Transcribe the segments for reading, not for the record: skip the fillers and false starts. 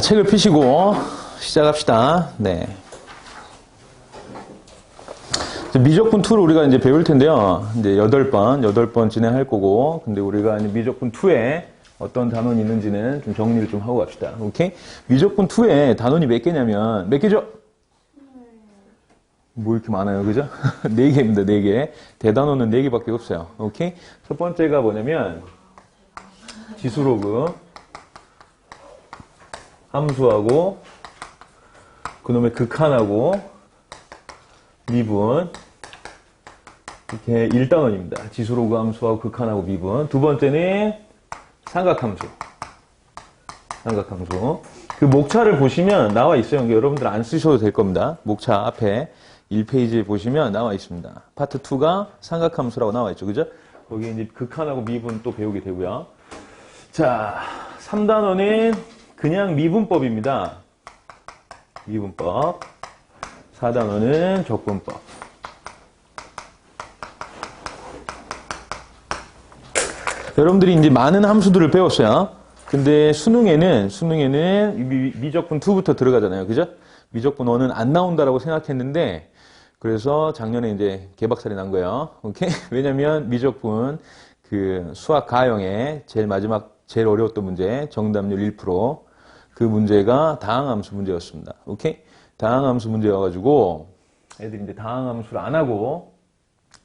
책을 펴시고 시작합시다. 네. 미적분 2를 우리가 이제 배울 텐데요. 이제 8번 진행할 거고, 근데 우리가 이제 미적분 2에 어떤 단원이 있는지는 좀 정리를 좀 하고 갑시다. 오케이? 미적분 2에 단원이 몇 개냐면, 몇 개죠? 뭐 이렇게 많아요, 그죠? 4개입니다, 4개. 대단원은 4개밖에 없어요. 오케이? 첫 번째가 뭐냐면, 지수로그, 함수하고, 그놈의 극한하고, 미분, 이렇게 1단원입니다. 지수로그 함수하고 극한하고 미분. 두 번째는 삼각함수. 삼각함수. 그 목차를 보시면 나와 있어요. 여러분들 안 쓰셔도 될 겁니다. 목차 앞에 1페이지에 보시면 나와 있습니다. 파트 2가 삼각함수라고 나와 있죠. 그죠? 거기에 이제 극한하고 미분 또 배우게 되고요. 자, 3단원은 그냥 미분법입니다. 미분법. 4단원은 적분법. 여러분들이 이제 많은 함수들을 배웠어요. 근데 수능에는 미적분 2부터 들어가잖아요. 그죠? 미적분 1은 안 나온다라고 생각했는데, 그래서 작년에 이제 개박살이 난 거예요. 오케이? 왜냐면 미적분 그 수학 가형의 제일 어려웠던 문제, 정답률 1%. 그 문제가 다항함수 문제였습니다. 오케이? 다항함수 문제여가지고 애들이 이제 다항함수를 안 하고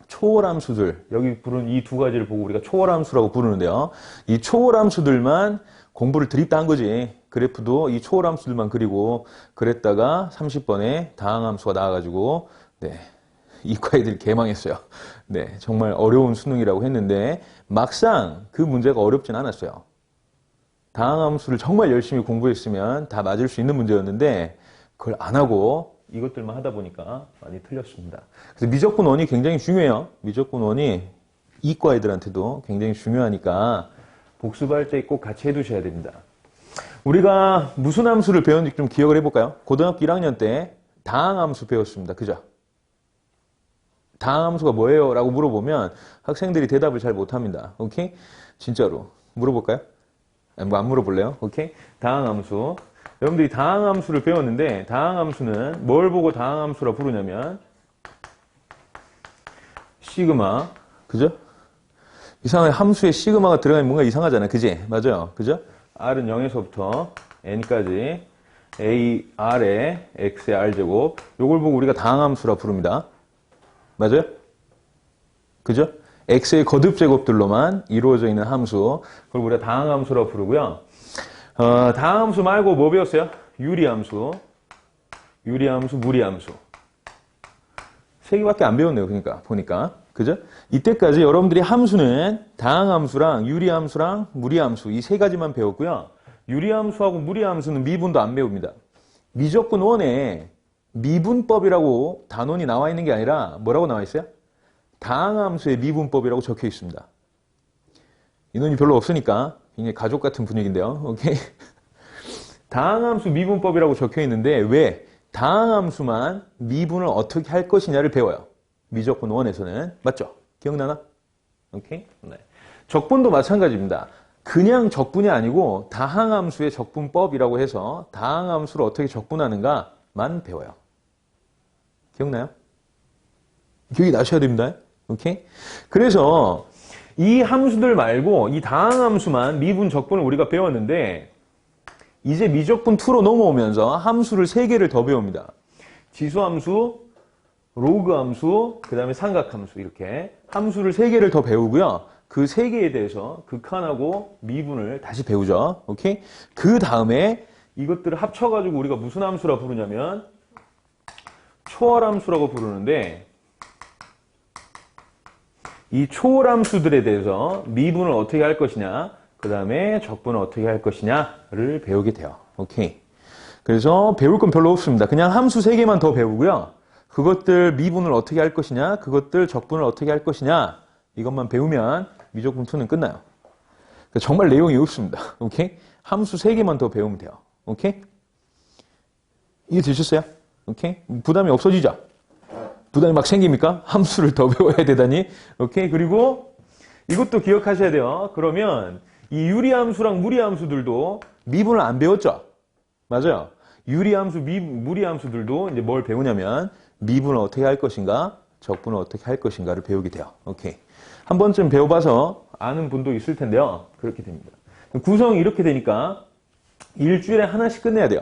초월함수들, 여기 부른 이 두 가지를 보고 우리가 초월함수라고 부르는데요. 이 초월함수들만 공부를 드립다 한 거지. 그래프도 이 초월함수들만 그리고 그랬다가 30번에 다항함수가 나와가지고 네, 이과 애들이 개망했어요. 네, 정말 어려운 수능이라고 했는데 막상 그 문제가 어렵진 않았어요. 다항함수를 정말 열심히 공부했으면 다 맞을 수 있는 문제였는데 그걸 안 하고 이것들만 하다 보니까 많이 틀렸습니다. 그래서 미적분 1이 굉장히 중요해요. 미적분 1이 이과 애들한테도 굉장히 중요하니까 복습할 때 꼭 같이 해두셔야 됩니다. 우리가 무슨 함수를 배웠는지 좀 기억을 해볼까요? 고등학교 1학년 때 다항함수 배웠습니다. 그죠? 다항함수가 뭐예요? 라고 물어보면 학생들이 대답을 잘 못합니다. 오케이? 진짜로. 물어볼까요? 뭐 안 물어볼래요? 오케이? 다항함수. 여러분들이 다항함수를 배웠는데 다항함수는 뭘 보고 다항함수라 부르냐면 시그마, 그죠? 이상하게 함수에 시그마가 들어가면 뭔가 이상하잖아요. 그지? 맞아요. 그죠? R은 0에서부터 N까지 A, R에 X의 R제곱 요걸 보고 우리가 다항함수라 부릅니다. 맞아요? 그죠? X의 거듭제곱들로만 이루어져 있는 함수 그걸 우리가 다항함수라 부르고요. 다항함수 말고 뭐 배웠어요? 유리함수, 무리함수. 3개밖에 안 배웠네요. 그러니까 보니까. 그죠? 이때까지 여러분들이 함수는 다항함수랑 유리함수랑 무리함수 이 3가지만 배웠고요. 유리함수하고 무리함수는 미분도 안 배웁니다. 미적분 1에 미분법이라고 단원이 나와 있는 게 아니라 뭐라고 나와 있어요? 다항함수의 미분법이라고 적혀 있습니다. 인원이 별로 없으니까 굉장히 가족 같은 분위기인데요. 오케이? 다항함수 미분법이라고 적혀 있는데 왜 다항함수만 미분을 어떻게 할 것이냐를 배워요. 미적분 1에서는. 맞죠? 기억나나? 오케이? 네. 적분도 마찬가지입니다. 그냥 적분이 아니고 다항함수의 적분법이라고 해서 다항함수를 어떻게 적분하는가만 배워요. 기억나요? 기억이 나셔야 됩니다. 오케이? 그래서 이 함수들 말고 이 다항함수만 미분, 적분을 우리가 배웠는데 이제 미적분 2로 넘어오면서 함수를 3개를 더 배웁니다. 지수함수, 로그함수, 그 다음에 삼각함수 이렇게 함수를 3개를 더 배우고요. 그 3개에 대해서 극한하고 미분을 다시 배우죠. 오케이? 그 다음에 이것들을 합쳐가지고 우리가 무슨 함수라 부르냐면 초월함수라고 부르는데 이 초월함수들에 대해서 미분을 어떻게 할 것이냐, 그 다음에 적분을 어떻게 할 것이냐를 배우게 돼요. 오케이. 그래서 배울 건 별로 없습니다. 그냥 함수 3개만 더 배우고요. 그것들 미분을 어떻게 할 것이냐, 그것들 적분을 어떻게 할 것이냐, 이것만 배우면 미적분 2는 끝나요. 정말 내용이 없습니다. 오케이? 함수 3개만 더 배우면 돼요. 오케이? 이해 되셨어요? 오케이? 부담이 없어지죠? 부담이 막 생깁니까? 함수를 더 배워야 되다니. 오케이? 그리고 이것도 기억하셔야 돼요. 그러면 이 유리함수랑 무리함수들도 미분을 안 배웠죠? 맞아요. 유리함수, 무리함수들도 이제 뭘 배우냐면 미분을 어떻게 할 것인가, 적분을 어떻게 할 것인가를 배우게 돼요. 오케이. 한 번쯤 배워봐서 아는 분도 있을 텐데요. 그렇게 됩니다. 구성이 이렇게 되니까 일주일에 하나씩 끝내야 돼요.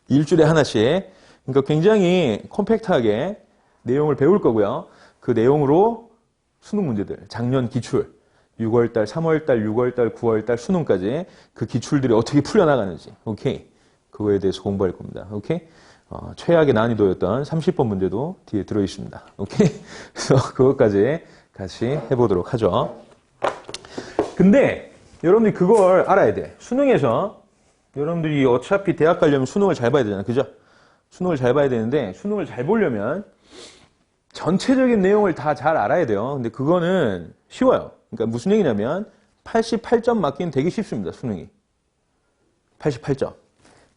일주일에 하나씩. 그러니까 굉장히 컴팩트하게 내용을 배울 거고요. 그 내용으로 수능 문제들, 작년 기출, 6월달, 3월달, 6월달, 9월달 수능까지 그 기출들이 어떻게 풀려나가는지, 오케이. 그거에 대해서 공부할 겁니다. 오케이. 최악의 난이도였던 30번 문제도 뒤에 들어있습니다. 오케이. 그래서 그것까지 같이 해보도록 하죠. 근데 여러분들이 그걸 알아야 돼. 수능에서 여러분들이 어차피 대학 가려면 수능을 잘 봐야 되잖아. 그죠? 수능을 잘 봐야 되는데 수능을 잘 보려면 전체적인 내용을 다 잘 알아야 돼요. 근데 그거는 쉬워요. 그러니까 무슨 얘기냐면 88점 맞기는 되게 쉽습니다. 수능이. 88점.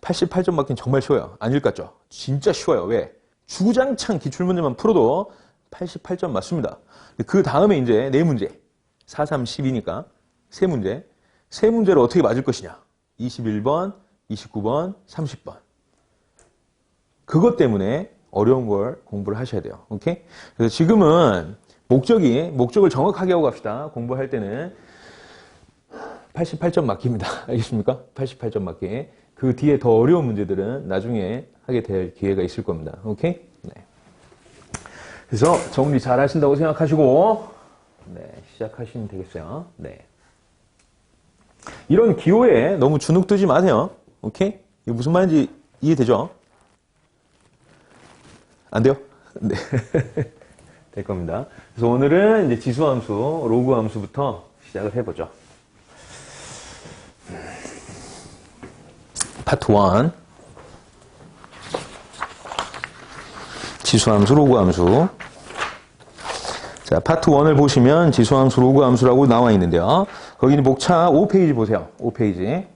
88점 맞기는 정말 쉬워요. 안 읽었죠? 진짜 쉬워요. 왜? 주구장창 기출문제만 풀어도 88점 맞습니다. 그 다음에 이제 네 문제. 4, 3, 10이니까 세 문제. 세 문제를 어떻게 맞을 것이냐. 21번, 29번, 30번. 그것 때문에 어려운 걸 공부를 하셔야 돼요. 오케이? 그래서 지금은 목적을 정확하게 하고 갑시다. 공부할 때는 88점 맞기입니다. 알겠습니까? 88점 맞기. 그 뒤에 더 어려운 문제들은 나중에 하게 될 기회가 있을 겁니다. 오케이? 네. 그래서 정리 잘 하신다고 생각하시고, 네, 시작하시면 되겠어요. 네. 이런 기호에 너무 주눅 들지 마세요. 오케이? 이게 무슨 말인지 이해되죠? 안 돼요? 네. 될 겁니다. 그래서 오늘은 이제 지수함수, 로그함수부터 시작을 해보죠. 파트 1. 지수함수, 로그함수. 자, 파트 1을 보시면 지수함수, 로그함수라고 나와 있는데요. 거기는 목차 5페이지 보세요. 5페이지.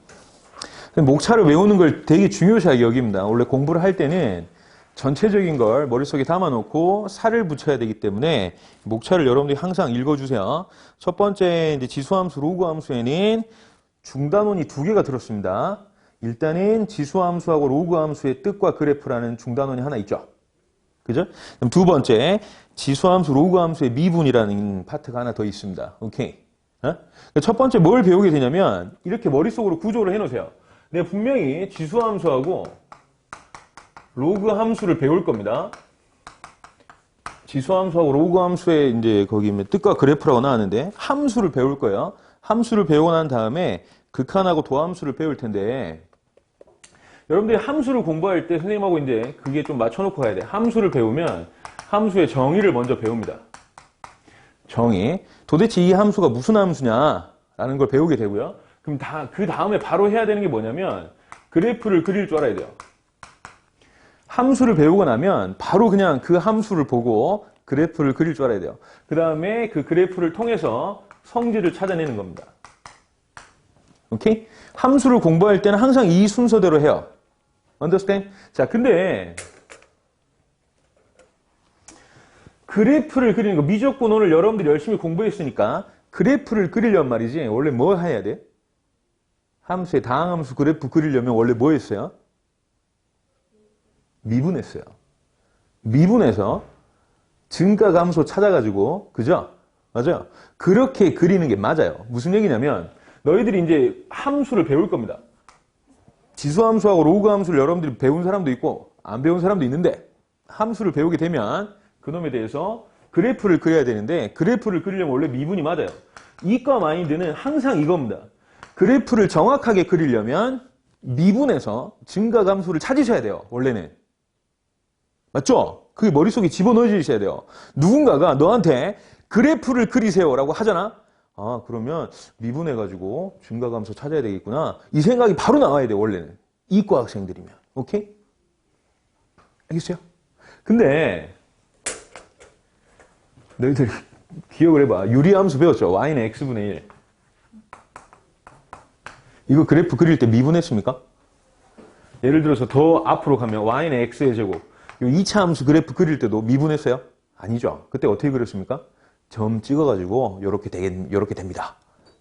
목차를 외우는 걸 되게 중요시하게 여깁니다. 원래 공부를 할 때는 전체적인 걸 머릿속에 담아놓고 살을 붙여야 되기 때문에 목차를 여러분들이 항상 읽어주세요. 첫 번째 이제 지수함수, 로그함수에는 중단원이 두 개가 들었습니다. 일단은 지수함수하고 로그함수의 뜻과 그래프라는 중단원이 하나 있죠. 그죠? 그럼 두 번째 지수함수, 로그함수의 미분이라는 파트가 하나 더 있습니다. 오케이. 첫 번째 뭘 배우게 되냐면 이렇게 머릿속으로 구조를 해놓으세요. 내가 분명히 지수함수하고 로그함수를 배울 겁니다. 지수함수하고 로그함수의 이제 거기 뜻과 그래프라고 나왔는데 함수를 배울 거예요. 함수를 배우고 난 다음에 극한하고 도함수를 배울 텐데 여러분들이 함수를 공부할 때 선생님하고 이제 그게 좀 맞춰놓고 가야 돼. 함수를 배우면 함수의 정의를 먼저 배웁니다. 정의. 도대체 이 함수가 무슨 함수냐라는 걸 배우게 되고요. 그럼 그 다음에 바로 해야 되는 게 뭐냐면 그래프를 그릴 줄 알아야 돼요. 함수를 배우고 나면 바로 그냥 그 함수를 보고 그래프를 그릴 줄 알아야 돼요. 그 다음에 그 그래프를 통해서 성질을 찾아내는 겁니다. 오케이? 함수를 공부할 때는 항상 이 순서대로 해요. Understand? 자, 근데 그래프를 그리는 거, 미적분 오늘 여러분들이 열심히 공부했으니까 그래프를 그리려면 말이지 원래 뭐 해야 돼? 함수의 다항함수 그래프 그리려면 원래 뭐 했어요? 미분했어요. 미분해서 증가감소 찾아가지고, 그죠? 맞아요. 그렇게 그리는 게 맞아요. 무슨 얘기냐면 너희들이 이제 함수를 배울 겁니다. 지수함수하고 로그함수를 여러분들이 배운 사람도 있고 안 배운 사람도 있는데 함수를 배우게 되면 그놈에 대해서 그래프를 그려야 되는데 그래프를 그리려면 원래 미분이 맞아요. 이과 마인드는 항상 이겁니다. 그래프를 정확하게 그리려면 미분해서 증가감소를 찾으셔야 돼요. 원래는. 맞죠? 그게 머릿속에 집어넣어주셔야 돼요. 누군가가 너한테 그래프를 그리세요라고 하잖아? 아, 그러면 미분해가지고 증가감소 찾아야 되겠구나. 이 생각이 바로 나와야 돼요, 원래는. 이과 학생들이면. 오케이? 알겠어요? 근데 너희들 기억을 해봐. 유리함수 배웠죠? y는 x분의 1. 이거 그래프 그릴 때 미분했습니까? 예를 들어서 더 앞으로 가면 y는 x의 제곱. 이 2차 함수 그래프 그릴 때도 미분했어요? 아니죠. 그때 어떻게 그렸습니까? 점 찍어가지고 요렇게 됩니다.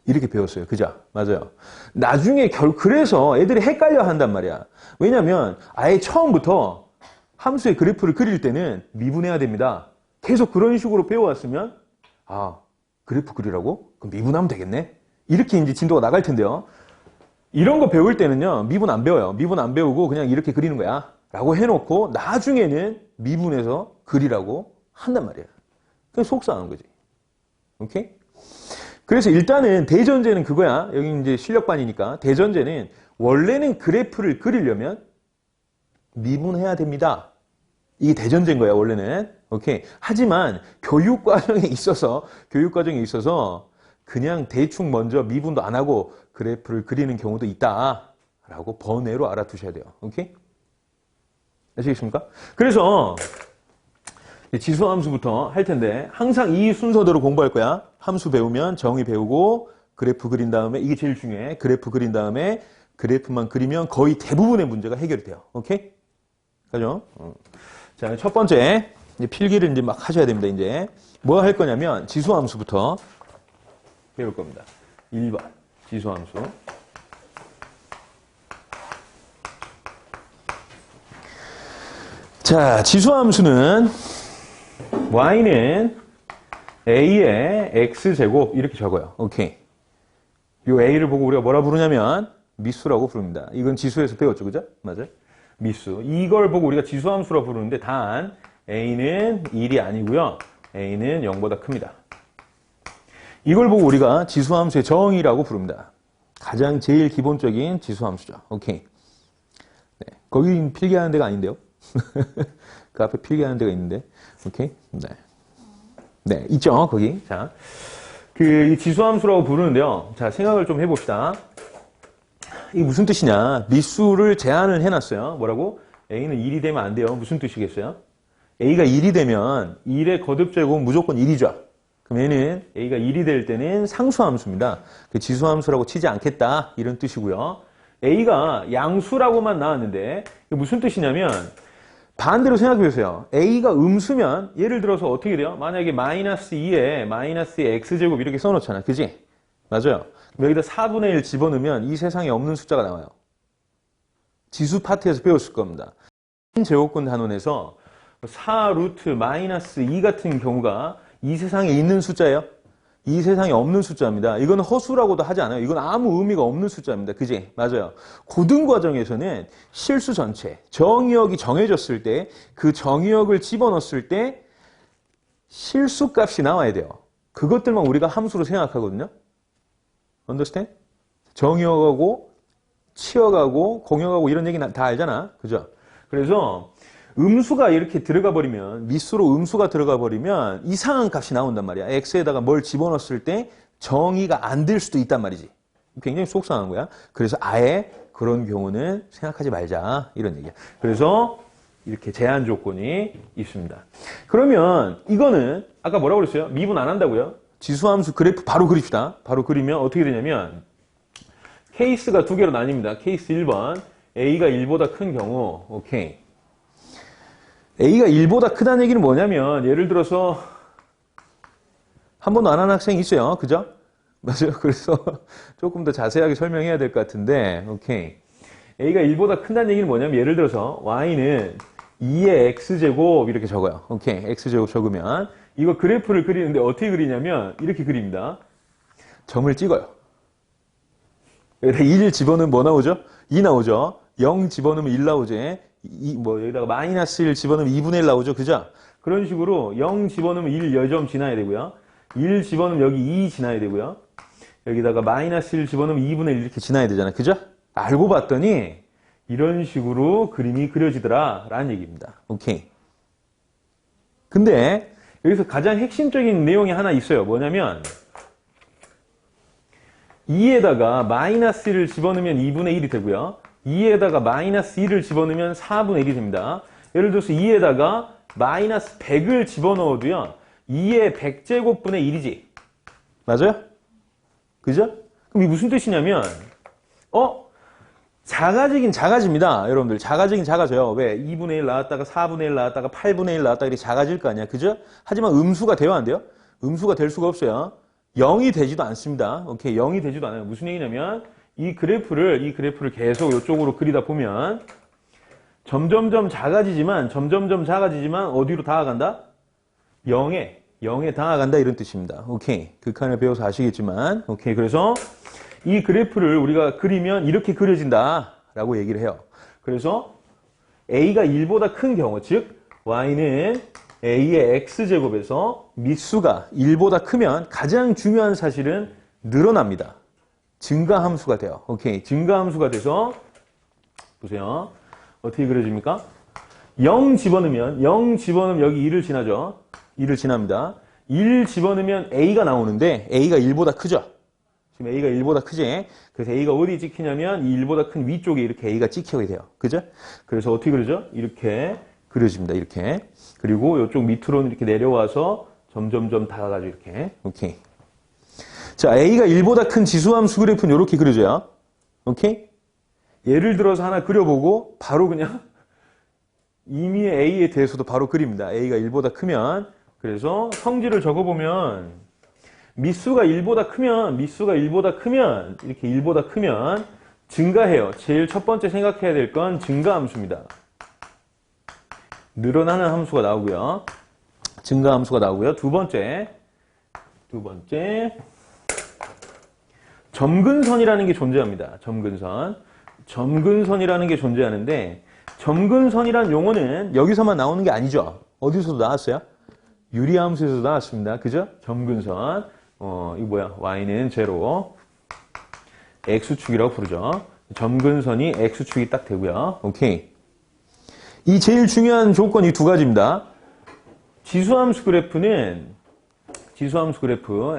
이렇게 배웠어요. 그죠? 맞아요. 나중에 그래서 애들이 헷갈려 한단 말이야. 왜냐면 아예 처음부터 함수의 그래프를 그릴 때는 미분해야 됩니다. 계속 그런 식으로 배워왔으면 아, 그래프 그리라고? 그럼 미분하면 되겠네? 이렇게 이제 진도가 나갈 텐데요. 이런 거 배울 때는요, 미분 안 배워요. 미분 안 배우고 그냥 이렇게 그리는 거야. 라고 해놓고 나중에는 미분해서 그리라고 한단 말이야. 그냥 속상한 거지. 오케이? 그래서 일단은 대전제는 그거야. 여기 이제 실력반이니까. 대전제는 원래는 그래프를 그리려면 미분해야 됩니다. 이게 대전제인 거야, 원래는. 오케이. 하지만 교육과정에 있어서 그냥 대충 먼저 미분도 안 하고 그래프를 그리는 경우도 있다라고 번외로 알아두셔야 돼요. 오케이? 아시겠습니까? 그래서 지수함수부터 할 텐데 항상 이 순서대로 공부할 거야. 함수 배우면 정의 배우고 그래프 그린 다음에 이게 제일 중요해. 그래프 그린 다음에 그래프만 그리면 거의 대부분의 문제가 해결이 돼요. 오케이? 그죠? 자, 첫 번째 이제 필기를 이제 막 하셔야 됩니다. 이제 뭐 할 거냐면 지수함수부터 배울 겁니다. 1번 지수함수. 자, 지수함수는 y는 a의 x제곱 이렇게 적어요. 오케이. 요 a를 보고 우리가 뭐라 부르냐면 미수라고 부릅니다. 이건 지수에서 배웠죠. 그죠? 맞아요? 미수. 이걸 보고 우리가 지수함수라고 부르는데 단 a는 1이 아니고요. a는 0보다 큽니다. 이걸 보고 우리가 지수함수의 정의라고 부릅니다. 가장 제일 기본적인 지수함수죠. 오케이. 네. 거기 필기하는 데가 아닌데요. 그 앞에 필기하는 데가 있는데. 오케이. 네. 네, 있죠. 거기. 자. 이 지수함수라고 부르는데요. 자, 생각을 좀 해봅시다. 이게 무슨 뜻이냐. 미수를 제한을 해놨어요. 뭐라고? a는 1이 되면 안 돼요. 무슨 뜻이겠어요? a가 1이 되면 1의 거듭제곱은 무조건 1이죠. 그럼 얘는 a가 1이 될 때는 상수함수입니다. 그 지수함수라고 치지 않겠다. 이런 뜻이고요. a가 양수라고만 나왔는데 이게 무슨 뜻이냐면 반대로 생각해 보세요. a가 음수면 예를 들어서 어떻게 돼요? 만약에 마이너스 2에 마이너스의 x제곱 이렇게 써놓잖아. 그지? 맞아요. 그럼 여기다 4분의 1 집어넣으면 이 세상에 없는 숫자가 나와요. 지수 파트에서 배웠을 겁니다. 제곱근 단원에서 4 루트 마이너스 2 같은 경우가 이 세상에 있는 숫자예요. 이 세상에 없는 숫자입니다. 이건 허수라고도 하지 않아요. 이건 아무 의미가 없는 숫자입니다. 그지? 맞아요. 고등 과정에서는 실수 전체, 정의역이 정해졌을 때 그 정의역을 집어넣었을 때 실수값이 나와야 돼요. 그것들만 우리가 함수로 생각하거든요. understand? 정의역하고 치역하고 공역하고 이런 얘기 다 알잖아. 그죠? 그래서 음수가 이렇게 들어가 버리면 미수로 음수가 들어가 버리면 이상한 값이 나온단 말이야. x에다가 뭘 집어넣었을 때 정의가 안 될 수도 있단 말이지. 굉장히 속상한 거야. 그래서 아예 그런 경우는 생각하지 말자 이런 얘기야. 그래서 이렇게 제한 조건이 있습니다. 그러면 이거는 아까 뭐라고 그랬어요? 미분 안 한다고요? 지수함수 그래프 바로 그립시다. 바로 그리면 어떻게 되냐면 케이스가 두 개로 나뉩니다. 케이스 1번 a가 1보다 큰 경우 오케이. a가 1보다 크다는 얘기는 뭐냐면 예를 들어서 한 번도 안 한 학생이 있어요. 그죠? 맞아요. 그래서 조금 더 자세하게 설명해야 될 것 같은데 오케이. a가 1보다 큰다는 얘기는 뭐냐면 예를 들어서 y는 2의 x제곱 이렇게 적어요. 오케이. x제곱 적으면 이거 그래프를 그리는데 어떻게 그리냐면 이렇게 그립니다. 점을 찍어요. 여기다 1 집어넣으면 뭐 나오죠? 2 나오죠? 0 집어넣으면 1 나오지? 여기다가 마이너스 1 집어넣으면 2분의 1 나오죠? 그죠? 그런 식으로 0 집어넣으면 1 여점 지나야 되고요. 1 집어넣으면 여기 2 지나야 되고요. 여기다가 마이너스 1 집어넣으면 2분의 1 이렇게 지나야 되잖아요. 그죠? 알고 봤더니 이런 식으로 그림이 그려지더라 라는 얘기입니다. 오케이. 근데 여기서 가장 핵심적인 내용이 하나 있어요. 뭐냐면 2에다가 마이너스 1을 집어넣으면 2분의 1이 되고요. 2에다가 마이너스 1을 집어넣으면 4분의 1이 됩니다. 예를 들어서 2에다가 마이너스 100을 집어넣어도요. 2의 100제곱분의 1이지. 맞아요? 그죠? 그럼 이게 무슨 뜻이냐면 작아지긴 작아집니다. 여러분들 작아지긴 작아져요. 왜? 2분의 1 나왔다가 4분의 1 나왔다가 8분의 1 나왔다가 이렇게 작아질 거 아니야. 그죠? 하지만 음수가 돼요 안 돼요? 음수가 될 수가 없어요. 0이 되지도 않습니다. 오케이, 0이 되지도 않아요. 무슨 얘기냐면 이 그래프를 계속 이쪽으로 그리다 보면 점점점 작아지지만 어디로 다가간다? 0에 다가간다 이런 뜻입니다. 오케이, 극한을 배워서 아시겠지만 오케이, 그래서 이 그래프를 우리가 그리면 이렇게 그려진다 라고 얘기를 해요. 그래서 a가 1보다 큰 경우, 즉 y는 a의 x제곱에서 밑수가 1보다 크면 가장 중요한 사실은 늘어납니다. 증가함수가 돼요. 오케이, 증가함수가 돼서 보세요. 어떻게 그려집니까? 0 집어넣으면 여기 2를 지나죠. 2를 지납니다. 1 집어넣으면 a가 나오는데 a가 1보다 크죠. 지금 a가 1보다 크지? 그래서 a가 어디 찍히냐면 이 1보다 큰 위쪽에 이렇게 a가 찍히게 돼요. 그죠? 그래서 어떻게 그러죠? 이렇게 그려집니다. 이렇게. 그리고 이쪽 밑으로는 이렇게 내려와서 점점점 다가가죠. 이렇게. 오케이. 자, a가 1보다 큰 지수함수 그래프는 이렇게 그려져요. 오케이? 예를 들어서 하나 그려보고 바로 그냥 이미의 a에 대해서도 바로 그립니다. a가 1보다 크면. 그래서 성질을 적어보면 밑수가 1보다 크면 이렇게 1보다 크면 증가해요. 제일 첫 번째 생각해야 될 건 증가함수입니다. 늘어나는 함수가 나오고요. 증가함수가 나오고요. 두 번째 점근선이라는 게 존재합니다. 점근선이라는 게 존재하는데 점근선이라는 용어는 여기서만 나오는 게 아니죠. 어디서도 나왔어요? 유리함수에서도 나왔습니다. 그죠? 점근선. 이거 뭐야? y는 제로. x축이라고 부르죠. 점근선이 x축이 딱 되고요. 오케이. 이 제일 중요한 조건이 두 가지입니다. 지수함수 그래프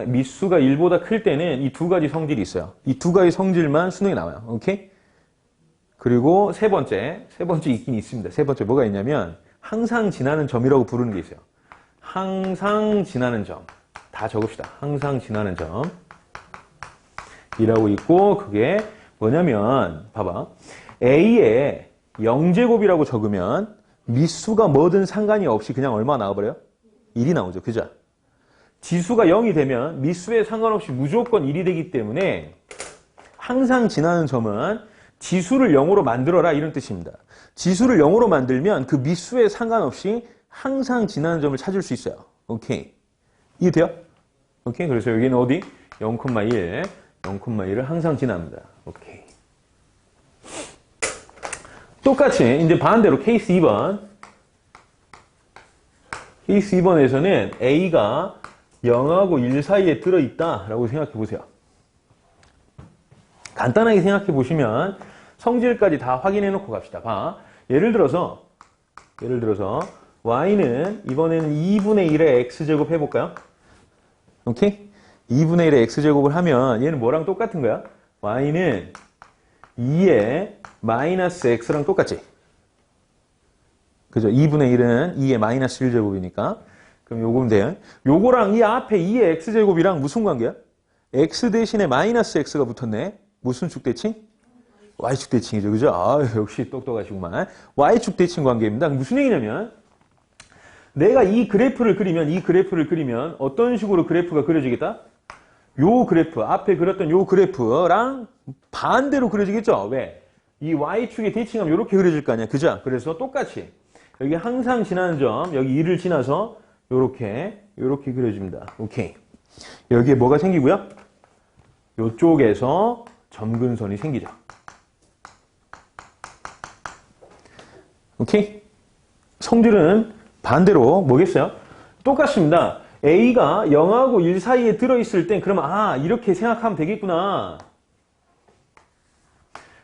밑수가 1보다 클 때는 이 두 가지 성질이 있어요. 이 두 가지 성질만 수능에 나와요. 오케이? 그리고 세 번째 있긴 있습니다. 세 번째 뭐가 있냐면 항상 지나는 점이라고 부르는 게 있어요. 항상 지나는 점. 다 적읍시다. 항상 지나는 점. 이라고 있고 그게 뭐냐면 봐봐. a에 0제곱이라고 적으면 밑수가 뭐든 상관이 없이 그냥 얼마 나와버려요? 1이 나오죠. 그죠? 지수가 0이 되면 밑수에 상관없이 무조건 1이 되기 때문에 항상 지나는 점은 지수를 0으로 만들어라 이런 뜻입니다. 지수를 0으로 만들면 그 밑수에 상관없이 항상 지나는 점을 찾을 수 있어요. 오케이. 이해돼요? 오케이. 그래서 여기는 어디? 0,1을 항상 지납니다. 오케이. 똑같이 이제 반대로 케이스 2번. 케이스 2번에서는 a가 0하고 1 사이에 들어있다라고 생각해 보세요. 간단하게 생각해 보시면 성질까지 다 확인해 놓고 갑시다. 봐. 예를 들어서 y는 이번에는 2분의 1의 x제곱 해볼까요? 오케이? 2분의 1의 x제곱을 하면 얘는 뭐랑 똑같은 거야? y는 2의 마이너스 x랑 똑같지? 그죠? 2분의 1은 2의 마이너스 1제곱이니까. 그럼 요거면 돼요. 요거랑 이 앞에 2의 x제곱이랑 무슨 관계야? x 대신에 마이너스 x가 붙었네. 무슨 축대칭? y축 대칭이죠. 그죠? 아, 역시 똑똑하시구만. y축 대칭 관계입니다. 무슨 얘기냐면 내가 이 그래프를 그리면 어떤 식으로 그래프가 그려지겠다? 요 그래프, 앞에 그렸던 요 그래프랑 반대로 그려지겠죠? 왜? 이 y축의 대칭하면 이렇게 그려질 거 아니야. 그죠? 그래서 똑같이 여기 항상 지나는 점, 여기 2를 지나서 요렇게 그려집니다. 오케이. 여기에 뭐가 생기고요? 요쪽에서 점근선이 생기죠. 오케이? 성질은 반대로 뭐겠어요? 똑같습니다. a가 0하고 1 사이에 들어있을 땐 그러면 이렇게 생각하면 되겠구나.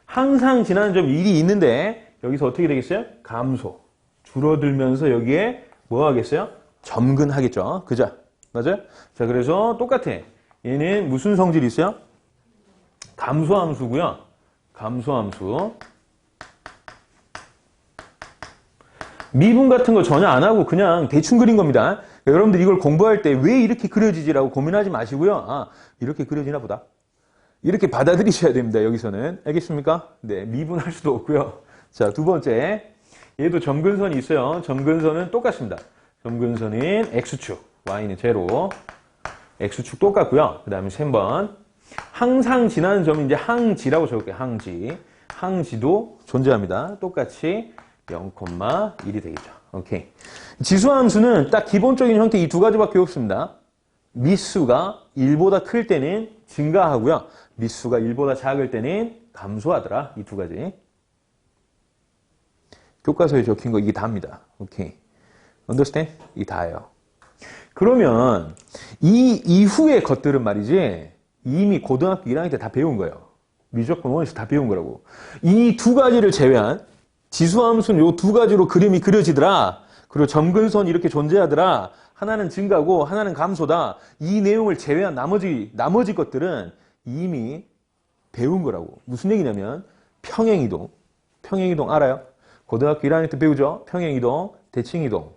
항상 지나는 점 1이 있는데 여기서 어떻게 되겠어요? 감소. 줄어들면서 여기에 뭐 하겠어요? 점근하겠죠. 그죠? 맞아요? 자, 그래서 똑같아. 얘는 무슨 성질이 있어요? 감소함수고요. 감소함수. 미분 같은 거 전혀 안 하고 그냥 대충 그린 겁니다. 여러분들 이걸 공부할 때 왜 이렇게 그려지지라고 고민하지 마시고요. 이렇게 그려지나 보다. 이렇게 받아들이셔야 됩니다. 여기서는. 알겠습니까? 네, 미분할 수도 없고요. 자, 두 번째. 얘도 점근선이 있어요. 점근선은 똑같습니다. 점근선은 x축, y는 제로. x축 똑같고요. 그 다음에 3번. 항상 지나는 점이 이제 항지라고 적을게요. 항지. 항지도 존재합니다. 똑같이 0,1이 되겠죠. 오케이. 지수함수는 딱 기본적인 형태 이 두 가지밖에 없습니다. 미수가 1보다 클 때는 증가하고요. 미수가 1보다 작을 때는 감소하더라. 이 두 가지. 교과서에 적힌 거 이게 다입니다. 오케이. understand? 이게 다예요. 그러면 이 이후의 것들은 말이지 이미 고등학교 1학년 때 다 배운 거예요. 미적분 원에서 다 배운 거라고. 이 두 가지를 제외한 지수함수는 이 두 가지로 그림이 그려지더라. 그리고 점근선이 이렇게 존재하더라. 하나는 증가고 하나는 감소다. 이 내용을 제외한 나머지 것들은 이미 배운 거라고. 무슨 얘기냐면 평행이동. 평행이동 알아요? 고등학교 1학년 때 배우죠? 평행이동, 대칭이동.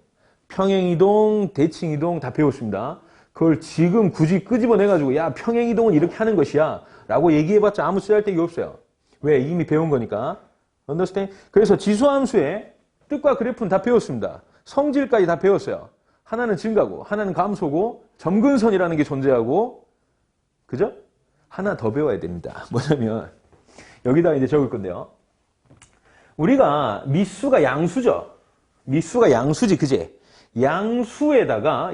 평행이동, 대칭이동 다 배웠습니다. 그걸 지금 굳이 끄집어내가지고 야 평행이동은 이렇게 하는 것이야 라고 얘기해봤자 아무 쓰잘데기가 없어요. 왜? 이미 배운 거니까. understand? 그래서 지수함수의 뜻과 그래프는 다 배웠습니다. 성질까지 다 배웠어요. 하나는 증가고 하나는 감소고 점근선이라는 게 존재하고 그죠? 하나 더 배워야 됩니다. 뭐냐면 여기다 이제 적을 건데요. 우리가 미수가 양수죠. 미수가 양수지 그지? 양수에다가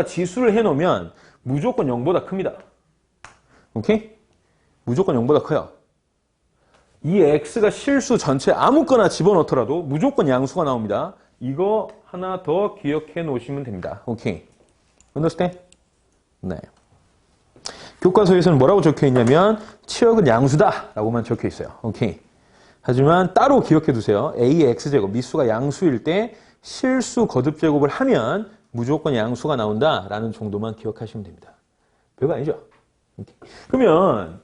지수를 해놓으면 무조건 0보다 큽니다. 오케이? 무조건 0보다 커요. 이 x가 실수 전체 아무거나 집어넣더라도 무조건 양수가 나옵니다. 이거 하나 더 기억해 놓으시면 됩니다. 오케이. understand? 네. 교과서에서는 뭐라고 적혀 있냐면 치역은 양수다 라고만 적혀 있어요. 오케이. 하지만 따로 기억해 두세요. a의 x제곱 미수가 양수일 때 실수 거듭제곱을 하면 무조건 양수가 나온다라는 정도만 기억하시면 됩니다. 별거 아니죠? 오케이. 그러면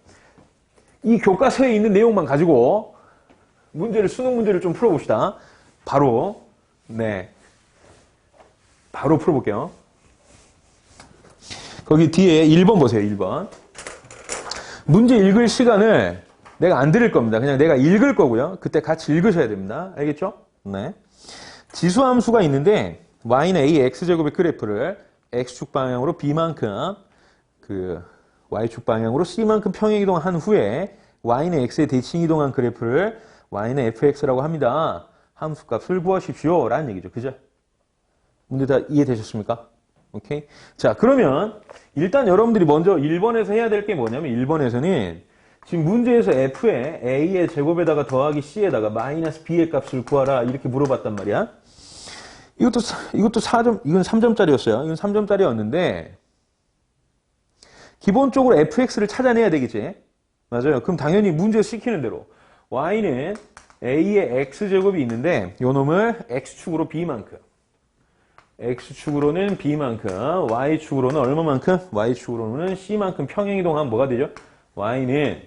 이 교과서에 있는 내용만 가지고 수능 문제를 좀 풀어봅시다. 바로 풀어볼게요. 거기 뒤에 1번 보세요. 1번. 문제 읽을 시간을 내가 안 드릴 겁니다. 그냥 내가 읽을 거고요. 그때 같이 읽으셔야 됩니다. 알겠죠? 네. 지수함수가 있는데 y는 a x제곱의 그래프를 x축 방향으로 b만큼 y축 방향으로 c만큼 평행이동한 후에 y는 x에 대칭이동한 그래프를 y는 fx라고 합니다. 함수값을 구하십시오. 라는 얘기죠. 그죠? 문제 다 이해되셨습니까? 오케이. 자, 그러면 일단 여러분들이 먼저 1번에서 해야 될 게 뭐냐면 1번에서는 지금 문제에서 f에 a의 제곱에다가 더하기 c에다가 마이너스 b의 값을 구하라 이렇게 물어봤단 말이야. 이것도 4점, 이건 3점짜리였어요. 이건 3점짜리였는데 기본적으로 fx를 찾아내야 되겠지. 맞아요. 그럼 당연히 문제에서 시키는 대로 y는 a의 x제곱이 있는데 요 놈을 x축으로 b만큼 x축으로는 b만큼 y축으로는 얼마만큼? y축으로는 c만큼 평행이동하면 뭐가 되죠? y는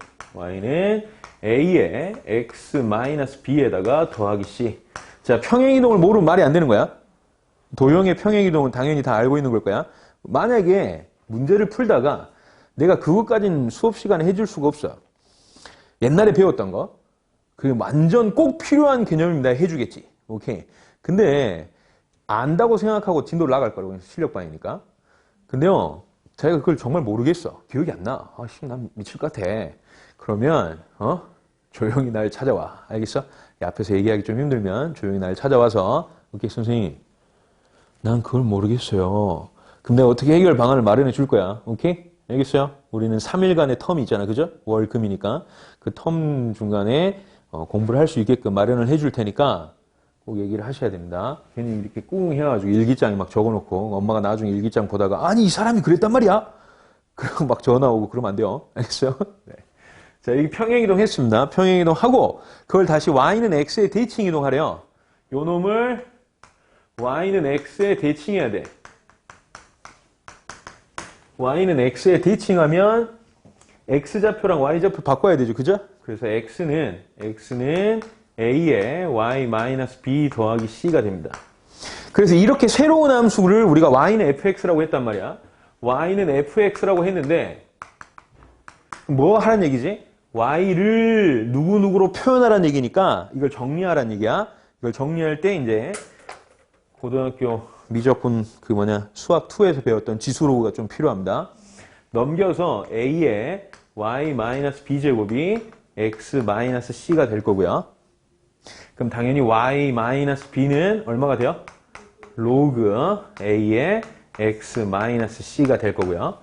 a의 x-b에다가 더하기 c. 자, 평행이동을 모르면 말이 안 되는 거야. 도형의 평행이동은 당연히 다 알고 있는 걸 거야. 만약에 문제를 풀다가 내가 그것까지는 수업 시간에 해줄 수가 없어. 옛날에 배웠던 거. 그게 완전 꼭 필요한 개념입니다. 해주겠지. 오케이. 근데 안다고 생각하고 진도를 나갈 거라고. 실력반이니까. 근데요. 자기가 그걸 정말 모르겠어. 기억이 안 나. 아, 난 미칠 것 같아. 그러면 조용히 날 찾아와. 알겠어? 앞에서 얘기하기 좀 힘들면 조용히 날 찾아와서 오케이 선생님 난 그걸 모르겠어요. 그럼 내가 어떻게 해결 방안을 마련해 줄 거야. 오케이? 알겠어요? 우리는 3일간의 텀이 있잖아. 그죠? 월, 금이니까. 그 텀 중간에 공부를 할 수 있게끔 마련을 해줄 테니까 꼭 얘기를 하셔야 됩니다. 괜히 이렇게 꿍 해가지고 일기장에 막 적어놓고 엄마가 나중에 일기장 보다가 아니 이 사람이 그랬단 말이야? 그러고 막 전화 오고 그러면 안 돼요. 알겠어요? 네. 자, 여기 평행이동 했습니다. 평행이동 하고 그걸 다시 y는 x에 대칭이동 하래요. 요 놈을 y는 x에 대칭해야 돼. y는 x에 대칭하면 x좌표랑 y좌표 바꿔야 되죠. 그죠? 그래서 x는 a에 y-b 더하기 c가 됩니다. 그래서 이렇게 새로운 함수를 우리가 y는 fx라고 했단 말이야. y는 fx라고 했는데 뭐 하란 얘기지? y를 누구누구로 표현하란 얘기니까 이걸 정리하란 얘기야. 이걸 정리할 때 이제 고등학교 미적분 수학 2에서 배웠던 지수로가 좀 필요합니다. 넘겨서 a의 y-b제곱이 x-c가 될 거고요. 그럼 당연히 y-b는 얼마가 돼요? 로그 a의 x-c가 될 거고요.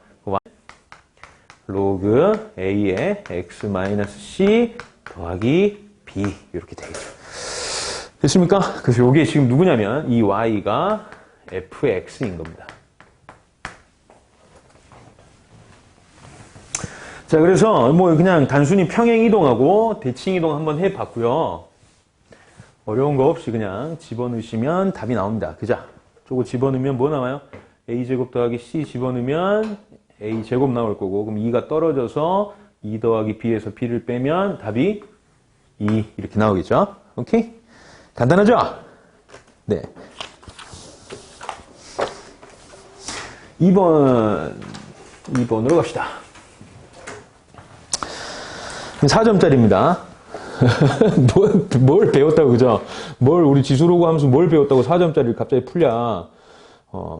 로그 a의 x-c 더하기 b 이렇게 되겠죠. 됐습니까? 그래서 이게 지금 누구냐면 이 y가 fx인 겁니다. 자, 그래서 뭐 그냥 단순히 평행 이동하고 대칭 이동 한번 해봤고요. 어려운 거 없이 그냥 집어넣으시면 답이 나옵니다. 그죠? 저거 집어넣으면 뭐 나와요? a제곱 더하기 c 집어넣으면 a제곱 나올 거고, 그럼 2가 떨어져서 2 더하기 b에서 b를 빼면 답이 2 이렇게 나오겠죠? 오케이? 간단하죠? 네. 2번으로 갑시다. 4점짜리입니다. 뭘 배웠다고, 그죠? 우리 지수로그 함수 뭘 배웠다고 4점짜리를 갑자기 풀랴.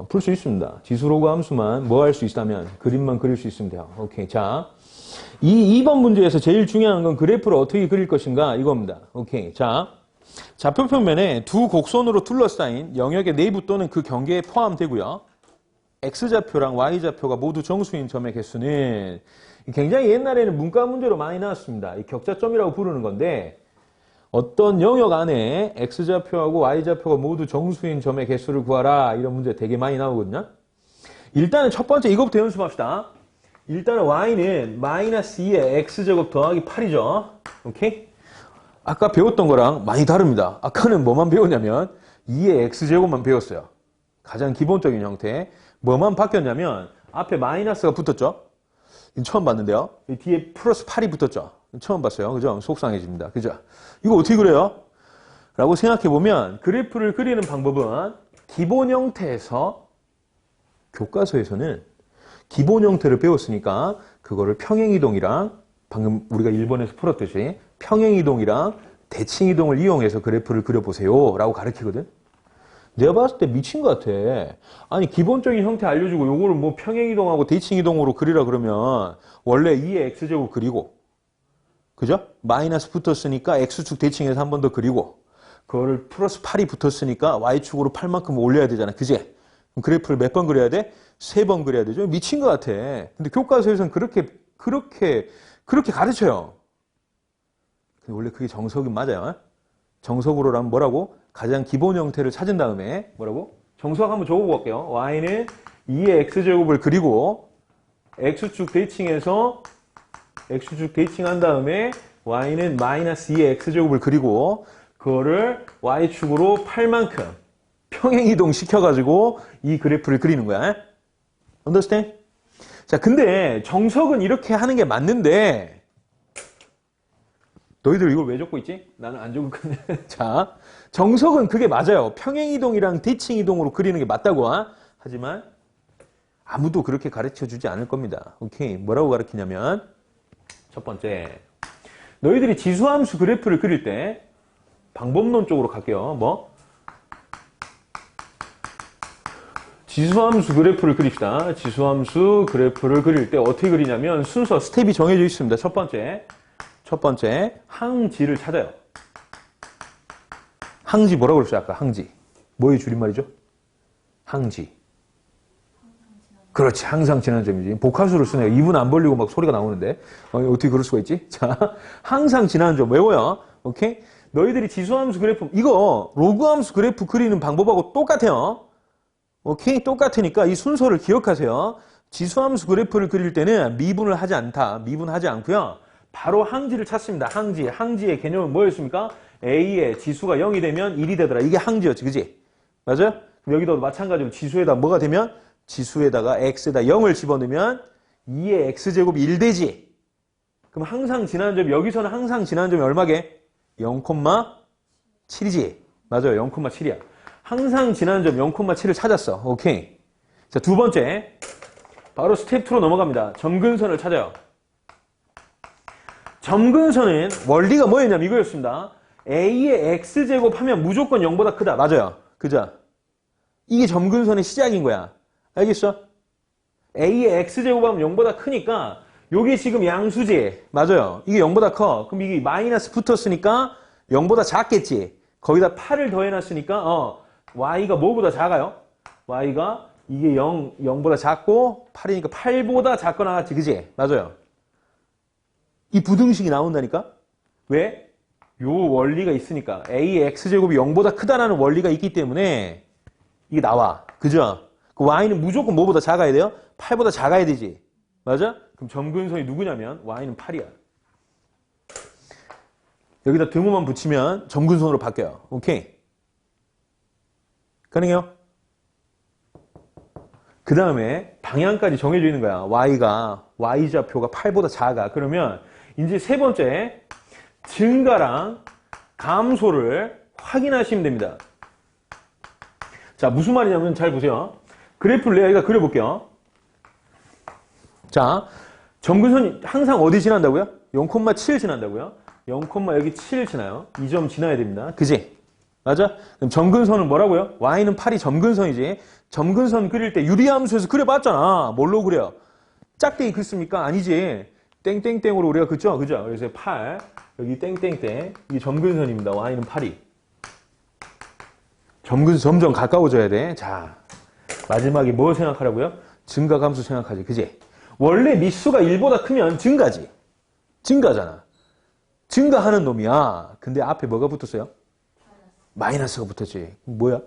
풀 수 있습니다. 지수로그 함수만 뭐 할 수 있다면 그림만 그릴 수 있으면 돼요. 오케이. 자, 2번 문제에서 제일 중요한 건 그래프를 어떻게 그릴 것인가 이겁니다. 오케이. 자, 좌표 평면에 두 곡선으로 둘러싸인 영역의 내부 또는 그 경계에 포함되고요. X좌표랑 Y좌표가 모두 정수인 점의 개수는 굉장히 옛날에는 문과 문제로 많이 나왔습니다. 이 격자점이라고 부르는 건데 어떤 영역 안에 X좌표하고 Y좌표가 모두 정수인 점의 개수를 구하라 이런 문제 되게 많이 나오거든요. 일단은 첫 번째 이것부터 연습합시다. 일단은 Y는 마이너스 2의 X제곱 더하기 8이죠. 오케이? 아까 배웠던 거랑 많이 다릅니다. 아까는 뭐만 배웠냐면 2의 X제곱만 배웠어요. 가장 기본적인 형태. 뭐만 바뀌었냐면 앞에 마이너스가 붙었죠. 처음 봤는데요. 뒤에 플러스 8이 붙었죠. 처음 봤어요. 그죠? 속상해집니다. 그죠? 이거 어떻게 그래요? 라고 생각해보면 그래프를 그리는 방법은 기본 형태에서 교과서에서는 기본 형태를 배웠으니까 그거를 평행이동이랑 방금 우리가 1번에서 풀었듯이 평행이동이랑 대칭이동을 이용해서 그래프를 그려보세요 라고 가르치거든. 내가 봤을 때 미친 것 같아. 아니 기본적인 형태 알려주고 요거를 뭐 평행이동하고 대칭이동으로 그리라 그러면 원래 2의 x제곱 그리고 그죠? 마이너스 붙었으니까 x축 대칭해서 한 번 더 그리고 그거를 플러스 8이 붙었으니까 y축으로 8만큼 올려야 되잖아. 그지? 그럼 그래프를 몇 번 그려야 돼? 3번 그려야 되죠? 미친 것 같아. 근데 교과서에서는 그렇게 가르쳐요. 근데 원래 그게 정석은 맞아요. 정석으로라면 뭐라고? 가장 기본 형태를 찾은 다음에 뭐라고? 정석 한번 적어보고 갈게요. y는 2의 x제곱을 그리고 x축 대칭해서 x축 대칭한 다음에 y는 마이너스 2의 x제곱을 그리고 그거를 y축으로 8만큼 평행이동 시켜가지고 이 그래프를 그리는 거야. Understand? 자, 근데 정석은 이렇게 하는 게 맞는데 너희들 이걸 왜 적고 있지? 나는 안 적을 건데. 자, 정석은 그게 맞아요. 평행이동이랑 대칭이동으로 그리는 게 맞다고. 하지만 아무도 그렇게 가르쳐주지 않을 겁니다. 오케이. 뭐라고 가르치냐면 첫 번째, 너희들이 지수함수 그래프를 그릴 때 방법론 쪽으로 갈게요. 지수함수 그래프를 그립시다. 지수함수 그래프를 그릴 때 어떻게 그리냐면 순서, 스텝이 정해져 있습니다. 첫 번째, 항지를 찾아요. 항지 뭐라고 그랬어요? 아까 항지. 뭐의 줄임말이죠? 항지. 그렇지. 항상 지난 점이지. 복합수를 쓰네요. 입은 안 벌리고 막 소리가 나오는데. 어떻게 그럴 수가 있지? 자, 항상 지난 점 외워요. 오케이? 너희들이 지수함수 그래프, 이거 로그함수 그래프 그리는 방법하고 똑같아요. 오케이? 똑같으니까 이 순서를 기억하세요. 지수함수 그래프를 그릴 때는 미분을 하지 않다. 미분하지 않고요. 바로 항지를 찾습니다. 항지의 개념은 뭐였습니까? A의 지수가 0이 되면 1이 되더라. 이게 항지였지. 그지? 맞아요? 그럼 여기도 마찬가지로 지수에다 뭐가 되면? 지수에다가 x에다 0을 집어넣으면 2의 x제곱이 1 되지. 그럼 항상 지나는 점이, 여기서는 항상 지나는 점이 얼마게? 0,7이지. 맞아요. 0,7이야. 항상 지나는 점 0,7을 찾았어. 오케이. 자, 두 번째. 바로 스텝 2로 넘어갑니다. 점근선을 찾아요. 점근선은 원리가 뭐였냐면 이거였습니다. A의 X제곱 하면 무조건 0보다 크다. 맞아요. 그죠? 이게 점근선의 시작인 거야. 알겠어? a의 x제곱하면 0보다 크니까 요게 지금 양수지. 맞아요. 이게 0보다 커. 그럼 이게 마이너스 붙었으니까 0보다 작겠지. 거기다 8을 더해놨으니까 y가 뭐보다 작아요? y가 이게 0보다 작고 8이니까 8보다 작거나 같지. 그지? 맞아요. 이 부등식이 나온다니까? 왜? 요 원리가 있으니까. a의 x제곱이 0보다 크다라는 원리가 있기 때문에 이게 나와. 그죠? 그 y는 무조건 뭐보다 작아야 돼요? 8보다 작아야 되지. 맞아? 그럼 점근선이 누구냐면 y는 8이야. 여기다 등호만 붙이면 점근선으로 바뀌어요. 오케이? 가능해요? 그 다음에 방향까지 정해져 있는 거야. y좌표가 8보다 작아. 그러면 이제 세 번째 증가랑 감소를 확인하시면 됩니다. 자, 무슨 말이냐면 잘 보세요. 그래프를 내가 여기다 그려볼게요. 자, 점근선이 항상 어디 지난다고요? 0,7 지난다고요? 0, 여기 7 지나요. 이 점 지나야 됩니다. 그지? 맞아? 그럼 점근선은 뭐라고요? y는 8이 점근선이지. 점근선 그릴 때 유리함수에서 그려봤잖아. 뭘로 그려? 짝대기 긋습니까? 아니지. 땡땡땡으로 우리가 긋죠? 그죠? 그래서 8, 여기 땡땡땡. 이게 점근선입니다. y는 8이. 점근선 점점 가까워져야 돼. 자, 마지막에 뭐 생각하라고요? 증가 감소 생각하지. 그지? 원래 미수가 1보다 크면 증가지. 증가잖아. 증가하는 놈이야. 근데 앞에 뭐가 붙었어요? 마이너스가 붙었지. 뭐야?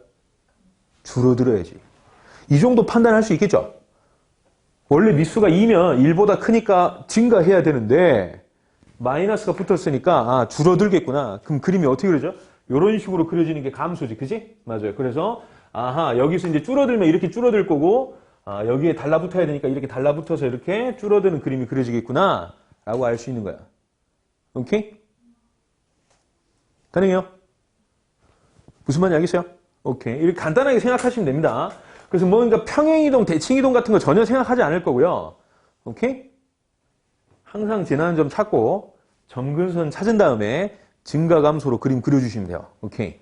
줄어들어야지. 이 정도 판단할 수 있겠죠? 원래 미수가 2면 1보다 크니까 증가해야 되는데 마이너스가 붙었으니까 줄어들겠구나. 그럼 그림이 어떻게 그려져? 이런 식으로 그려지는 게 감소지. 그지? 맞아요. 그래서 여기서 이제 줄어들면 이렇게 줄어들 거고 여기에 달라붙어야 되니까 이렇게 달라붙어서 이렇게 줄어드는 그림이 그려지겠구나 라고 알 수 있는 거야. 오케이? 가능해요? 무슨 말인지 알겠어요? 오케이. 이렇게 간단하게 생각하시면 됩니다. 그래서 뭔가 평행이동, 대칭이동 같은 거 전혀 생각하지 않을 거고요. 오케이? 항상 지나는 점 찾고 점근선 찾은 다음에 증가 감소로 그림 그려주시면 돼요. 오케이.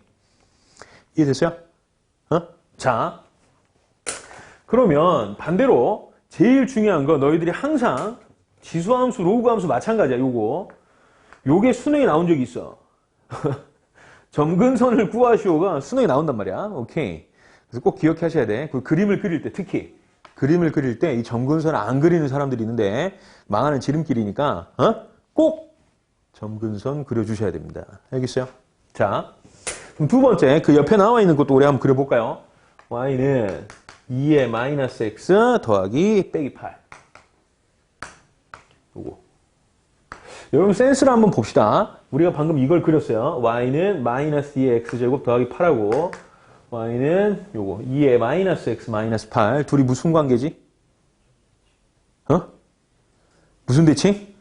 이해됐어요? 자, 그러면 반대로 제일 중요한 거 너희들이 항상 지수함수, 로그함수 마찬가지야. 요게 수능에 나온 적이 있어. 점근선을 구하시오가 수능에 나온단 말이야. 오케이. 그래서 꼭 기억하셔야 돼. 그 그림을 그릴 때 특히 그림을 그릴 때 이 점근선을 안 그리는 사람들이 있는데 망하는 지름길이니까 꼭 점근선 그려주셔야 됩니다. 알겠어요? 자, 그럼 두 번째 그 옆에 나와 있는 것도 우리 한번 그려볼까요? y는 2의 마이너스 x 더하기 빼기 8. 요거. 여러분 센스를 한번 봅시다. 우리가 방금 이걸 그렸어요. y는 마이너스 2의 x제곱 더하기 8하고 y는 요거 2의 마이너스 x 마이너스 8. 둘이 무슨 관계지? 무슨 대칭?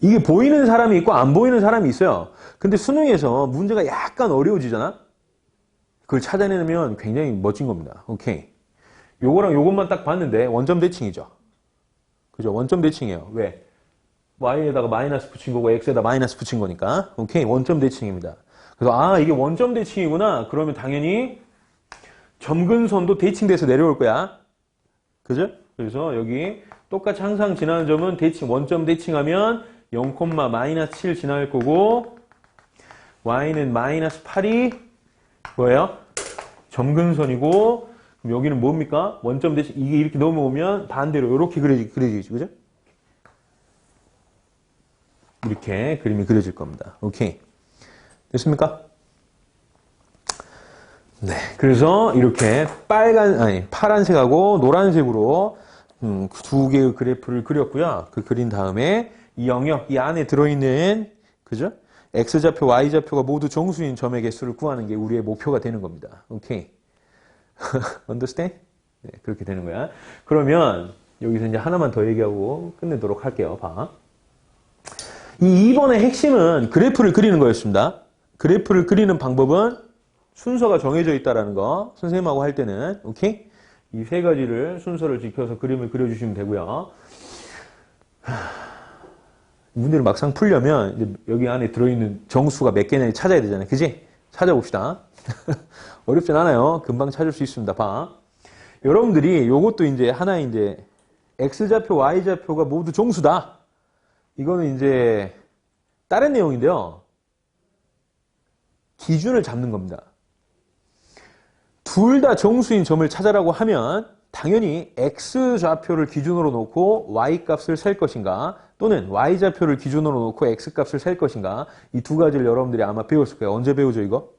이게 보이는 사람이 있고 안 보이는 사람이 있어요. 근데 수능에서 문제가 약간 어려워지잖아? 그걸 찾아내면 굉장히 멋진 겁니다. 오케이. 요거랑 요것만 딱 봤는데 원점 대칭이죠. 그죠? 원점 대칭이에요. 왜? y에다가 마이너스 붙인 거고 x에다 마이너스 붙인 거니까. 오케이. 원점 대칭입니다. 그래서 이게 원점 대칭이구나. 그러면 당연히 점근선도 대칭돼서 내려올 거야. 그죠? 그래서 여기 똑같이 항상 지나는 점은 대칭, 원점 대칭하면 0, 마이너스 7 지날 거고 y는 마이너스 8이 뭐예요? 점근선이고 그럼 여기는 뭡니까? 원점 대칭. 이게 이렇게 넘어오면 반대로 이렇게 그려지지. 그죠? 이렇게 그림이 그려질 겁니다. 오케이. 됐습니까? 네. 그래서 이렇게 파란색하고 노란색으로 두 개의 그래프를 그렸고요. 그 그린 다음에 이 영역, 이 안에 들어있는, 그죠? X좌표, Y좌표가 모두 정수인 점의 개수를 구하는 게 우리의 목표가 되는 겁니다. 오케이. Understand? 네, 그렇게 되는 거야. 그러면 여기서 이제 하나만 더 얘기하고 끝내도록 할게요. 봐. 이 2번의 핵심은 그래프를 그리는 거였습니다. 그래프를 그리는 방법은 순서가 정해져 있다는 거 선생님하고 할 때는 오케이? 이 세 가지를 순서를 지켜서 그림을 그려주시면 되고요. 문제를 막상 풀려면 이제 여기 안에 들어있는 정수가 몇 개냐 찾아야 되잖아요. 그지? 찾아봅시다. 어렵진 않아요. 금방 찾을 수 있습니다. 봐. 여러분들이 요것도 이제 하나의 이제 x좌표, y좌표가 모두 정수다. 이거는 이제 다른 내용인데요. 기준을 잡는 겁니다. 둘 다 정수인 점을 찾아라고 하면 당연히 x좌표를 기준으로 놓고 y값을 셀 것인가 또는 y좌표를 기준으로 놓고 x값을 셀 것인가 이 두 가지를 여러분들이 아마 배웠을 거예요. 언제 배우죠 이거?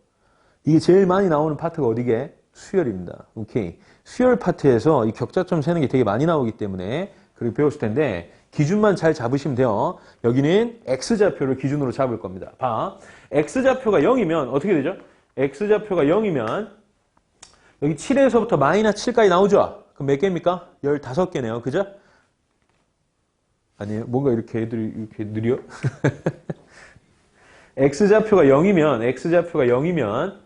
이게 제일 많이 나오는 파트가 어디게? 수열입니다. 오케이. 수열 파트에서 이 격자점 세는 게 되게 많이 나오기 때문에 그렇게 배웠을 텐데 기준만 잘 잡으시면 돼요. 여기는 x좌표를 기준으로 잡을 겁니다. 봐. x좌표가 0이면 어떻게 되죠? x좌표가 0이면 여기 7에서부터 마이너스 7까지 나오죠? 그럼 몇 개입니까? 15개네요. 그죠? 아니에요. 뭔가 이렇게 애들이 이렇게 느려? x좌표가 0이면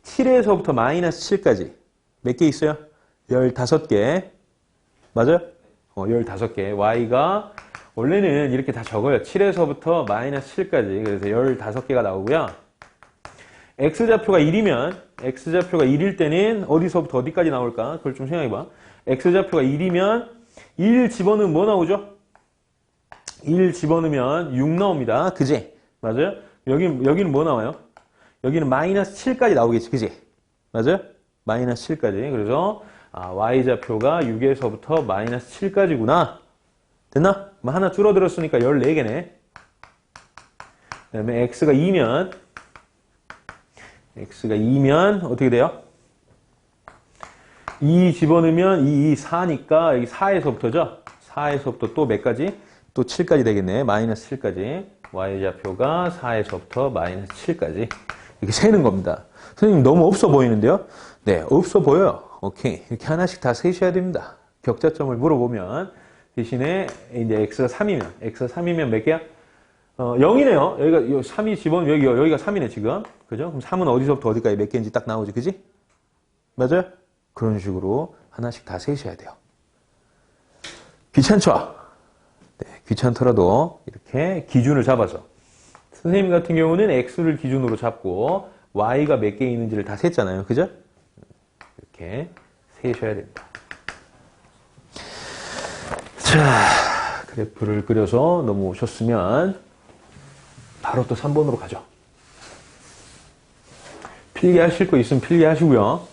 7에서부터 마이너스 7까지 몇 개 있어요? 15개. 맞아요? 15개. y가 원래는 이렇게 다 적어요. 7에서부터 마이너스 7까지. 그래서 15개가 나오고요. x좌표가 1일 때는 어디서부터 어디까지 나올까? 그걸 좀 생각해봐. x좌표가 1이면 1 집어넣으면 뭐 나오죠? 1 집어넣으면 6 나옵니다. 그지? 맞아요? 여기는 뭐 나와요? 여기는 마이너스 7까지 나오겠지. 그지? 맞아요? 마이너스 7까지. 그래서 y좌표가 6에서부터 마이너스 7까지구나. 됐나? 하나 줄어들었으니까 14개네. 그 다음에 x가 2면 어떻게 돼요? 2 집어넣으면 2, 4니까 여기 4에서부터죠? 4에서부터 또 몇 가지? 또 7까지 되겠네. 마이너스 7까지. y좌표가 4에서부터 마이너스 7까지. 이렇게 세는 겁니다. 선생님 너무 없어 보이는데요? 네, 없어 보여요. 오케이. 이렇게 하나씩 다 세셔야 됩니다. 격자점을 물어보면 대신에 이제 x가 3이면 몇 개야? 0이네요. 여기가 3이 집어넣으면 여기가 3이네 지금. 그죠? 그럼 3은 어디서부터 어디까지 몇 개인지 딱 나오지. 그지? 맞아요? 그런 식으로 하나씩 다 세셔야 돼요. 귀찮죠? 네, 귀찮더라도 이렇게 기준을 잡아서 선생님 같은 경우는 x를 기준으로 잡고 y가 몇 개 있는지를 다 셌잖아요. 그죠? 이렇게 세셔야 됩니다. 자, 그래프를 그려서 넘어오셨으면 바로 또 3번으로 가죠. 필기하실 거 있으면 필기하시고요.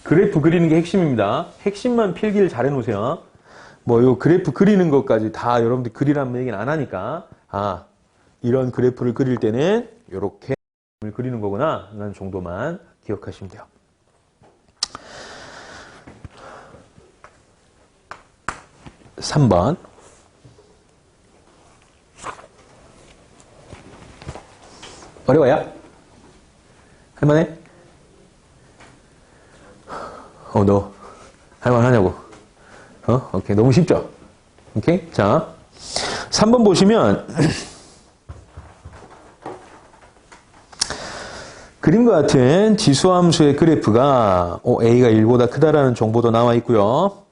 그래프 그리는 게 핵심입니다. 핵심만 필기를 잘 해놓으세요. 뭐 요 그래프 그리는 것까지 다 여러분들 그리라는 얘기는 안 하니까 이런 그래프를 그릴 때는 이렇게 그리는 거구나 라는 정도만 기억하시면 돼요. (3번) 어려워요? 할만해? 너 할만하냐고? 오케이. 너무 쉽죠? 오케이. 자, 3번 보시면 그림과 같은 지수함수의 그래프가 a가 1보다 크다라는 정보도 나와 있고요.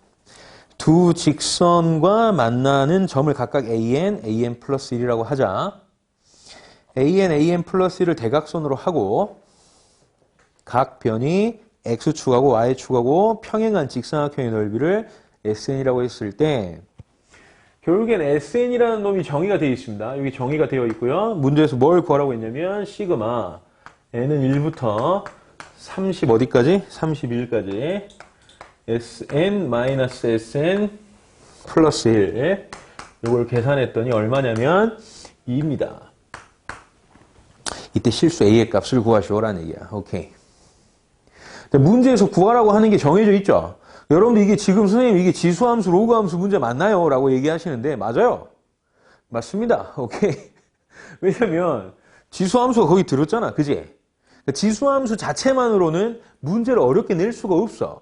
두 직선과 만나는 점을 각각 an 플러스 1이라고 하자. an 플러스 1을 대각선으로 하고 각 변이 x축하고 y축하고 평행한 직사각형의 넓이를 sn이라고 했을 때 결국엔 sn이라는 놈이 정의가 되어 있습니다. 여기 정의가 되어 있고요. 문제에서 뭘 구하라고 했냐면 시그마 n은 1부터 30 어디까지? 31까지 sn-sn 플러스 1 이걸 계산했더니 얼마냐면 2입니다. 이때 실수 a의 값을 구하시오라는 얘기야. 오케이. 문제에서 구하라고 하는 게 정해져 있죠. 여러분들 이게 지금 선생님 이게 지수함수, 로그함수 문제 맞나요? 라고 얘기하시는데 맞아요. 맞습니다. 오케이. 왜냐면 지수함수가 거기 들었잖아. 그지? 지수함수 자체만으로는 문제를 어렵게 낼 수가 없어.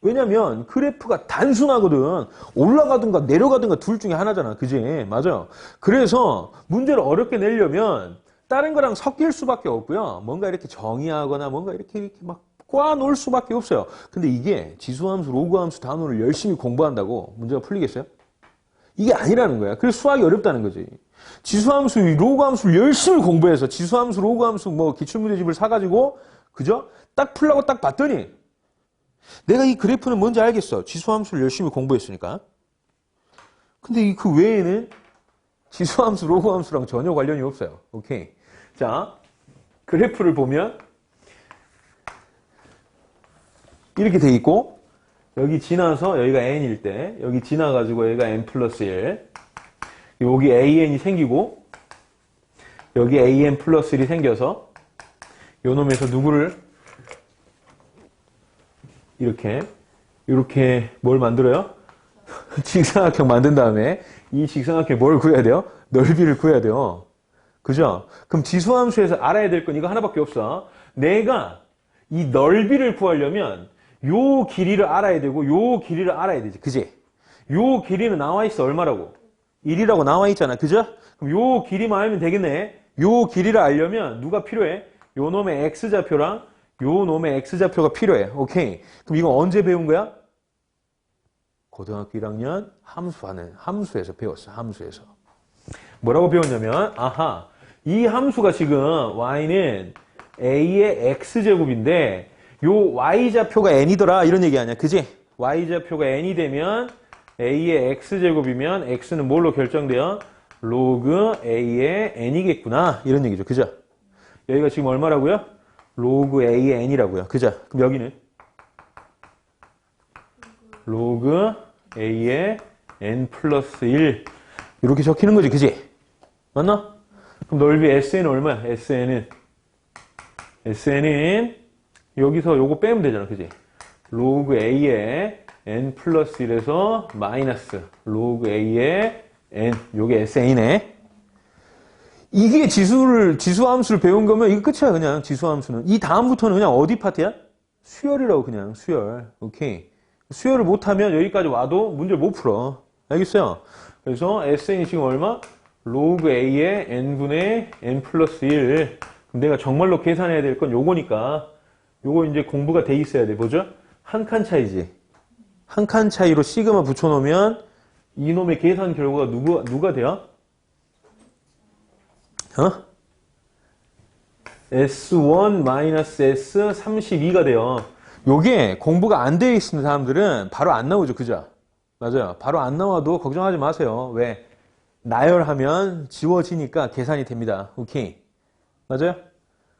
왜냐면 그래프가 단순하거든. 올라가든가 내려가든가 둘 중에 하나잖아. 그지? 맞아요. 그래서 문제를 어렵게 내려면 다른 거랑 섞일 수밖에 없고요. 뭔가 이렇게 정의하거나 뭔가 이렇게 막 꽈놓을 수밖에 없어요. 근데 이게 지수함수, 로그함수 단원을 열심히 공부한다고 문제가 풀리겠어요? 이게 아니라는 거야. 그래서 수학이 어렵다는 거지. 지수함수, 로그함수를 열심히 공부해서 지수함수, 로그함수 뭐 기출문제집을 사가지고 그죠? 딱 풀라고 딱 봤더니 내가 이 그래프는 뭔지 알겠어. 지수함수를 열심히 공부했으니까. 근데 그 외에는 지수함수, 로그함수랑 전혀 관련이 없어요. 오케이. 자, 그래프를 보면 이렇게 돼 있고 여기 지나서 여기가 n일 때 여기 지나가지고 여기가 n 플러스 1 여기 an이 생기고 여기 an 플러스 1이 생겨서 요 놈에서 누구를 이렇게 뭘 만들어요? 직사각형 만든 다음에 이 직사각형에 뭘 구해야 돼요? 넓이를 구해야 돼요. 그죠? 그럼 지수함수에서 알아야 될 건 이거 하나밖에 없어. 내가 이 넓이를 구하려면 요 길이를 알아야 되고 요 길이를 알아야 되지. 그지? 요 길이는 나와 있어. 얼마라고? 1이라고 나와 있잖아. 그죠? 그럼 요 길이만 알면 되겠네. 요 길이를 알려면 누가 필요해? 요 놈의 x좌표랑 요 놈의 x좌표가 필요해. 오케이. 그럼 이거 언제 배운 거야? 고등학교 1학년 함수에서 배웠어. 함수에서. 뭐라고 배웠냐면 아하. 이 함수가 지금 y는 a의 x제곱인데 요 y좌표가 n이더라 이런 얘기 아니야. 그지? y좌표가 n이 되면 a의 x제곱이면 x는 뭘로 결정돼요? 로그 a의 n이겠구나 이런 얘기죠. 그죠? 여기가 지금 얼마라고요? 로그 a의 n이라고요. 그죠? 그럼 여기는 로그 a의 n 플러스 1 이렇게 적히는 거지. 그지? 맞나? 그럼 넓이 SN은 얼마야? SN은 여기서 요거 빼면 되잖아. 그지? 로그 A의 N 플러스 1에서 마이너스 로그 A의 N 요게 SN이네. 이게 지수함수를 배운 거면 이거 끝이야. 그냥 지수함수는. 이 다음부터는 그냥 어디 파트야? 수열이라고 그냥 수열. 오케이. 수열을 못하면 여기까지 와도 문제를 못 풀어. 알겠어요? 그래서 SN이 지금 얼마? 로그 A의 N분의 N 플러스 1. 그럼 내가 정말로 계산해야 될 건 요거니까 요거 이제 공부가 돼 있어야 돼. 뭐죠? 한 칸 차이지. 한 칸 차이로 시그마 붙여놓으면 이놈의 계산 결과가 누가 돼요? S1-S32가 돼요. 요게 공부가 안 되어 있는 사람들은 바로 안 나오죠. 그죠? 맞아요. 바로 안 나와도 걱정하지 마세요. 왜? 나열하면 지워지니까 계산이 됩니다. 오케이. 맞아요?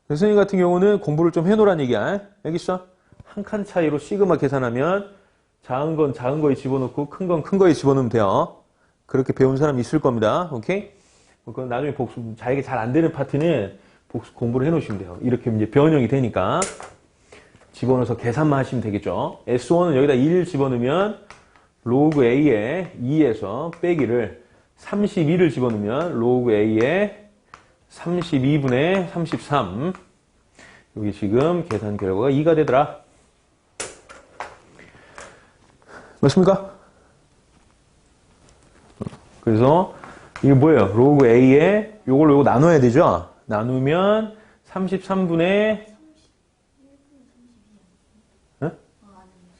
선생님 같은 경우는 공부를 좀 해놓으란 얘기야. 알겠어? 한 칸 차이로 시그마 계산하면 작은 건 작은 거에 집어넣고 큰 건 큰 거에 집어넣으면 돼요. 그렇게 배운 사람 있을 겁니다. 오케이? 그건 나중에 복습, 자기가 잘 안 되는 파트는 복습 공부를 해놓으시면 돼요. 이렇게 이제 변형이 되니까 집어넣어서 계산만 하시면 되겠죠. S1은 여기다 1 집어넣으면 로그 A의 2에서 빼기를 32를 집어넣으면 로그 A의 32분의 33 여기 지금 계산 결과가 2가 되더라. 맞습니까? 그래서 이게 뭐예요? 로그 A에 요걸로 요거 나눠야 되죠? 나누면 33분의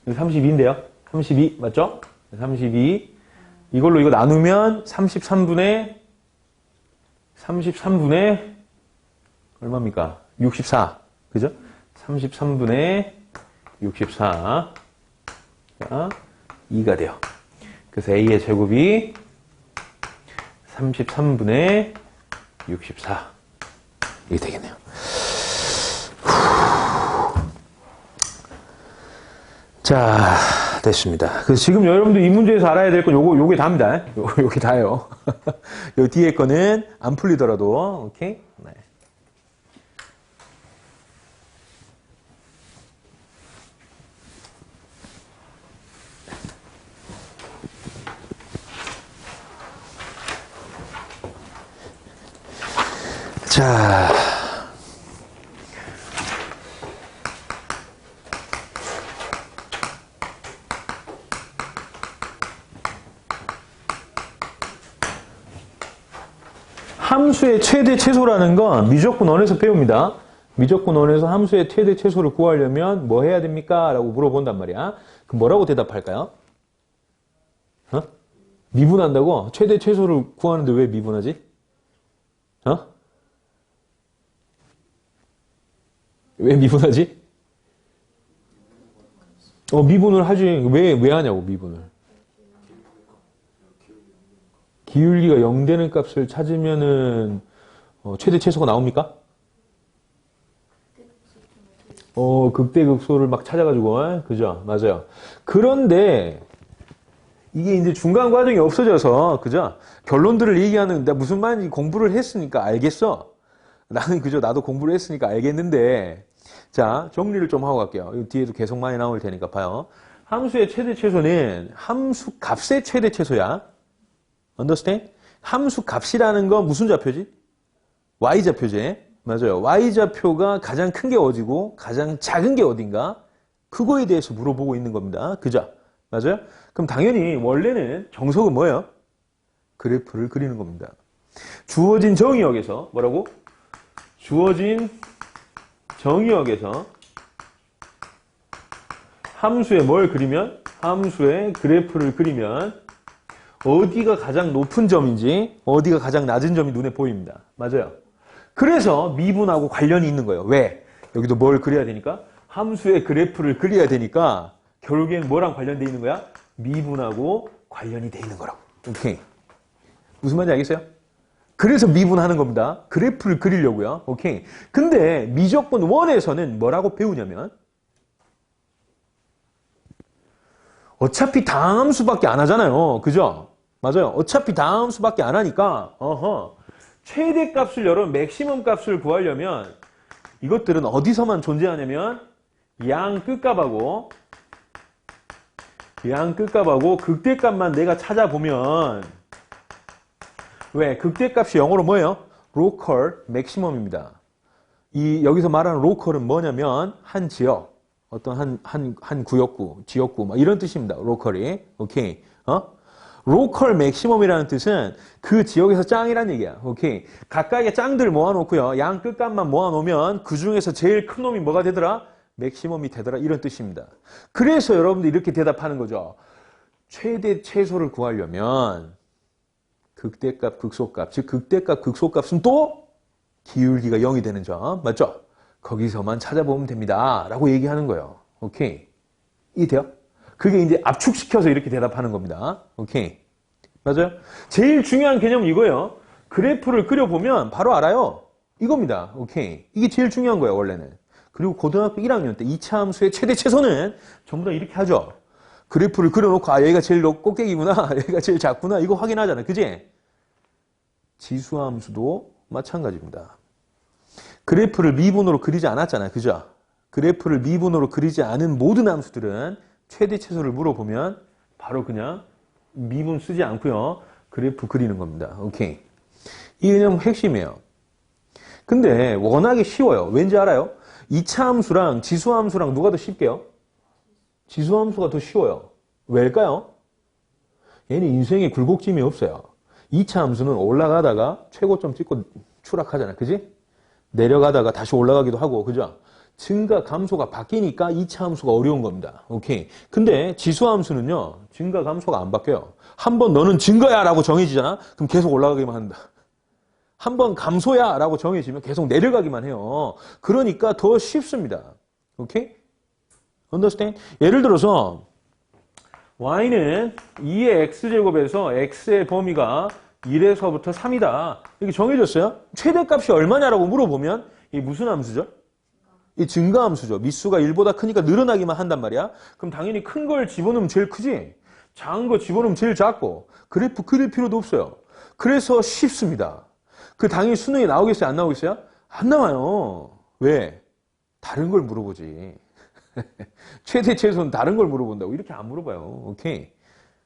32인데요. 32 맞죠? 32 이걸로 이거 나누면 33분의 얼마입니까? 64 그죠? 33분의 64가 2가 돼요. 그래서 A의 제곱이 33분의 64 이게 되겠네요. 자, 됐습니다. 그래서 지금 여러분들 이 문제에서 알아야 될 건 요게 다입니다. 요게 다예요. 요 뒤에 거는 안 풀리더라도, 오케이? 네. 자. 함수의 최대 최소라는 건 미적분원에서 배웁니다. 미적분원에서 함수의 최대 최소를 구하려면 뭐 해야 됩니까? 라고 물어본단 말이야. 그럼 뭐라고 대답할까요? 미분한다고? 최대 최소를 구하는데 왜 미분하지? 왜 미분하지? 미분을 하지. 왜 하냐고, 미분을. 기울기가 0 되는 값을 찾으면은 최대 최소가 나옵니까? 극대극소를 막 찾아가지고, 그죠? 맞아요. 그런데 이게 이제 중간 과정이 없어져서, 그죠? 결론들을 얘기하는, 내가 무슨 말인지 공부를 했으니까 알겠어. 나는 그죠? 나도 공부를 했으니까 알겠는데, 자, 정리를 좀 하고 갈게요. 이 뒤에도 계속 많이 나올 테니까 봐요. 함수의 최대 최소는 함수 값의 최대 최소야. Understand? 함수 값이라는 건 무슨 좌표지? Y좌표지. 맞아요. Y좌표가 가장 큰 게 어디고 가장 작은 게 어딘가? 그거에 대해서 물어보고 있는 겁니다. 그죠? 맞아요? 그럼 당연히 원래는 정석은 뭐예요? 그래프를 그리는 겁니다. 주어진 정의역에서 뭐라고? 주어진 정의역에서 함수에 뭘 그리면? 함수의 그래프를 그리면 어디가 가장 높은 점인지 어디가 가장 낮은 점이 눈에 보입니다. 맞아요. 그래서 미분하고 관련이 있는 거예요. 왜? 여기도 뭘 그려야 되니까? 함수의 그래프를 그려야 되니까 결국엔 뭐랑 관련돼 있는 거야? 미분하고 관련이 돼 있는 거라고. 오케이. 무슨 말인지 알겠어요? 그래서 미분하는 겁니다. 그래프를 그리려고요. 오케이. 근데 미적분 1에서는 뭐라고 배우냐면 어차피 다함수밖에 안 하잖아요. 그죠? 맞아요. 어차피 다함수밖에 안 하니까 최대값을 열어 맥시멈 값을 구하려면 이것들은 어디서만 존재하냐면 양 끝값하고 극대값만 내가 찾아보면 왜? 극대값이 영어로 뭐예요? 로컬 맥시멈입니다. 여기서 말하는 로컬은 뭐냐면 한 지역, 어떤 한 구역구, 지역구 막 이런 뜻입니다. 로컬이. 오케이. 로컬 맥시멈이라는 뜻은 그 지역에서 짱이란 얘기야. 오케이. 각각의 짱들 모아놓고요. 양 끝값만 모아놓으면 그 중에서 제일 큰 놈이 뭐가 되더라? 맥시멈이 되더라. 이런 뜻입니다. 그래서 여러분들 이렇게 대답하는 거죠. 최대 최소를 구하려면 극대값, 극소값, 즉 극대값, 극소값은 또 기울기가 0이 되는 점. 맞죠? 거기서만 찾아보면 됩니다. 라고 얘기하는 거예요. 오케이. 이해돼요? 그게 이제 압축시켜서 이렇게 대답하는 겁니다. 오케이. 맞아요? 제일 중요한 개념은 이거예요. 그래프를 그려보면 바로 알아요. 이겁니다. 오케이. 이게 제일 중요한 거예요, 원래는. 그리고 고등학교 1학년 때 2차 함수의 최대 최소는 전부 다 이렇게 하죠. 그래프를 그려놓고 얘가 제일 꼭대기구나, 얘가 제일 작구나 이거 확인하잖아요. 그지? 지수함수도 마찬가지입니다. 그래프를 미분으로 그리지 않았잖아요. 그죠? 그래프를 미분으로 그리지 않은 모든 함수들은 최대 최소를 물어보면 바로 그냥 미분 쓰지 않고요. 그래프 그리는 겁니다. 오케이. 이 개념 핵심이에요. 근데 워낙에 쉬워요. 왠지 알아요? 2차 함수랑 지수함수랑 누가 더 쉽게요? 지수함수가 더 쉬워요. 왜일까요? 얘는 인생에 굴곡짐이 없어요. 2차 함수는 올라가다가 최고점 찍고 추락하잖아요. 그지? 내려가다가 다시 올라가기도 하고, 그죠? 증가, 감소가 바뀌니까 2차 함수가 어려운 겁니다. 오케이. 근데 지수함수는요, 증가, 감소가 안 바뀌어요. 한번 너는 증가야 라고 정해지잖아? 그럼 계속 올라가기만 한다. 한번 감소야 라고 정해지면 계속 내려가기만 해요. 그러니까 더 쉽습니다. 오케이? Understand? 예를 들어서 y는 2의 x제곱에서 x의 범위가 1에서부터 3이다. 이렇게 정해졌어요. 최대값이 얼마냐라고 물어보면 이게 무슨 함수죠? 이 증가함수죠. 미수가 1보다 크니까 늘어나기만 한단 말이야. 그럼 당연히 큰 걸 집어넣으면 제일 크지. 작은 거 집어넣으면 제일 작고. 그래프 그릴 필요도 없어요. 그래서 쉽습니다. 그 당연히 수능에 나오겠어요? 안 나오겠어요? 안 나와요. 왜? 다른 걸 물어보지. 최대 최소는 다른 걸 물어본다고. 이렇게 안 물어봐요. 오케이.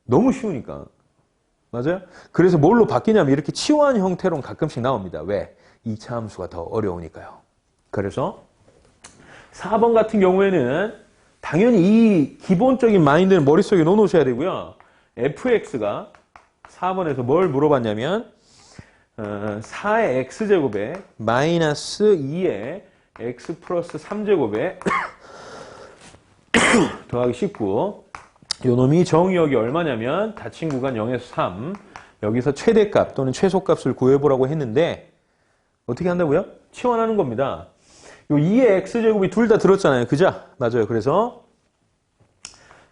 너무 쉬우니까. 맞아요? 그래서 뭘로 바뀌냐면 이렇게 치환 형태로 가끔씩 나옵니다. 왜? 2차 함수가 더 어려우니까요. 그래서 4번 같은 경우에는 당연히 이 기본적인 마인드는 머릿속에 넣어놓으셔야 되고요. fx가 4번에서 뭘 물어봤냐면 4의 x제곱에 마이너스 2의 x 플러스 3제곱에 더하기 19 요 놈이 정의역이 얼마냐면 닫힌 구간 0에서 3 여기서 최대값 또는 최소값을 구해보라고 했는데 어떻게 한다고요? 치환하는 겁니다. 요 2의 x제곱이 둘 다 들었잖아요. 그죠? 맞아요. 그래서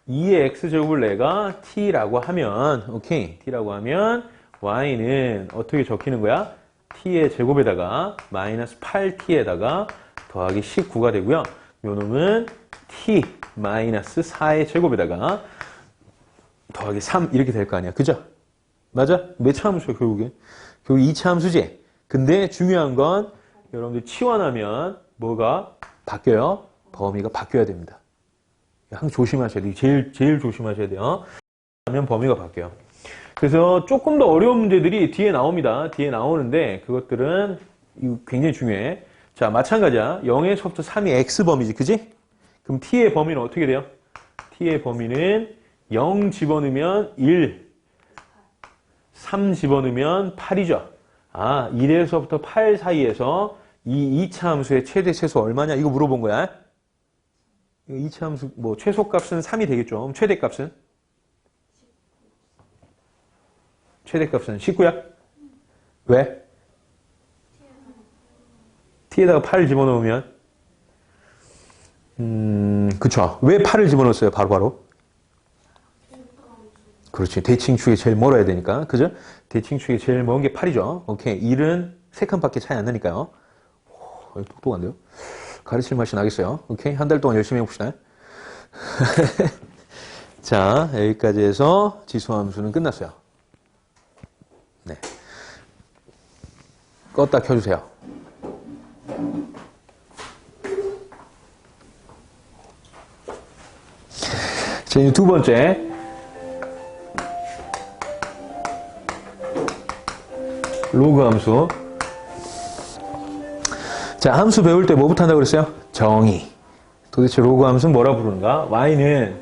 2의 x제곱을 내가 t라고 하면 오케이. t라고 하면 y는 어떻게 적히는 거야? t의 제곱에다가 마이너스 8t에다가 더하기 19가 되고요. 요 놈은 t 마이너스 4의 제곱에다가 더하기 3 이렇게 될 거 아니야. 그죠? 맞아? 몇 차 함수야 결국에? 결국 2차 함수지? 근데 중요한 건 여러분들 치환하면 뭐가 바뀌어요? 범위가 바뀌어야 됩니다. 항상 조심하셔야 돼요. 제일 조심하셔야 돼요. 하면 범위가 바뀌어요. 그래서 조금 더 어려운 문제들이 뒤에 나옵니다. 뒤에 나오는데 그것들은 굉장히 중요해. 자, 마찬가지야. 0에서부터 3이 x범위지. 그지? 그럼 t의 범위는 어떻게 돼요? t의 범위는 0 집어넣으면 1, 3 집어넣으면 8이죠. 아, 1에서부터 8 사이에서 이 2차 함수의 최대 최소 얼마냐? 이거 물어본 거야. 2차 함수 뭐 최소값은 3이 되겠죠. 최대값은? 최대값은 19야? 왜? t에다가 8을 집어넣으면 그쵸. 왜 8을 집어넣었어요? 바로바로? 그렇지. 대칭축이 제일 멀어야 되니까. 그죠? 대칭축이 제일 먼 게 8이죠. 오케이. 1은 3칸밖에 차이 안 나니까요. 오, 똑똑한데요? 가르칠 맛이 나겠어요. 오케이. 한 달 동안 열심히 해봅시다. 자, 여기까지 해서 지수함수는 끝났어요. 네. 껐다 켜주세요. 자, 이제 두 번째. 로그 함수. 자, 함수 배울 때 뭐부터 한다고 그랬어요? 정의. 도대체 로그 함수는 뭐라 부르는가? y는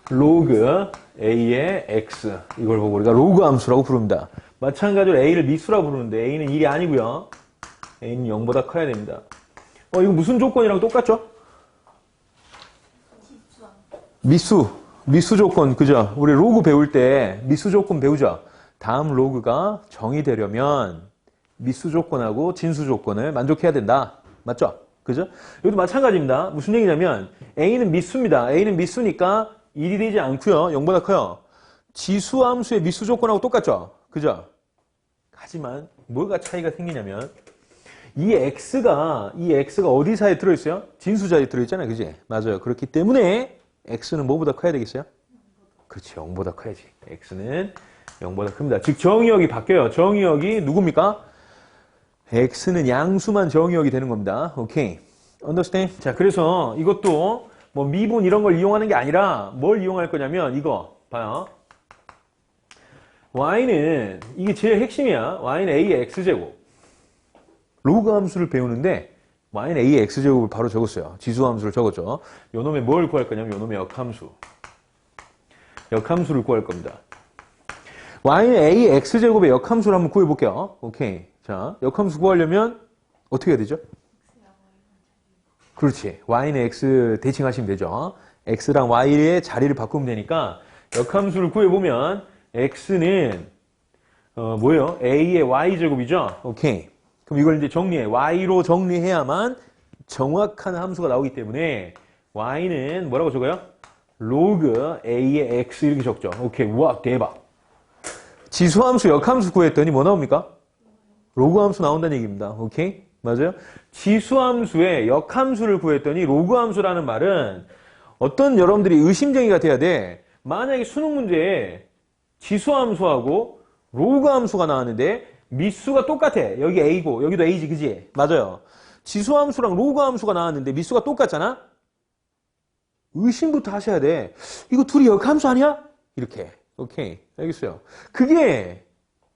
로그 a의 x. 이걸 보고 우리가 로그 함수라고 부릅니다. 마찬가지로 a를 미수라고 부르는데 a는 1이 아니고요. a는 0보다 커야 됩니다. 이거 무슨 조건이랑 똑같죠? 미수 조건, 그죠? 우리 로그 배울 때 미수 조건 배우죠? 다음 로그가 정의되려면 미수 조건하고 진수 조건을 만족해야 된다. 맞죠? 그죠? 여기도 마찬가지입니다. 무슨 얘기냐면 a는 미수입니다. a는 미수니까 1이 되지 않고요. 0보다 커요. 지수함수의 미수 조건하고 똑같죠? 그죠? 하지만 뭐가 차이가 생기냐면 이 x가 어디 사이에 들어있어요? 진수자에 들어있잖아요. 그지? 맞아요. 그렇기 때문에 x는 뭐보다 커야 되겠어요? 그렇지. 0보다 커야지. x는 0보다 큽니다. 즉 정의역이 바뀌어요. 정의역이 누굽니까? x는 양수만 정의역이 되는 겁니다. 오케이. understand? 자, 그래서 이것도 뭐 미분 이런 걸 이용하는 게 아니라 뭘 이용할 거냐면 이거 봐요. y는 이게 제일 핵심이야. y는 a의 x제곱. 로그 함수를 배우는데 y는 a의 x제곱을 바로 적었어요. 지수함수를 적었죠. 요 놈의 뭘 구할 거냐면 요 놈의 역함수. 역함수를 구할 겁니다. y는 a의 x제곱의 역함수를 한번 구해볼게요. 오케이. 자, 역함수 구하려면 어떻게 해야 되죠? 그렇지. y는 x 대칭하시면 되죠. x랑 y의 자리를 바꾸면 되니까 역함수를 구해보면 x는 뭐예요? a의 y제곱이죠? 오케이. 그럼 이걸 이제 정리해. y로 정리해야만 정확한 함수가 나오기 때문에 y는 뭐라고 적어요? 로그 a의 x 이렇게 적죠. 오케이. 우와, 대박. 지수함수, 역함수 구했더니 뭐 나옵니까? 로그 함수 나온다는 얘기입니다. 오케이? 맞아요? 지수함수의 역함수를 구했더니 로그 함수라는 말은 어떤 여러분들이 의심쟁이가 돼야 돼. 만약에 수능 문제에 지수함수하고 로그 함수가 나왔는데 미수가 똑같아. 여기 a고 여기도 a지, 그지? 맞아요. 지수함수랑 로그 함수가 나왔는데 미수가 똑같잖아? 의심부터 하셔야 돼. 이거 둘이 역함수 아니야? 이렇게. 오케이. 알겠어요. 그게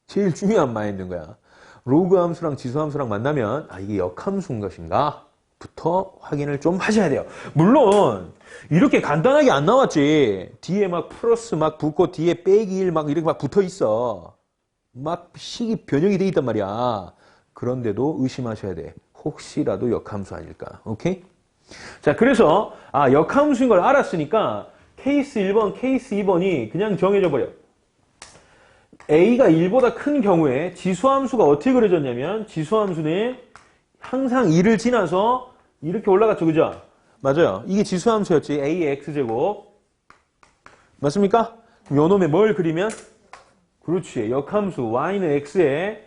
제일 중요한 마인드인 거야. 로그 함수랑 지수 함수랑 만나면 이게 역함수인 것인가? 부터 확인을 좀 하셔야 돼요. 물론 이렇게 간단하게 안 나왔지. 뒤에 막 플러스 막 붙고 뒤에 빼기 1 막 이렇게 막 붙어 있어. 막 식이 변형이 돼 있단 말이야. 그런데도 의심하셔야 돼. 혹시라도 역함수 아닐까? 오케이? 자, 그래서 역함수인 걸 알았으니까 케이스 1번, 케이스 2번이 그냥 정해져 버려. a가 1보다 큰 경우에 지수함수가 어떻게 그려졌냐면 지수함수는 항상 2를 지나서 이렇게 올라갔죠. 그죠? 맞아요. 이게 지수함수였지. a의 x제곱. 맞습니까? 그럼 요 놈에 뭘 그리면? 그렇지. 역함수 y는 x에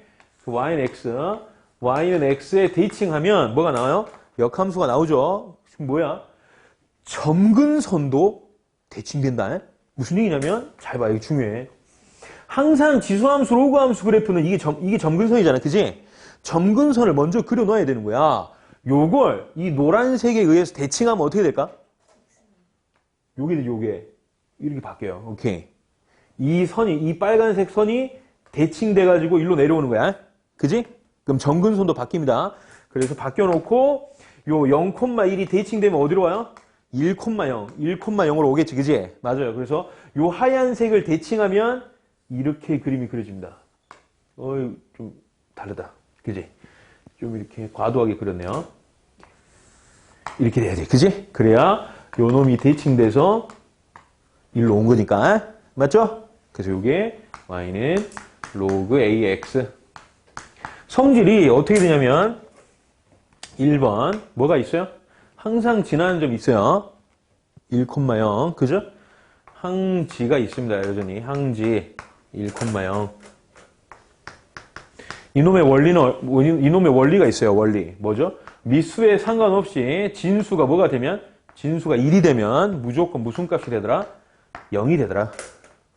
y는 x에 대칭하면 뭐가 나와요? 역함수가 나오죠. 지금 뭐야? 점근선도 대칭된다. 무슨 얘기냐면 잘 봐. 이게 중요해. 항상 지수함수, 로그함수 그래프는 이게 점근선이잖아. 그지? 점근선을 먼저 그려놔야 되는 거야. 요걸 이 노란색에 의해서 대칭하면 어떻게 될까? 요게 이렇게 바뀌어요. 오케이. 이 빨간색 선이 대칭돼가지고 일로 내려오는 거야. 그지? 그럼 점근선도 바뀝니다. 그래서 바뀌어놓고 요 0,1이 대칭되면 어디로 와요? 1,0으로 오겠지. 그지? 맞아요. 그래서 요 하얀색을 대칭하면 이렇게 그림이 그려집니다. 좀 다르다. 그지? 좀 이렇게 과도하게 그렸네요. 이렇게 돼야 돼. 그지? 그래야 요 놈이 대칭돼서 일로 온 거니까. 맞죠? 그래서 요게 y는 로그 ax. 성질이 어떻게 되냐면 1번 뭐가 있어요? 항상 지나는 점이 있어요. 1,0. 그죠? 항지가 있습니다. 여전히 항지 1,0. 이놈의 원리가 있어요. 원리. 뭐죠? 미수에 상관없이 진수가 뭐가 되면? 진수가 1이 되면 무조건 무슨 값이 되더라? 0이 되더라.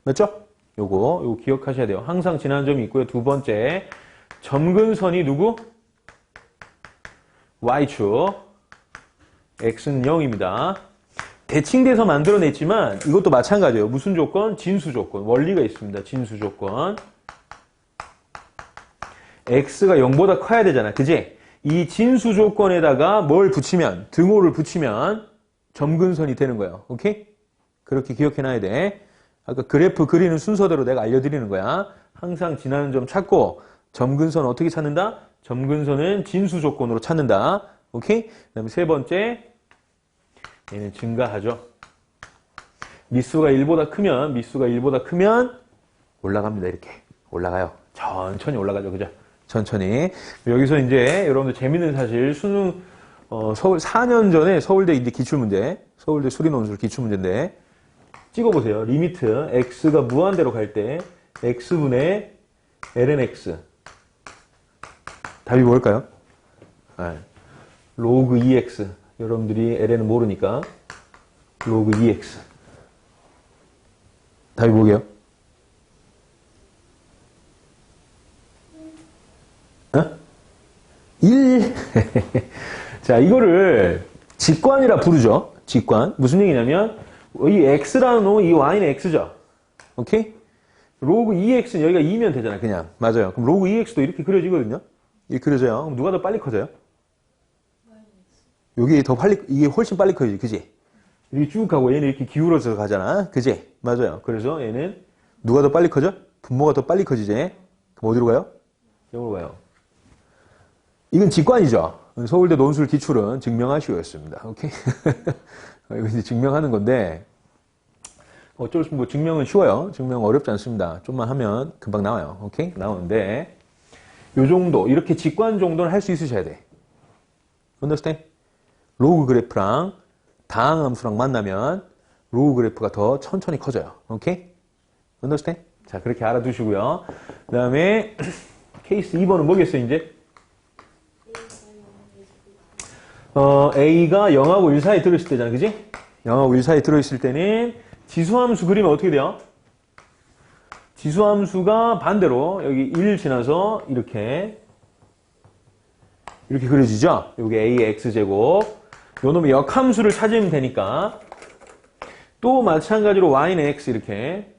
맞죠? 요거 기억하셔야 돼요. 항상 지나는 점이 있고요. 두 번째, 점근선이 누구? y축. x는 0입니다. 대칭돼서 만들어냈지만 이것도 마찬가지예요. 무슨 조건? 진수 조건. 원리가 있습니다. 진수 조건. x가 0보다 커야 되잖아. 그지? 이 진수 조건에다가 뭘 붙이면, 등호를 붙이면 점근선이 되는 거예요. 오케이? 그렇게 기억해놔야 돼. 아까 그래프 그리는 순서대로 내가 알려드리는 거야. 항상 지나는 점 찾고 점근선 어떻게 찾는다? 점근선은 진수 조건으로 찾는다. 오케이? 그 다음에 세 번째, 얘는 증가하죠. 미수가 1보다 크면 올라갑니다. 이렇게 올라가요. 천천히 올라가죠. 그죠? 천천히. 여기서 이제 여러분들 재밌는 사실, 수능 서울 4년 전에 서울대 이제 기출문제, 서울대 수리논술 기출문제인데 찍어보세요. 리미트 x가 무한대로 갈 때 x분의 ln x. 답이 뭘까요? 로그 2x. 여러분들이 ln은 모르니까 로그 2x. 답이 뭐게요? 어? 1. 자, 이거를 직관이라 부르죠. 직관. 무슨 얘기냐면 이 x라는 놈은 이 y는 x죠. 오케이? 로그 2x는 여기가 2면 되잖아. 그냥. 맞아요. 그럼 로그 2x도 이렇게 그려지거든요. 이렇게 그려져요. 그럼 누가 더 빨리 커져요? 이게 훨씬 빨리 커지지. 그지? 이렇게 쭉 가고 얘는 이렇게 기울어서 가잖아. 그지? 맞아요. 그래서 얘는 누가 더 빨리 커져? 분모가 더 빨리 커지지. 그럼 어디로 가요? 0으로 가요. 이건 직관이죠. 서울대 논술 기출은 증명하시오였습니다. 오케이? 이거 이제 증명하는 건데, 어쩔 수, 증명은 쉬워요. 증명 어렵지 않습니다. 좀만 하면 금방 나와요. 오케이? 나오는데, 요 정도, 이렇게 직관 정도는 할 수 있으셔야 돼. understand? 로그 그래프랑 다항함수랑 만나면 로그 그래프가 더 천천히 커져요. 오케이? understand? 자, 그렇게 알아두시고요. 그 다음에, 케이스 2번은 뭐겠어요, 이제? A가 0하고 1 사이에 들어있을 때잖아. 그지? 0하고 1 사이에 들어있을 때는 지수함수 그리면 어떻게 돼요? 지수함수가 반대로 여기 1 지나서 이렇게 그려지죠? 여기 AX제곱. 요 놈의 역함수를 찾으면 되니까 또 마찬가지로 Y는 X 이렇게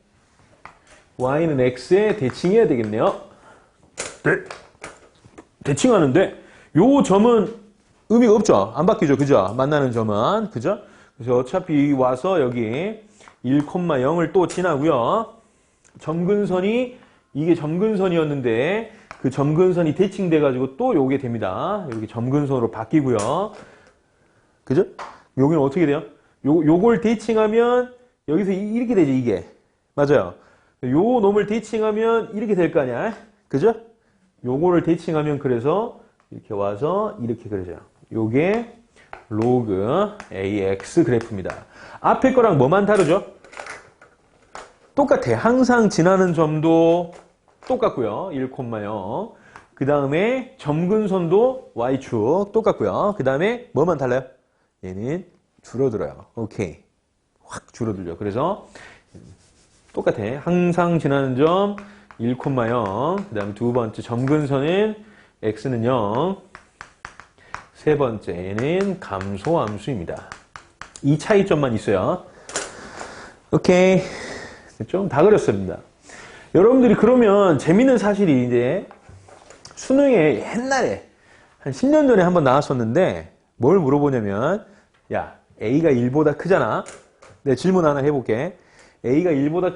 Y는 X에 대칭해야 되겠네요. 네. 대칭하는데 요 점은 의미가 없죠. 안 바뀌죠. 그죠? 만나는 점은. 그죠? 그래서 어차피 와서 여기 1,0을 또 지나고요. 점근선이 이게 점근선이었는데 그 점근선이 대칭돼가지고 또 요게 됩니다. 여기 점근선으로 바뀌고요. 그죠? 여기는 어떻게 돼요? 요걸 대칭하면 여기서 이렇게 되죠. 이게. 맞아요. 요 놈을 대칭하면 이렇게 될 거 아니야. 그죠? 요거를 대칭하면 그래서 이렇게 와서 이렇게 그려져요. 요게 로그 AX 그래프입니다. 앞에 거랑 뭐만 다르죠? 똑같아. 항상 지나는 점도 똑같고요. 1,0. 그 다음에 점근선도 y축 똑같고요. 그 다음에 뭐만 달라요? 얘는 줄어들어요. 오케이. 확 줄어들죠. 그래서 똑같아. 항상 지나는 점 1,0. 그 다음에 두 번째 점근선은 x는 0. 세 번째는 감소함수입니다. 이 차이점만 있어요. 오케이. 됐죠? 다 그렸습니다. 여러분들이 그러면 재밌는 사실이 이제 수능에 옛날에 한 10년 전에 한번 나왔었는데 뭘 물어보냐면 야, A가 1보다 크잖아. 내 질문 하나 해볼게. A가 1보다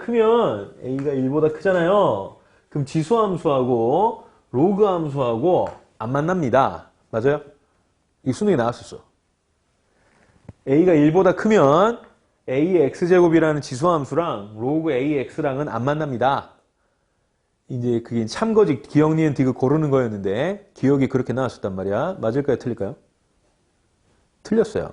크잖아요. 그럼 지수함수하고 로그함수하고 안 만납니다. 맞아요? 이 수능에 나왔었어. A가 1보다 크면 AX제곱이라는 지수함수랑 로그 AX랑은 안 만납니다. 이제 그게 참거지 기억, 니은, 디귿 고르는 거였는데 기억이 그렇게 나왔었단 말이야. 맞을까요? 틀릴까요? 틀렸어요.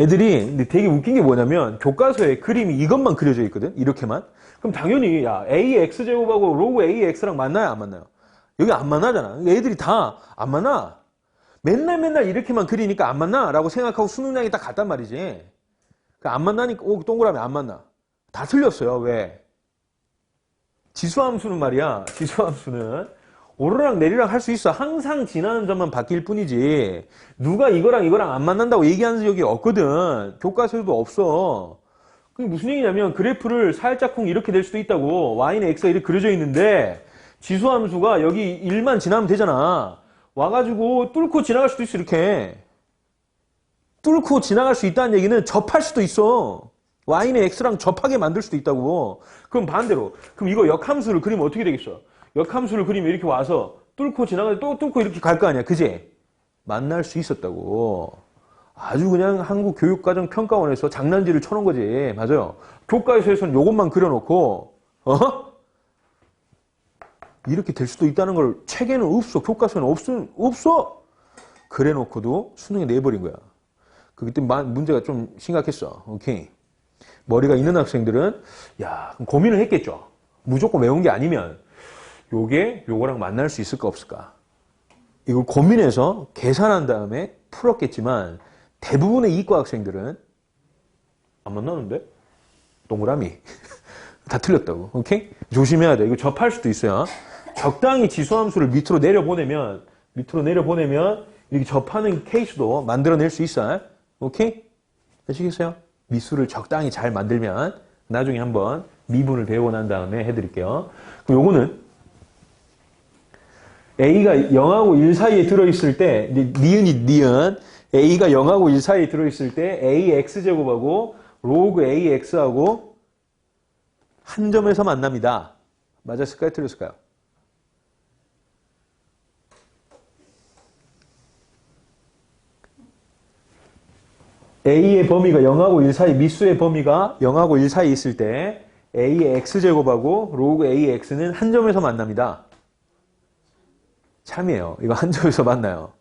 애들이 되게 웃긴 게 뭐냐면 교과서에 그림이 이것만 그려져 있거든. 이렇게만. 그럼 당연히 야 AX제곱하고 로그 AX랑 만나요? 안 만나요? 여기 안 만나잖아. 애들이 다 안 만나. 맨날 이렇게만 그리니까 안 만나 라고 생각하고 수능장에 딱 갔단 말이지. 안 만나니까 동그라미 안 만나. 다 틀렸어요. 왜? 지수함수는 말이야. 지수함수는 오르락 내리락 할 수 있어. 항상 지나는 점만 바뀔 뿐이지. 누가 이거랑 안 만난다고 얘기하는 적이 없거든. 교과서에도 없어. 그게 무슨 얘기냐면 그래프를 살짝쿵 이렇게 될 수도 있다고. y는 x가 이렇게 그려져 있는데 지수함수가 여기 1만 지나면 되잖아. 와가지고 뚫고 지나갈 수도 있어. 이렇게. 뚫고 지나갈 수 있다는 얘기는 접할 수도 있어. y는 x랑 접하게 만들 수도 있다고. 그럼 반대로. 그럼 이거 역함수를 그리면 어떻게 되겠어? 역함수를 그리면 이렇게 와서 뚫고 지나가서 또 뚫고 이렇게 갈 거 아니야. 그지? 만날 수 있었다고. 아주 그냥 한국교육과정평가원에서 장난질을 쳐놓은 거지. 맞아요. 교과서에서는 요것만 그려놓고 이렇게 될 수도 있다는 걸 책에는 없어. 교과서에는 없어. 그래놓고도 수능에 내버린 거야. 그때 문제가 좀 심각했어. 오케이. 머리가 있는 학생들은 야, 그럼 고민을 했겠죠. 무조건 외운 게 아니면 요거랑 만날 수 있을까 없을까. 이걸 고민해서 계산한 다음에 풀었겠지만 대부분의 이과 학생들은 안 만나는데? 동그라미. 다 틀렸다고. 오케이? 조심해야 돼. 이거 접할 수도 있어요. 적당히 지수함수를 밑으로 내려보내면 이렇게 접하는 케이스도 만들어낼 수 있어. 오케이? 아시겠어요? 미수를 적당히 잘 만들면 나중에 한번 미분을 배우고 난 다음에 해드릴게요. 그럼 요거는 A가 0하고 1 사이에 들어있을 때 니은 A가 0하고 1 사이에 들어있을 때 AX제곱하고 로그 AX하고 한 점에서 만납니다. 맞았을까요? 틀렸을까요? A의 범위가 0하고 1 사이, 미수의 범위가 0하고 1 사이에 있을 때 A의 X제곱하고 로그 AX는 한 점에서 만납니다. 참이에요. 이거 한 점에서 만나요.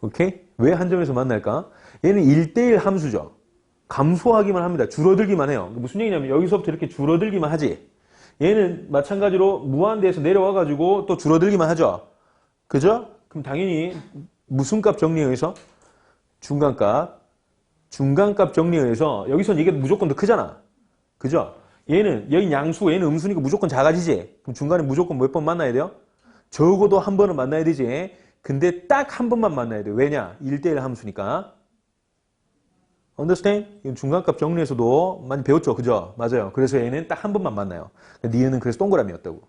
오케이? 왜 한 점에서 만날까? 얘는 1대1 함수죠. 감소하기만 합니다. 줄어들기만 해요. 무슨 얘기냐면 여기서부터 이렇게 줄어들기만 하지. 얘는 마찬가지로 무한대에서 내려와가지고 또 줄어들기만 하죠. 그죠? 그럼 당연히 무슨 값 정리에 의해서? 중간값 정리에 의해서 여기선 이게 무조건 더 크잖아. 그죠? 얘는 여기 양수고 얘는 음수니까 무조건 작아지지. 그럼 중간에 무조건 몇 번 만나야 돼요? 적어도 한 번은 만나야 되지. 근데 딱 한 번만 만나야 돼. 왜냐? 1대1 함수니까. Understand? 이건 중간값 정리에서도 많이 배웠죠. 그죠? 맞아요. 그래서 얘는 딱 한 번만 만나요. 니은은 그래서 동그라미였다고.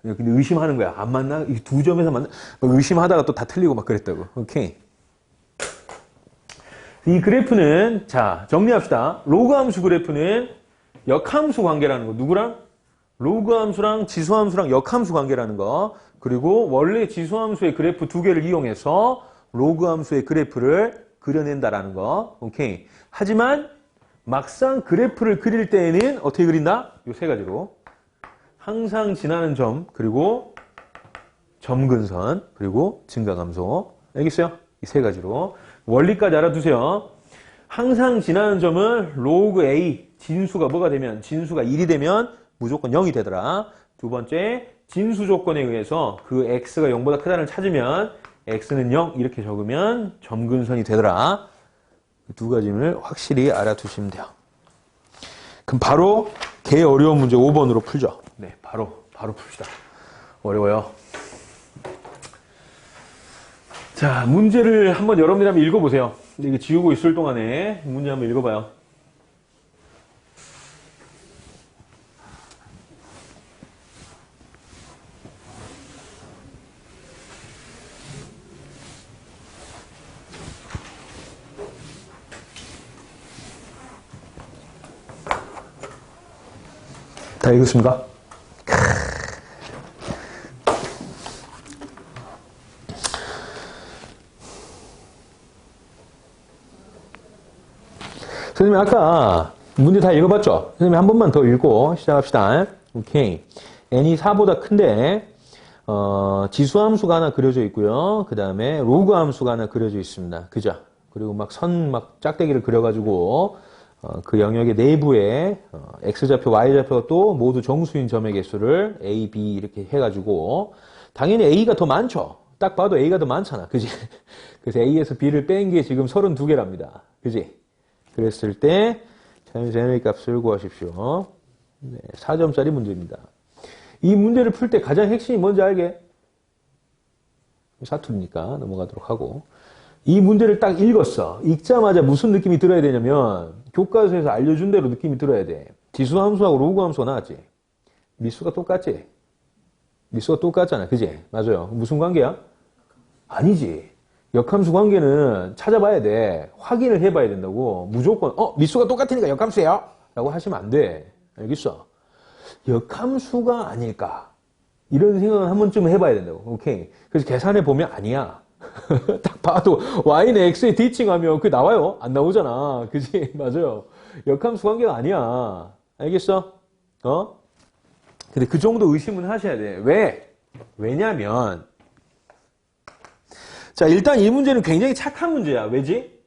근데 의심하는 거야. 안 만나? 이 두 점에서 만나? 의심하다가 또 다 틀리고 막 그랬다고. 오케이. 이 그래프는 자 정리합시다. 로그 함수 그래프는 역함수 관계라는 거. 누구랑? 로그 함수랑 지수함수랑 역함수 관계라는 거. 그리고 원래 지수함수의 그래프 두 개를 이용해서 로그 함수의 그래프를 그려낸다라는 거. 오케이. 하지만 막상 그래프를 그릴 때에는 어떻게 그린다? 이 세 가지로. 항상 지나는 점, 그리고 점근선, 그리고 증가감소. 알겠어요? 이 세 가지로. 원리까지 알아두세요. 항상 지나는 점은 로그 A, 진수가 뭐가 되면, 진수가 1이 되면 무조건 0이 되더라. 두 번째, 진수 조건에 의해서 그 x가 0보다 크다는 찾으면 x는 0 이렇게 적으면 점근선이 되더라. 두 가지를 확실히 알아두시면 돼요. 그럼 바로 개 어려운 문제 5번으로 풀죠. 네, 바로 풉시다. 어려워요. 자, 문제를 한번 여러분들이 한번 읽어보세요. 이거 지우고 있을 동안에 문제 한번 읽어봐요. 다 읽었습니까? 선생님 아까 문제 다 읽어봤죠? 선생님 한 번만 더 읽고 시작합시다. 오케이. n이 4보다 큰데 지수함수가 하나 그려져 있고요. 그 다음에 로그 함수가 하나 그려져 있습니다. 그죠? 그리고 막 짝대기를 그려가지고 그 영역의 내부에 x좌표, y좌표가 또 모두 정수인 점의 개수를 a, b 이렇게 해가지고 당연히 a가 더 많죠. 딱 봐도 a가 더 많잖아. 그지? 그래서 a에서 b를 뺀 게 지금 32개랍니다. 그지? 그랬을 때 자연의 값을 구하십시오. 네, 4점짜리 문제입니다. 이 문제를 풀 때 가장 핵심이 뭔지 알게? 사투리니까 넘어가도록 하고 이 문제를 딱 읽었어. 읽자마자 무슨 느낌이 들어야 되냐면 교과서에서 알려준 대로 느낌이 들어야 돼. 지수함수하고 로그함수가 나왔지. 미수가 똑같지. 미수가 똑같잖아. 그지? 맞아요. 무슨 관계야? 아니지. 역함수 관계는 찾아봐야 돼. 확인을 해봐야 된다고. 무조건 미수가 똑같으니까 역함수예요? 라고 하시면 안 돼. 알겠어? 역함수가 아닐까? 이런 생각을 한 번쯤 해봐야 된다고. 오케이. 그래서 계산해 보면 아니야. 딱 봐도 y는 x에 대칭하면 그게 나와요? 안 나오잖아. 그지? 맞아요. 역함수 관계가 아니야. 알겠어? 근데 그 정도 의심은 하셔야 돼. 왜? 왜냐면 자, 일단 이 문제는 굉장히 착한 문제야. 왜지?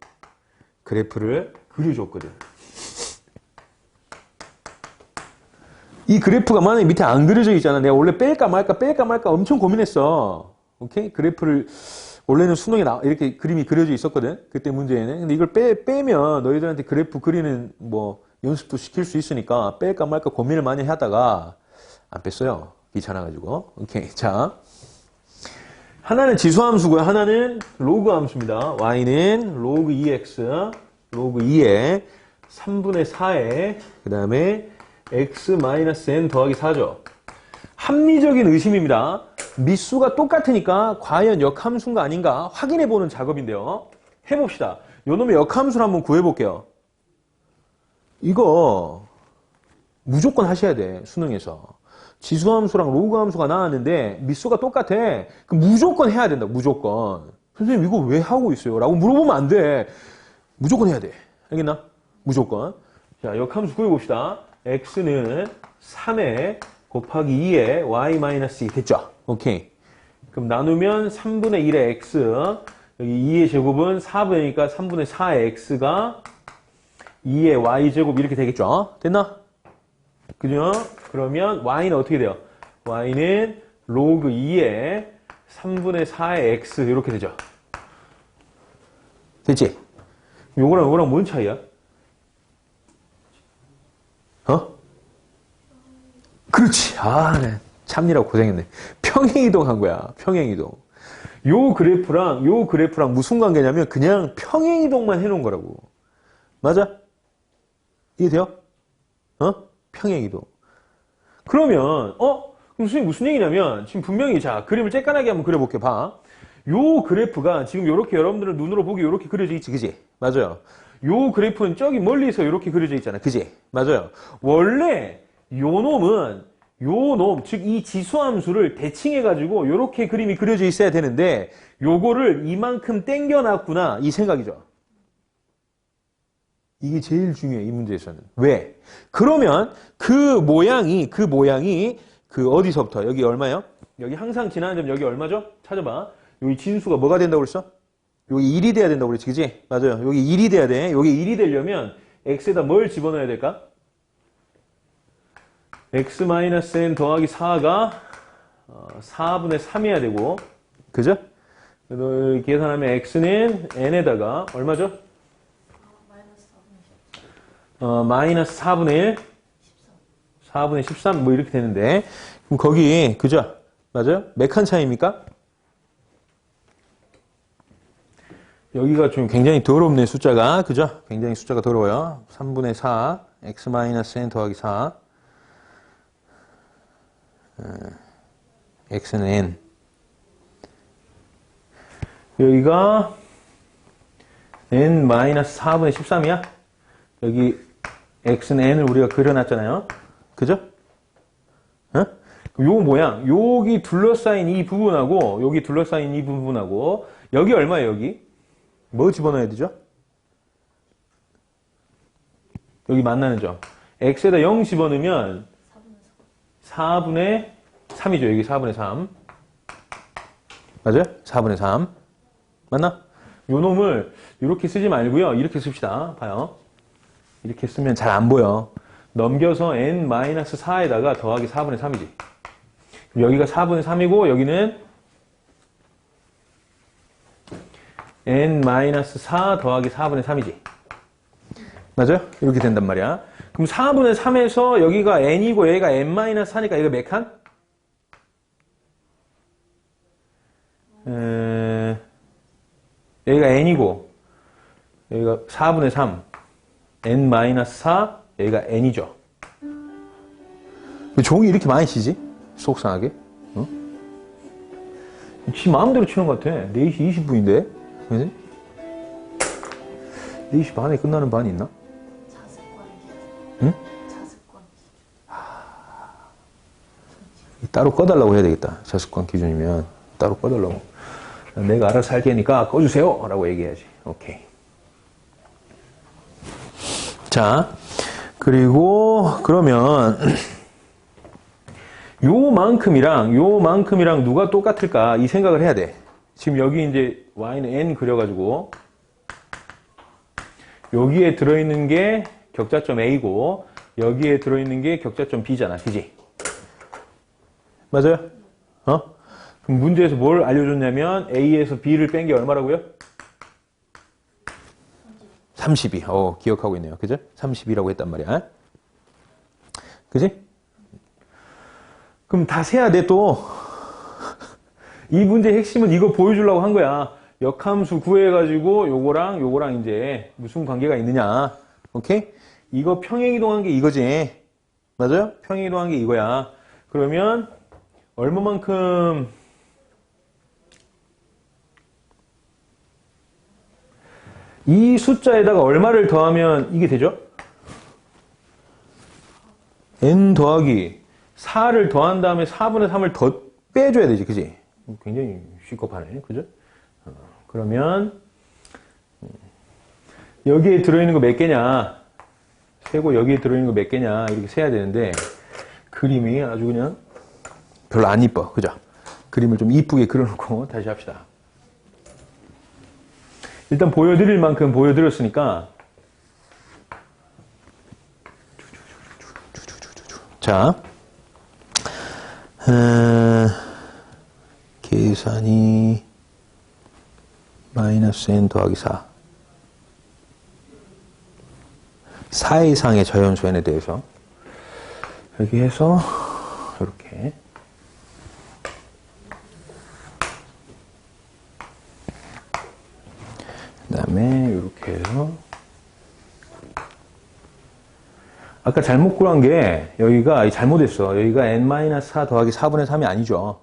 그래프를 그려줬거든. 이 그래프가 만약에 밑에 안 그려져 있잖아. 내가 원래 뺄까 말까 엄청 고민했어. 오케이? 그래프를 원래는 수능에 이렇게 그림이 그려져 있었거든. 그때 문제에는. 근데 이걸 빼면 너희들한테 그래프 그리는 연습도 시킬 수 있으니까 뺄까 말까 고민을 많이 하다가 안 뺐어요. 귀찮아가지고. 오케이. 자. 하나는 지수함수고요. 하나는 로그 함수입니다. y는 로그 2x, 로그 2에 3분의 4에 그 다음에 x-n 더하기 4죠. 합리적인 의심입니다. 미수가 똑같으니까 과연 역함수인가 아닌가 확인해보는 작업인데요. 해봅시다. 요놈의 역함수를 한번 구해볼게요. 이거 무조건 하셔야 돼. 수능에서. 지수함수랑 로그함수가 나왔는데 미수가 똑같아. 그럼 무조건 해야 된다. 무조건. 선생님 이거 왜 하고 있어요? 라고 물어보면 안 돼. 무조건 해야 돼. 알겠나? 무조건. 자, 역함수 구해봅시다. x는 3에 곱하기 2에 y-2 됐죠? 오케이. 그럼 나누면 3분의 1의 x 여기 2의 제곱은 4분이니까 3분의 4의 x가 2의 y제곱 이렇게 되겠죠? 됐나? 그죠? 그러면 y는 어떻게 돼요? y는 로그 2에 3분의 4의 x 이렇게 되죠. 됐지? 요거랑 요거랑 뭔 차이야? 그렇지. 네. 참느라고 고생했네. 평행이동 한 거야. 평행이동. 요 그래프랑 무슨 관계냐면 그냥 평행이동만 해놓은 거라고. 맞아? 이해돼요? 평행이동. 그러면 그럼 선생님 무슨 얘기냐면 지금 분명히 자 그림을 쬐깐하게 한번 그려볼게. 봐. 요 그래프가 지금 요렇게 여러분들은 눈으로 보기 요렇게 그려져 있지. 그지? 맞아요. 요 그래프는 저기 멀리서 요렇게 그려져 있잖아. 그지? 맞아요. 원래 즉 이 지수함수를 대칭해가지고 요렇게 그림이 그려져 있어야 되는데 요거를 이만큼 땡겨놨구나 이 생각이죠. 이게 제일 중요해 이 문제에서는. 왜? 그러면 그 모양이 그 어디서부터 여기 얼마요? 여기 항상 지나는 점 여기 얼마죠? 찾아봐. 여기 진수가 뭐가 된다고 그랬어? 여기 1이 돼야 된다고 그랬지, 그지? 맞아요. 여기 1이 돼야 돼. 여기 1이 되려면 x에다 뭘 집어넣어야 될까? x-n 더하기 4가 4분의 3이어야 되고, 그죠? 계산하면 x는 n에다가 얼마죠? 마이너스 4분의 1, 4분의 13, 뭐 이렇게 되는데, 그럼 거기, 그죠? 맞아요? 몇 칸 차이입니까? 여기가 좀 굉장히 더럽네, 숫자가. 그죠? 굉장히 숫자가 더러워요. 3분의 4, x-n 더하기 4. x는 n. 여기가 n-4분의 13이야? 여기 x는 n을 우리가 그려놨잖아요. 그죠? 어? 요 모양, 여기 둘러싸인 이 부분하고 여기 둘러싸인 이 부분하고 여기 얼마예요, 여기? 뭐 집어넣어야 되죠? 여기 만나는 점. x에다 0 집어넣으면 4분의 3이죠. 여기 4분의 3. 맞아요? 4분의 3. 맞나? 요 놈을 이렇게 쓰지 말고요. 이렇게 씁시다. 봐요. 이렇게 쓰면 잘 안 보여. 넘겨서 n-4에다가 더하기 4분의 3이지. 여기가 4분의 3이고 여기는 n-4 더하기 4분의 3이지. 맞아요? 이렇게 된단 말이야. 그럼 4분의 3에서 여기가 n이고 여기가 n-4니까 여기가 몇 칸? 여기가 n이고 여기가 4분의 3 n-4 여기가 n이죠. 왜 종이 이렇게 많이 치지? 속상하게. 어? 지 마음대로 치는 것 같아. 4시 20분인데. 그지? 4시 반에 끝나는 반이 있나? 응? 따로 꺼달라고 해야 되겠다. 자습관 기준이면 따로 꺼달라고. 내가 알아서 할 테니까 꺼주세요 라고 얘기해야지. 오케이. 자, 그리고 그러면 요만큼이랑 누가 똑같을까 이 생각을 해야 돼. 지금 여기 이제 y는 n 그려가지고 여기에 들어있는 게 격자점 a고 여기에 들어있는 게 격자점 b잖아. 그지? 맞아요? 어? 그럼 문제에서 뭘 알려줬냐면 a에서 b를 뺀 게 얼마라고요? 32. 기억하고 있네요. 그죠? 32라고 했단 말이야. 그지? 그럼 다 세야 돼, 또. 이 문제의 핵심은 이거 보여주려고 한 거야. 역함수 구해가지고 요거랑 이제 무슨 관계가 있느냐. 오케이? 이거 평행이동한 게 이거지. 맞아요? 평행이동한 게 이거야. 그러면 얼마만큼 이 숫자에다가 얼마를 더하면 이게 되죠? n 더하기 4를 더한 다음에 4분의 3을 더 빼줘야 되지. 그지? 굉장히 시겁하네. 그죠? 그러면 여기에 들어있는 거 몇 개냐? 세고 여기에 들어있는 거 몇 개냐? 이렇게 세야 되는데 그림이 아주 그냥 별로 안 이뻐. 그죠? 그림을 좀 이쁘게 그려놓고 다시 합시다. 일단 보여드릴 만큼 보여드렸으니까 자 계산이 마이너스 n 더하기 4 이상의 저연수 n에 대해서 여기 해서 이렇게 그 다음에 이렇게 해서 아까 잘못 구한 게 여기가 잘못했어. 여기가 n-4 더하기 4분의 3이 아니죠.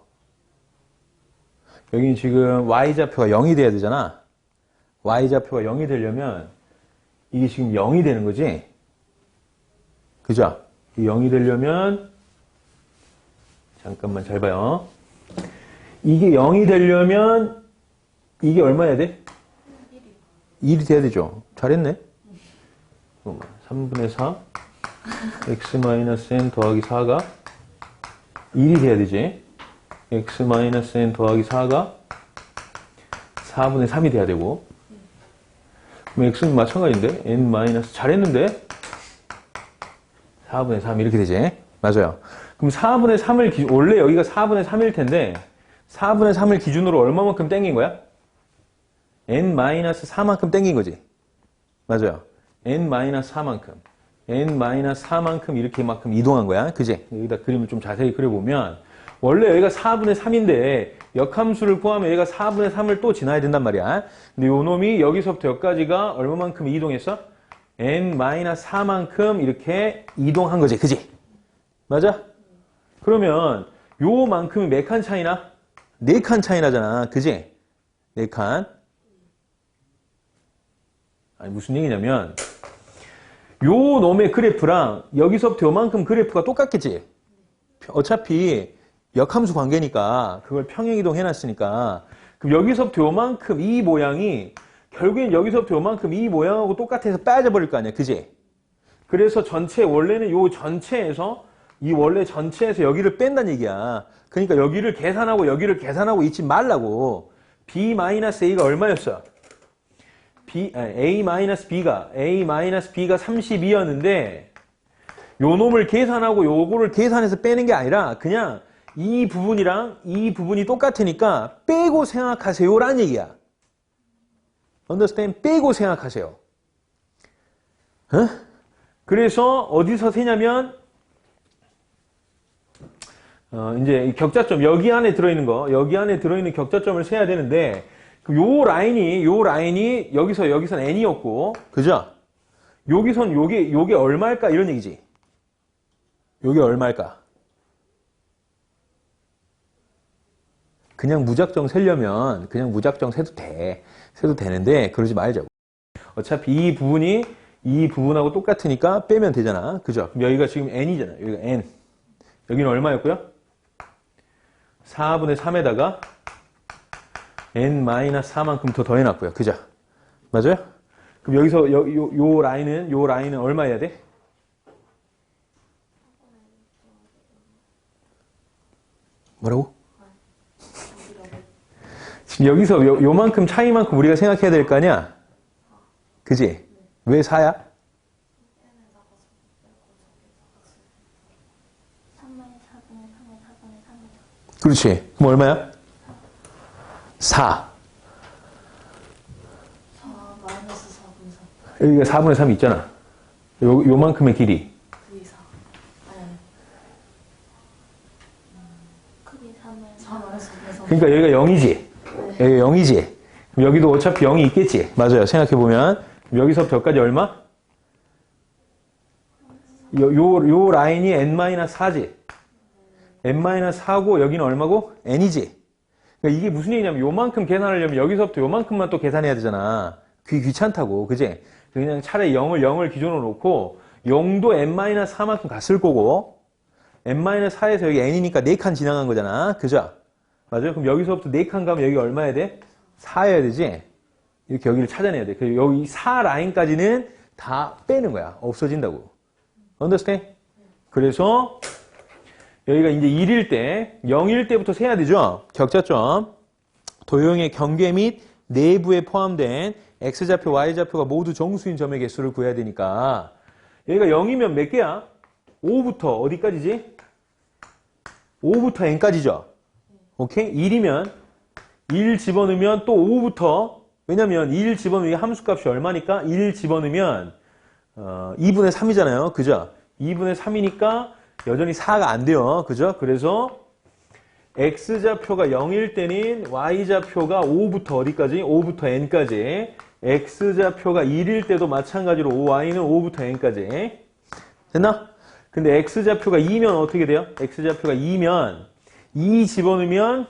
여기는 지금 y좌표가 0이 돼야 되잖아. y좌표가 0이 되려면 이게 지금 0이 되는 거지. 그죠? 0이 되려면 잠깐만 잘 봐요. 이게 0이 되려면 이게 얼마여야 돼? 1이 돼야 되죠. 잘했네. 3분의 4 x-n 더하기 4가 1이 돼야 되지. x-n 더하기 4가 4분의 3이 돼야 되고. 그럼 x는 마찬가지인데? n 잘했는데? 4분의 3 이렇게 되지? 맞아요. 그럼 4분의 3을 원래 여기가 4분의 3일 텐데 4분의 3을 기준으로 얼마만큼 땡긴 거야? n-4만큼 땡긴 거지. 맞아요. n-4만큼. n-4만큼 이렇게만큼 이동한 거야. 그지? 여기다 그림을 좀 자세히 그려보면 원래 여기가 4분의 3인데 역함수를 포함해 얘가 4분의 3을 또 지나야 된단 말이야. 근데 요 놈이 여기서부터 여기까지가 얼마만큼 이동했어? n-4만큼 이렇게 이동한 거지. 그지? 맞아? 그러면 요만큼이 몇 칸 차이나? 4칸 차이 나잖아. 그지? 4칸. 아니 무슨 얘기냐면 요 놈의 그래프랑 여기서부터 요만큼 그래프가 똑같겠지? 어차피 역함수 관계니까 그걸 평행이동 해놨으니까 그럼 여기서부터 요만큼 이 모양이 결국엔 여기서부터 요만큼 이 모양하고 똑같아서 빠져버릴 거 아니야. 그지? 그래서 전체 원래는 요 전체에서 이 원래 전체에서 여기를 뺀다는 얘기야. 그러니까 여기를 계산하고 있지 말라고. b-a가 얼마였어? a-b가 32였는데 요 놈을 계산하고 요거를 계산해서 빼는 게 아니라 그냥 이 부분이랑 이 부분이 똑같으니까 빼고 생각하세요 라는 얘기야. understand? 빼고 생각하세요. 어? 그래서 어디서 세냐면 이제 격자점 여기 안에 들어있는 거 여기 안에 들어있는 격자점을 세야 되는데 요 라인이 여기선 n이었고 그죠? 여기선 요게 얼마일까 이런 얘기지. 요게 얼마일까? 그냥 무작정 세려면 그냥 무작정 세도 되는데 그러지 말자고. 어차피 이 부분하고 똑같으니까 빼면 되잖아. 그죠? 그럼 여기가 지금 n이잖아. 여기가 n. 여기는 얼마였고요? 4분의 3에다가 n-4만큼 더 더해놨고요. 그죠? 맞아요? 그럼 여기서 요 라인은 얼마여야 돼? 뭐라고? 지금 여기서 요만큼 차이만큼 우리가 생각해야 될 거 아니야? 그지? 왜 4야? 그렇지. 그럼 얼마야? 4. 4 마이너스 4분의 3. 여기가 4분의 3이 있잖아. 요만큼의 길이. V 4. 아니. 크기 3의 4 마이너스 4분의 3. 그러니까 여기가 0이지. 네. 여기가 0이지. 그럼 여기도 어차피 0이 있겠지. 맞아요. 생각해보면. 여기서부터 여기까지 얼마? 요 라인이 n-4지. n-4고 여기는 얼마고? n이지. 그러니까 이게 무슨 얘기냐면 요만큼 계산하려면 여기서부터 요만큼만 또 계산해야 되잖아. 귀찮다고. 그지? 그냥 차라리 0을 기준으로 놓고 0도 n-4만큼 갔을 거고 n-4에서 여기 n이니까 4칸 지나간 거잖아. 그죠? 맞아요? 그럼 여기서부터 4칸 가면 여기 얼마야 돼? 4여야 되지? 이렇게 여기를 찾아내야 돼. 그래서 여기 4 라인까지는 다 빼는 거야. 없어진다고. understand? 그래서 여기가 이제 1일 때, 0일 때부터 세야 되죠? 격자점. 도형의 경계 및 내부에 포함된 x좌표, y좌표가 모두 정수인 점의 개수를 구해야 되니까 여기가 0이면 몇 개야? 5부터 어디까지지? 5부터 n까지죠? 오케이? 1이면 1 집어넣으면 또 5부터 왜냐면 1 집어넣으면 함수값이 얼마니까? 1 집어넣으면 2분의 3이잖아요. 그죠? 2분의 3이니까 여전히 4가 안 돼요. 그죠? 그래서 x좌표가 0일 때는 y좌표가 5부터 어디까지? 5부터 n까지. x좌표가 1일 때도 마찬가지로 y는 5부터 n까지. 됐나? 근데 x좌표가 2면 어떻게 돼요? x좌표가 2면 2 집어넣으면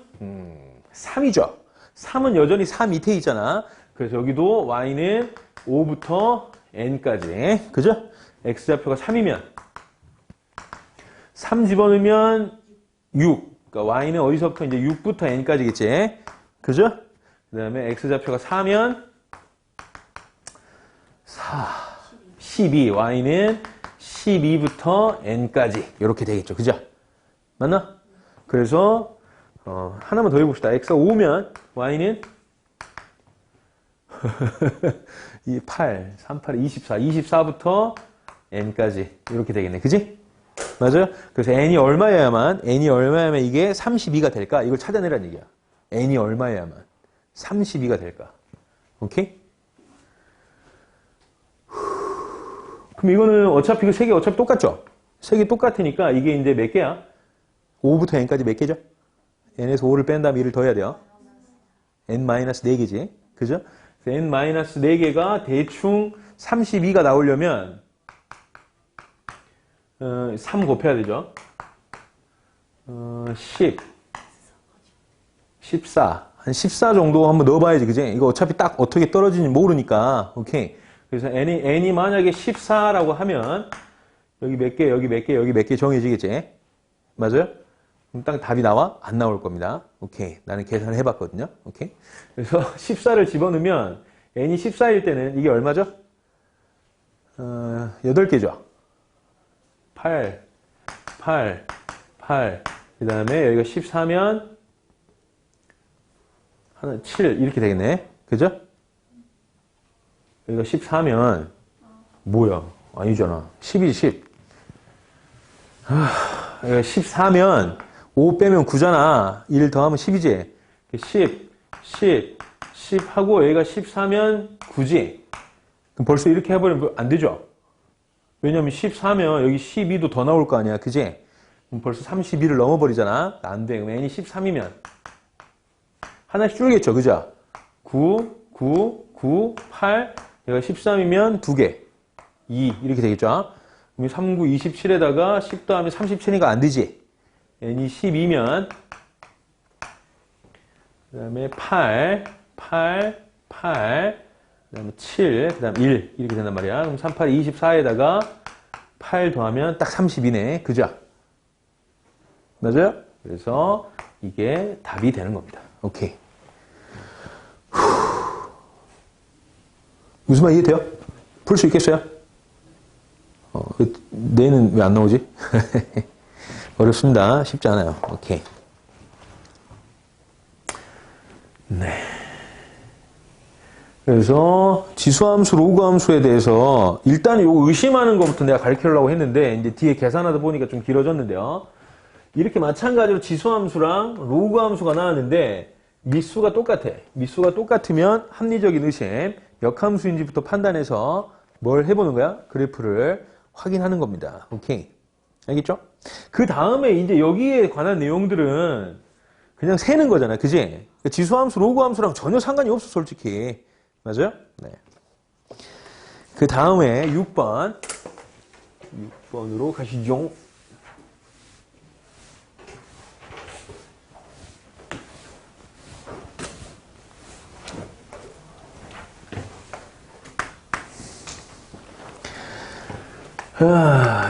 3이죠. 3은 여전히 4 밑에 있잖아. 그래서 여기도 y는 5부터 n까지. 그죠? x좌표가 3이면 3 집어넣으면 6. 그러니까 y는 어디서부터 이제 6부터 n까지겠지. 그죠? 그 다음에 x좌표가 4면 4, 12. y는 12부터 n까지. 이렇게 되겠죠. 그죠? 맞나? 그래서 하나만 더 해봅시다. x가 5면 y는 이 8, 3, 8, 24. 24부터 n까지 이렇게 되겠네. 그지? 맞아요? 그래서 n이 얼마여야만 이게 32가 될까? 이걸 찾아내라는 얘기야. n이 얼마여야만 32가 될까? 오케이? 그럼 이거는 어차피 그 세 개 어차피 똑같죠? 세 개 똑같으니까 이게 이제 몇 개야? 5부터 n까지 몇 개죠? n에서 5를 뺀 다음에 1을 더해야 돼요. n-4개지. 그죠? n-4개가 대충 32가 나오려면 3 곱해야 되죠. 10, 14. 한 14 정도 한번 넣어봐야지. 그지? 이거 어차피 딱 어떻게 떨어지는지 모르니까. 오케이. 그래서 n이 만약에 14라고 하면 여기 몇 개, 여기 몇 개, 여기 몇 개 정해지겠지? 맞아요? 그럼 딱 답이 나와? 안 나올 겁니다. 오케이. 나는 계산을 해봤거든요. 오케이. 그래서 14를 집어넣으면 n이 14일 때는 이게 얼마죠? 8개죠. 8, 8, 8. 그 다음에 여기가 14면 하나 7 이렇게 되겠네. 그죠? 여기가 14면 뭐야? 아니잖아. 10이지 10. 여기가 14면 5 빼면 9잖아. 1 더하면 10이지. 10, 10, 10 하고 여기가 14면 9지. 그럼 벌써 이렇게 해버리면 안 되죠? 왜냐면 14면 여기 12도 더 나올 거 아니야. 그지? 그럼 벌써 32를 넘어버리잖아. 안 돼. 그럼 n이 13이면 하나씩 줄겠죠. 그죠? 9, 9, 9, 8. 얘가 13이면 2개. 2. 이렇게 되겠죠? 그럼 3, 9, 27에다가 10 더하면 37이니까 안 되지. n이 12면 그 다음에 8, 8, 8, 그 다음에 7, 그 다음 1 이렇게 된단 말이야. 그럼 3, 8, 24에다가 8 더하면 딱 30이네. 그죠? 맞아요? 그래서 이게 답이 되는 겁니다. 오케이. 무슨 말 이해돼요? 풀 수 있겠어요? 내는 왜 안 나오지? 어렵습니다. 쉽지 않아요. 오케이. 네. 그래서 지수함수, 로그함수에 대해서 일단 요거 의심하는 것부터 내가 가르치려고 했는데 이제 뒤에 계산하다 보니까 좀 길어졌는데요. 이렇게 마찬가지로 지수함수랑 로그함수가 나왔는데 미수가 똑같아. 미수가 똑같으면 합리적인 의심, 역함수인지부터 판단해서 뭘 해보는 거야? 그래프를 확인하는 겁니다. 오케이. 알겠죠? 그 다음에 이제 여기에 관한 내용들은 그냥 세는 거잖아. 그지? 지수함수, 로그함수랑 전혀 상관이 없어, 솔직히. 맞아요? 네. 그 다음에 6번으로 가시죠.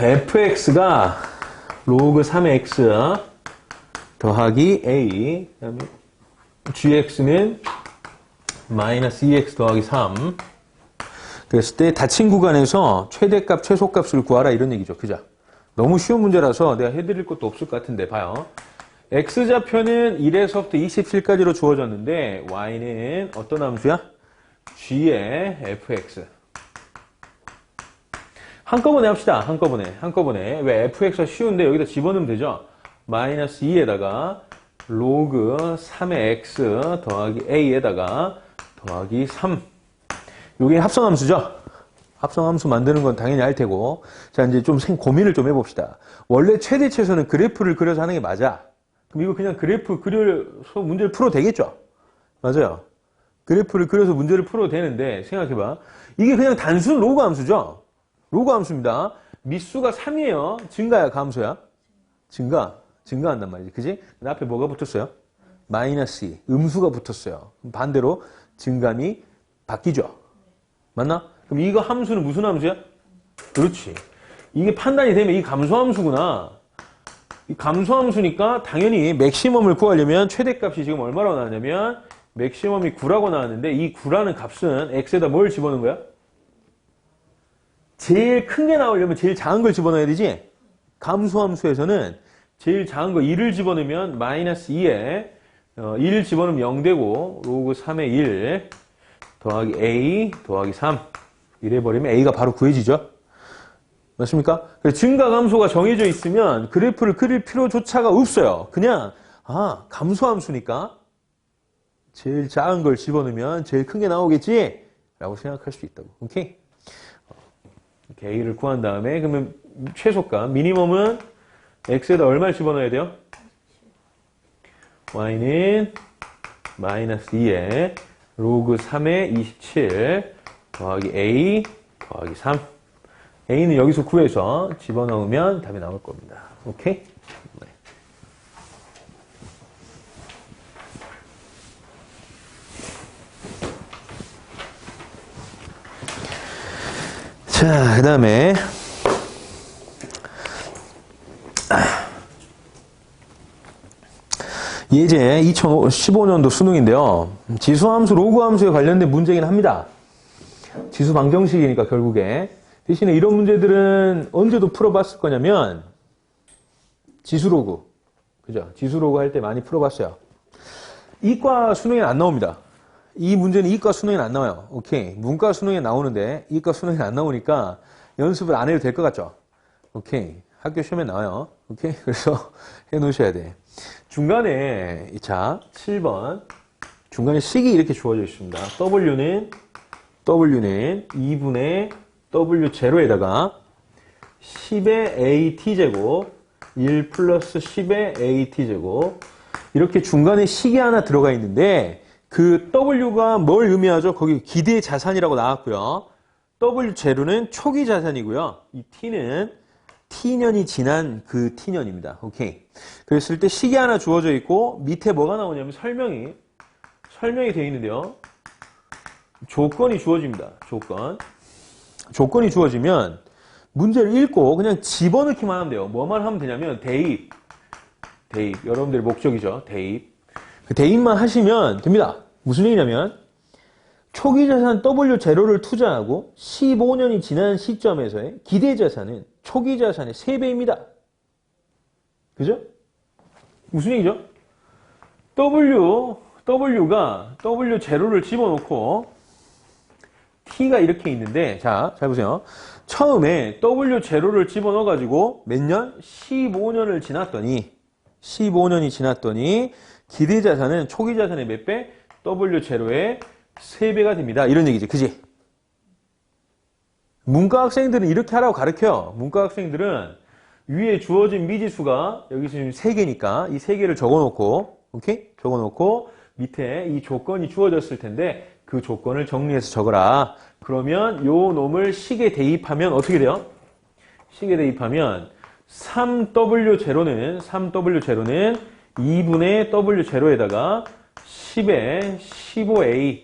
fx가 로그 3의 x 더하기 a, 그다음에 gx는 마이너스 2x 더하기 3. 그랬을 때 닫힌 구간에서 최대값, 최소값을 구하라 이런 얘기죠. 그죠? 너무 쉬운 문제라서 내가 해드릴 것도 없을 것 같은데 봐요. x좌표는 1에서부터 27까지로 주어졌는데 y는 어떤 함수야? g의 fx. 한꺼번에 합시다. 한꺼번에. 왜 fx가 쉬운데 여기다 집어넣으면 되죠? 마이너스 2에다가 로그 3의 x 더하기 a에다가 더하기 3. 이게 합성함수죠? 합성함수 만드는 건 당연히 알 테고. 자, 이제 좀 고민을 좀 해봅시다. 원래 최대 최소는 그래프를 그려서 하는 게 맞아. 그럼 이거 그냥 그래프 그려서 문제를 풀어도 되겠죠? 맞아요. 그래프를 그려서 문제를 풀어도 되는데 생각해봐. 이게 그냥 단순 로그 함수죠? 로그 함수입니다. 미수가 3이에요. 증가야, 감소야? 증가한단 말이지. 그지? 앞에 뭐가 붙었어요? 마이너스 2. 음수가 붙었어요. 반대로 증감이 바뀌죠. 맞나? 그럼 이거 함수는 무슨 함수야? 그렇지. 이게 판단이 되면 이 감소함수구나. 이 감소함수니까 당연히 맥시멈을 구하려면 최대값이 지금 얼마라고 나왔냐면 맥시멈이 9라고 나왔는데 이 9라는 값은 x에다 뭘 집어넣은 거야? 제일 큰 게 나오려면 제일 작은 걸 집어넣어야 되지? 감소함수에서는 제일 작은 거 1을 집어넣으면 마이너스 2에 1을 집어넣으면 0 되고 로그 3의 1 더하기 A 더하기 3 이래버리면 A가 바로 구해지죠. 맞습니까? 그래서 증가함수가 정해져 있으면 그래프를 그릴 필요조차가 없어요. 그냥 감소함수니까 제일 작은 걸 집어넣으면 제일 큰 게 나오겠지? 라고 생각할 수 있다고. 오케이? 이렇게 A를 구한 다음에 그러면 최소값 미니멈은 X에다 얼마를 집어넣어야 돼요? Y는 마이너스 2에 로그 3에 27 더하기 A 더하기 3 A는 여기서 구해서 집어넣으면 답이 나올 겁니다. 오케이? 네. 자, 그 다음에 예제 2015년도 수능인데요. 지수함수, 로그함수에 관련된 문제이긴 합니다. 지수 방정식이니까 결국에. 대신에 이런 문제들은 언제도 풀어봤을 거냐면 지수로그. 그죠? 지수로그 할 때 많이 풀어봤어요. 이과 수능에는 안 나옵니다. 이 문제는 이과 수능에는 안 나와요. 오케이. 문과 수능에 나오는데 이과 수능에는 안 나오니까 연습을 안 해도 될 것 같죠? 오케이. 학교 시험에 나와요. 오케이. 그래서 해 놓으셔야 돼. 중간에, 자, 7번. 중간에 식이 이렇게 주어져 있습니다. W는 2분의 W0에다가 10의 AT제곱, 1 플러스 10의 AT제곱. 이렇게 중간에 식이 하나 들어가 있는데, 그 W가 뭘 의미하죠? 거기 기대 자산이라고 나왔고요. W0는 초기 자산이고요. 이 T는 T년이 지난 그 T년입니다. 오케이. 그랬을 때 식이 하나 주어져 있고, 밑에 뭐가 나오냐면 설명이 되어 있는데요. 조건이 주어집니다. 조건이 주어지면 문제를 읽고 그냥 집어넣기만 하면 돼요. 뭐만 하면 되냐면 대입. 여러분들의 목적이죠. 대입. 그 대입만 하시면 됩니다. 무슨 얘기냐면 초기 자산 W0를 투자하고 15년이 지난 시점에서의 기대 자산은 초기 자산의 3배입니다. 그죠? 무슨 얘기죠? W가 W0를 집어넣고 T가 이렇게 있는데, 자, 잘 보세요. 처음에 W0를 집어넣어가지고 몇 년? 15년을 지났더니, 기대 자산은 초기 자산의 몇 배? W0의 3배가 됩니다. 이런 얘기지. 그지? 문과 학생들은 이렇게 하라고 가르쳐요. 문과 학생들은 위에 주어진 미지수가 여기 지금 3개니까 이 3개를 적어놓고, 오케이? 적어놓고 밑에 이 조건이 주어졌을 텐데 그 조건을 정리해서 적어라. 그러면 요 놈을 식에 대입하면 어떻게 돼요? 식에 대입하면 3W0는 2분의 W0에다가 10의 15A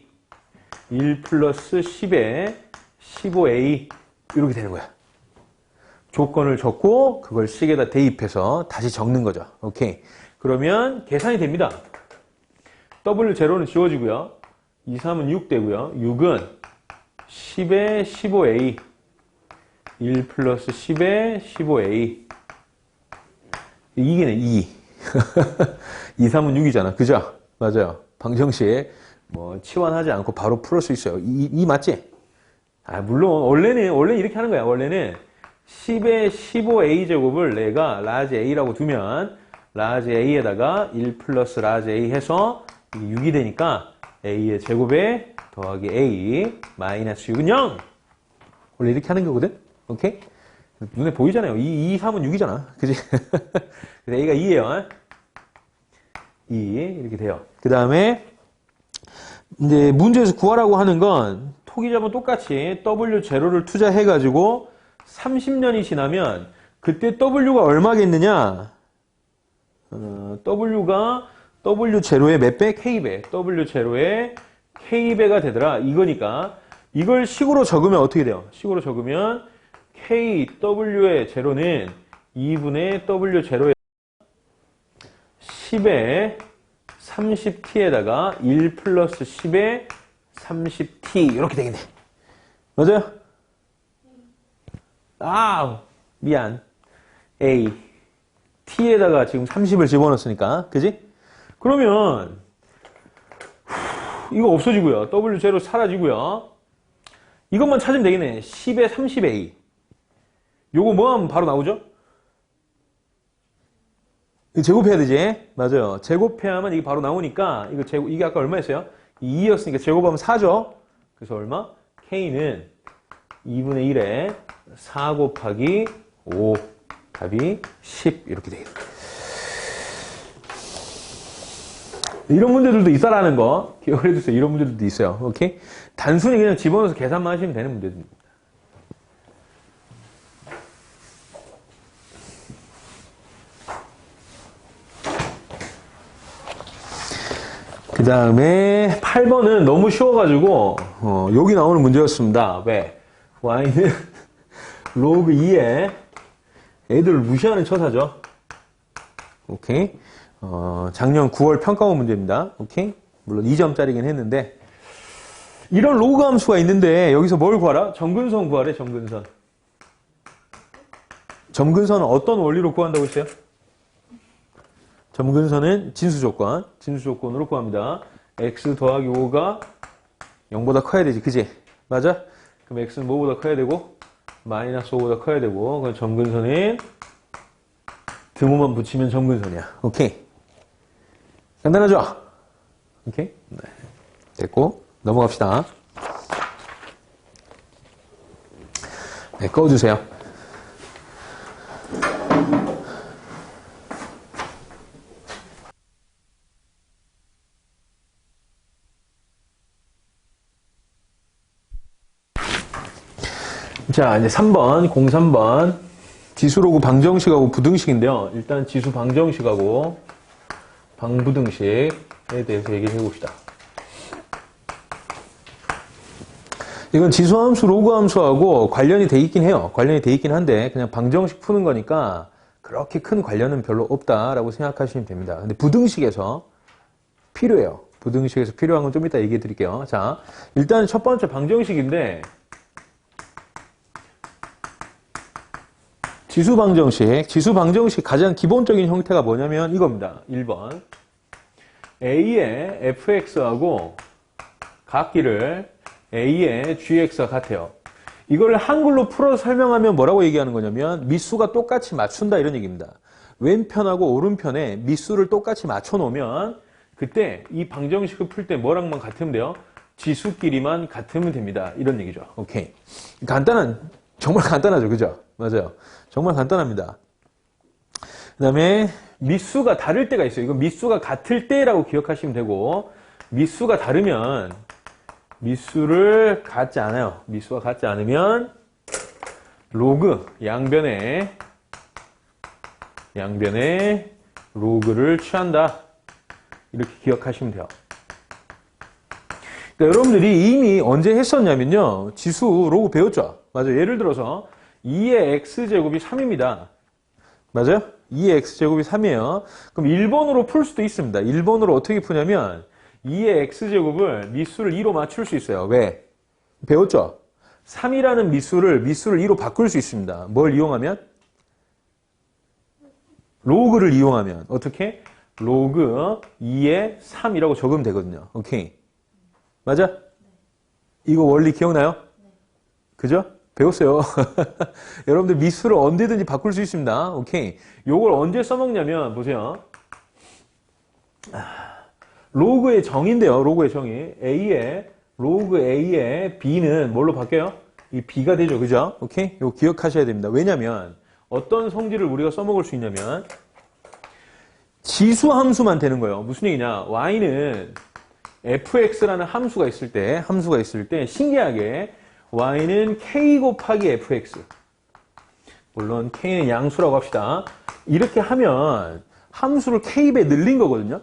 1 플러스 10의 15A 이렇게 되는 거야. 조건을 적고 그걸 식에다 대입해서 다시 적는 거죠. 오케이. 그러면 계산이 됩니다. W0는 지워지고요. 2, 3은 6 되고요. 6은 10의 15A 1 플러스 10의 15A 이게네 2 2, 3은 6이잖아. 그죠? 맞아요. 방정식 뭐 치환하지 않고 바로 풀을 수 있어요. 2 맞지? 아 물론 원래는 이렇게 하는 거야. 원래는 10의 15A 제곱을 내가 라지 A라고 두면 라지 A에다가 1 플러스 라지 A 해서 6이 되니까 A의 제곱에 더하기 A 마이너스 6은 0. 원래 이렇게 하는 거거든? 오케이? 눈에 보이잖아요. 2, 3은 6이잖아. 그지? 그래서 A가 2예요. 2 이렇게 돼요. 그 다음에 이제 문제에서 구하라고 하는 건 토기자본 똑같이 W0를 투자해가지고 30년이 지나면 그때 W가 얼마겠느냐? W가 W0의 몇 배? K배. W0의 K배가 되더라. 이거니까 이걸 식으로 적으면 어떻게 돼요? 식으로 적으면 KW의 제로는 2분의 W0의 10의 30t에다가 1 플러스 10의 30t 이렇게 되겠네. 맞아요? 아, 미안. A. T에다가 지금 30을 집어넣었으니까. 그지? 그러면 이거 없어지고요. W0 사라지고요. 이것만 찾으면 되겠네. 10에 30A. 요거 뭐 하면 바로 나오죠? 이거 제곱해야 되지? 맞아요. 제곱해야만 이게 바로 나오니까, 이게 아까 얼마였어요? 2였으니까 제곱하면 4죠? 그래서 얼마? K는 2분의 1에 4 곱하기 5. 답이 10. 이렇게 되겠다. 이런 문제들도 있다라는 거 기억을 해두세요. 이런 문제들도 있어요. 오케이? 단순히 그냥 집어넣어서 계산만 하시면 되는 문제입니다. 그 다음에 8번은 너무 쉬워가지고 여기 나오는 문제였습니다. 왜? y는 로그 2에 애들을 무시하는 처사죠. 오케이? 작년 9월 평가원 문제입니다. 오케이? 물론 2점짜리긴 했는데 이런 로그 함수가 있는데 여기서 뭘 구하라? 점근선 구하래. 점근선. 점근선은 어떤 원리로 구한다고 했어요? 점근선은 진수조건. 진수조건으로 구합니다. x 더하기 5가 0보다 커야 되지. 그지? 맞아? 그럼 x는 뭐보다 커야 되고 마이너스 5보다 커야 되고 그럼 점근선은 등호만 붙이면 점근선이야. 오케이? 간단하죠? 오케이? 네. 됐고 넘어갑시다. 네, 꺼주세요. 자, 이제 3번, 03번. 지수로그 방정식하고 부등식인데요. 일단 지수 방정식하고 방부등식에 대해서 얘기를 해봅시다. 이건 지수함수, 로그함수하고 관련이 돼 있긴 해요. 관련이 돼 있긴 한데 그냥 방정식 푸는 거니까 그렇게 큰 관련은 별로 없다라고 생각하시면 됩니다. 근데 부등식에서 필요해요. 부등식에서 필요한 건 좀 이따 얘기해 드릴게요. 자, 일단 첫 번째 방정식인데 지수방정식 가장 기본적인 형태가 뭐냐면 이겁니다. 1번. A의 fx하고 같기를 A의 gx와 같아요. 이걸 한글로 풀어서 설명하면 뭐라고 얘기하는 거냐면 미수가 똑같이 맞춘다 이런 얘기입니다. 왼편하고 오른편에 미수를 똑같이 맞춰 놓으면 그때 이 방정식을 풀 때 뭐랑만 같으면 돼요? 지수끼리만 같으면 됩니다. 이런 얘기죠. 오케이. 정말 간단하죠. 그죠? 맞아요. 정말 간단합니다. 그 다음에 미수가 다를 때가 있어요. 이건 미수가 같을 때라고 기억하시면 되고 미수가 다르면 미수를 같지 않아요. 미수가 같지 않으면 로그 양변에 로그를 취한다. 이렇게 기억하시면 돼요. 그러니까 여러분들이 이미 언제 했었냐면요. 지수 로그 배웠죠. 맞아요. 예를 들어서 2의 x제곱이 3입니다. 맞아요? 2의 x제곱이 3이에요. 그럼 1번으로 풀 수도 있습니다. 1번으로 어떻게 푸냐면 2의 x제곱을 미수를 2로 맞출 수 있어요. 왜? 배웠죠? 3이라는 미수를 2로 바꿀 수 있습니다. 뭘 이용하면? 로그를 이용하면. 어떻게? 로그 2의 3이라고 적으면 되거든요. 오케이. 맞아? 이거 원리 기억나요? 그죠? 배웠어요. 여러분들 미수를 언제든지 바꿀 수 있습니다. 오케이. 요걸 언제 써먹냐면, 보세요. 로그의 정의인데요. 로그의 정의. 로그 A의 B는 뭘로 바뀌어요? 이 B가 되죠. 그죠? 오케이? 이거 기억하셔야 됩니다. 왜냐면, 어떤 성질을 우리가 써먹을 수 있냐면, 지수 함수만 되는 거예요. 무슨 얘기냐? Y는 fx라는 함수가 있을 때, 신기하게, y는 k 곱하기 fx. 물론 k는 양수라고 합시다. 이렇게 하면 함수를 k배 늘린 거거든요.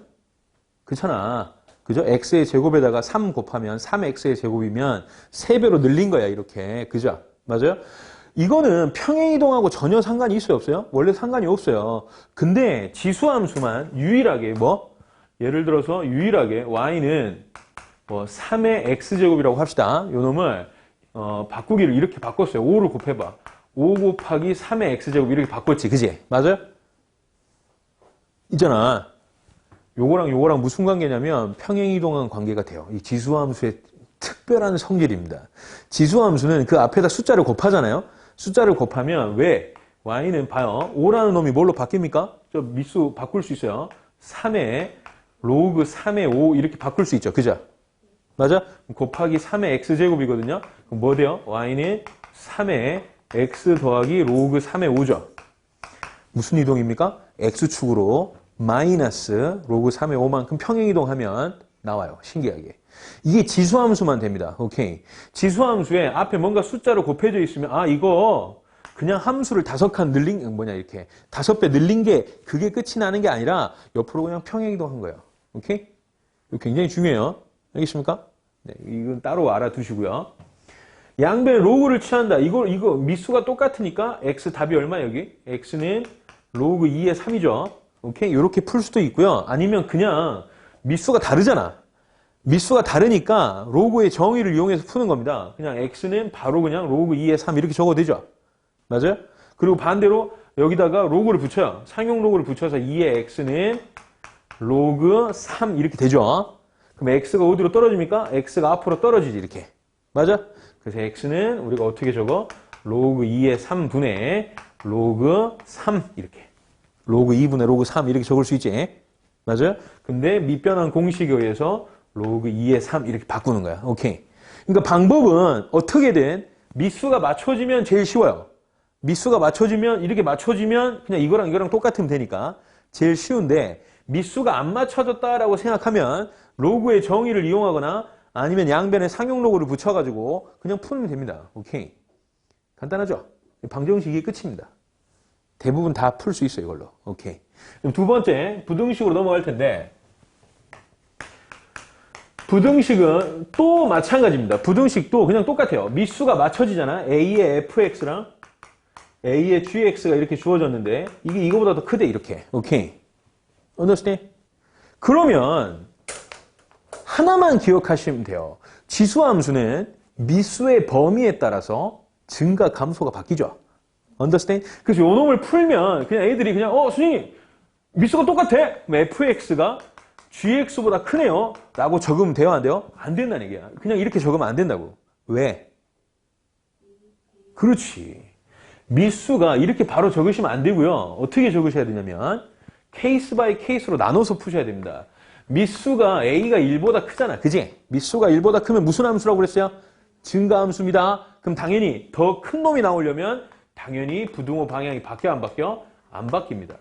그렇잖아. 그죠? x의 제곱에다가 3 곱하면 3x의 제곱이면 3배로 늘린 거야. 이렇게. 그죠? 맞아요? 이거는 평행이동하고 전혀 상관이 있어요? 없어요? 원래 상관이 없어요. 근데 지수함수만 유일하게 예를 들어서 유일하게 y는 3의 x제곱이라고 합시다. 요 놈을 바꾸기를 이렇게 바꿨어요. 5를 곱해봐. 5 곱하기 3의 x제곱 이렇게 바꿨지. 그지? 맞아요? 있잖아. 요거랑 요거랑 무슨 관계냐면 평행이동한 관계가 돼요. 이 지수함수의 특별한 성질입니다. 지수함수는 그 앞에다 숫자를 곱하잖아요. 숫자를 곱하면 왜? y는 봐요. 5라는 놈이 뭘로 바뀝니까? 저 미수 바꿀 수 있어요. 3의 로그 3의 5 이렇게 바꿀 수 있죠. 그죠? 맞아? 곱하기 3의 x제곱이거든요. 그럼 뭐 돼요? y는 3의 x 더하기 로그 3의 5죠. 무슨 이동입니까? x축으로 마이너스 로그 3의 5만큼 평행이동하면 나와요. 신기하게. 이게 지수함수만 됩니다. 오케이. 지수함수에 앞에 뭔가 숫자로 곱해져 있으면 아 이거 그냥 함수를 5칸 늘린 이렇게 5배 늘린 게 그게 끝이 나는 게 아니라 옆으로 그냥 평행이동한 거예요. 오케이? 이거 굉장히 중요해요. 알겠습니까? 네, 이건 따로 알아두시고요. 양변 로그를 취한다. 이거 미수가 똑같으니까 x 답이 얼마 여기? x는 로그 2의 3이죠. 오케이? 이렇게 풀 수도 있고요. 아니면 그냥 미수가 다르잖아. 미수가 다르니까 로그의 정의를 이용해서 푸는 겁니다. 그냥 x는 바로 그냥 로그 2의 3 이렇게 적어도 되죠. 맞아요? 그리고 반대로 여기다가 로그를 붙여요. 상용 로그를 붙여서 2의 x는 로그 3 이렇게 되죠. 그럼 x가 어디로 떨어집니까? x가 앞으로 떨어지지 이렇게. 맞아? 그래서 x는 우리가 어떻게 적어? 로그 2의 3분의 로그 3 이렇게. 로그 2분의 로그 3 이렇게 적을 수 있지. 맞아요? 근데 밑변환 공식에 의해서 로그 2의 3 이렇게 바꾸는 거야. 오케이. 그러니까 방법은 어떻게든 미수가 맞춰지면 제일 쉬워요. 미수가 맞춰지면 이렇게 맞춰지면 그냥 이거랑 똑같으면 되니까 제일 쉬운데 미수가 안 맞춰졌다라고 생각하면 로그의 정의를 이용하거나 아니면 양변에 상용 로그를 붙여가지고 그냥 풀면 됩니다. 오케이. 간단하죠? 방정식이 끝입니다. 대부분 다 풀 수 있어요, 이걸로. 오케이. 그럼 두 번째, 부등식으로 넘어갈 텐데, 부등식은 또 마찬가지입니다. 부등식도 그냥 똑같아요. 미수가 맞춰지잖아. A의 fx랑 A의 gx가 이렇게 주어졌는데, 이게 이거보다 더 크대, 이렇게. 오케이. understand? 그러면, 하나만 기억하시면 돼요. 지수함수는 미수의 범위에 따라서 증가, 감소가 바뀌죠. understand? 그래서 요 놈을 풀면 그냥 애들이 그냥 선생님 미수가 똑같아. 그럼 fx가 gx보다 크네요. 라고 적으면 돼요? 안 돼요? 안 된다는 얘기야. 그냥 이렇게 적으면 안 된다고. 왜? 그렇지. 미수가 이렇게 바로 적으시면 안 되고요. 어떻게 적으셔야 되냐면 케이스 바이 케이스로 나눠서 푸셔야 됩니다. 미수가 a가 1보다 크잖아. 그지? 미수가 1보다 크면 무슨 함수라고 그랬어요? 증가함수입니다. 그럼 당연히 더 큰 놈이 나오려면 당연히 부등호 방향이 바뀌어 안 바뀌어? 안 바뀝니다.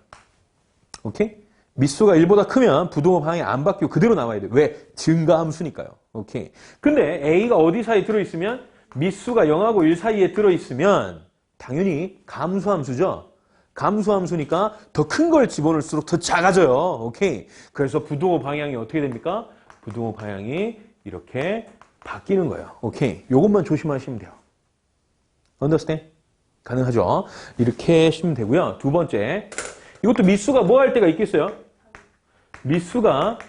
오케이? 미수가 1보다 크면 부등호 방향이 안 바뀌고 그대로 나와야 돼. 왜? 증가함수니까요. 오케이. 근데 a가 어디 사이에 들어있으면 미수가 0하고 1 사이에 들어있으면 당연히 감수함수죠. 감수함수니까 더 큰 걸 집어넣을수록 더 작아져요. 오케이. 그래서 부등호 방향이 어떻게 됩니까? 부등호 방향이 이렇게 바뀌는 거예요. 오케이. 요것만 조심하시면 돼요. understand? 가능하죠? 이렇게 하시면 되고요. 두 번째. 이것도 미수가 뭐 할 때가 있겠어요? 미수가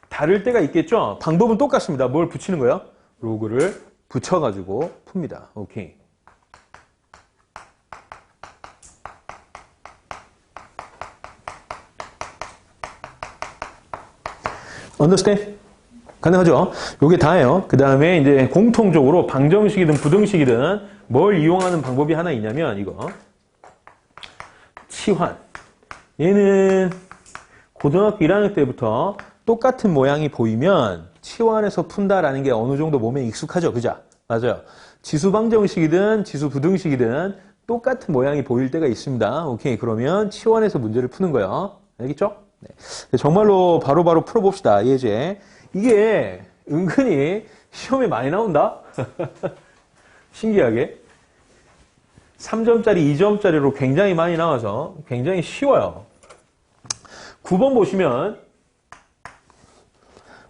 다를 때가 있겠죠? 방법은 똑같습니다. 뭘 붙이는 거예요? 로그를 붙여가지고 풉니다. 오케이. understand? 가능하죠? 요게 다예요. 그 다음에 이제 공통적으로 방정식이든 부등식이든 뭘 이용하는 방법이 하나 있냐면 이거 치환. 얘는 고등학교 1학년 때부터 똑같은 모양이 보이면 치환해서 푼다라는 게 어느 정도 몸에 익숙하죠. 그죠? 맞아요. 지수 방정식이든 지수 부등식이든 똑같은 모양이 보일 때가 있습니다. 오케이. 그러면 치환해서 문제를 푸는 거예요. 알겠죠? 네. 정말로 바로바로 풀어봅시다. 예제. 이게 은근히 시험에 많이 나온다? 신기하게. 3점짜리, 2점짜리로 굉장히 많이 나와서 굉장히 쉬워요. 9번 보시면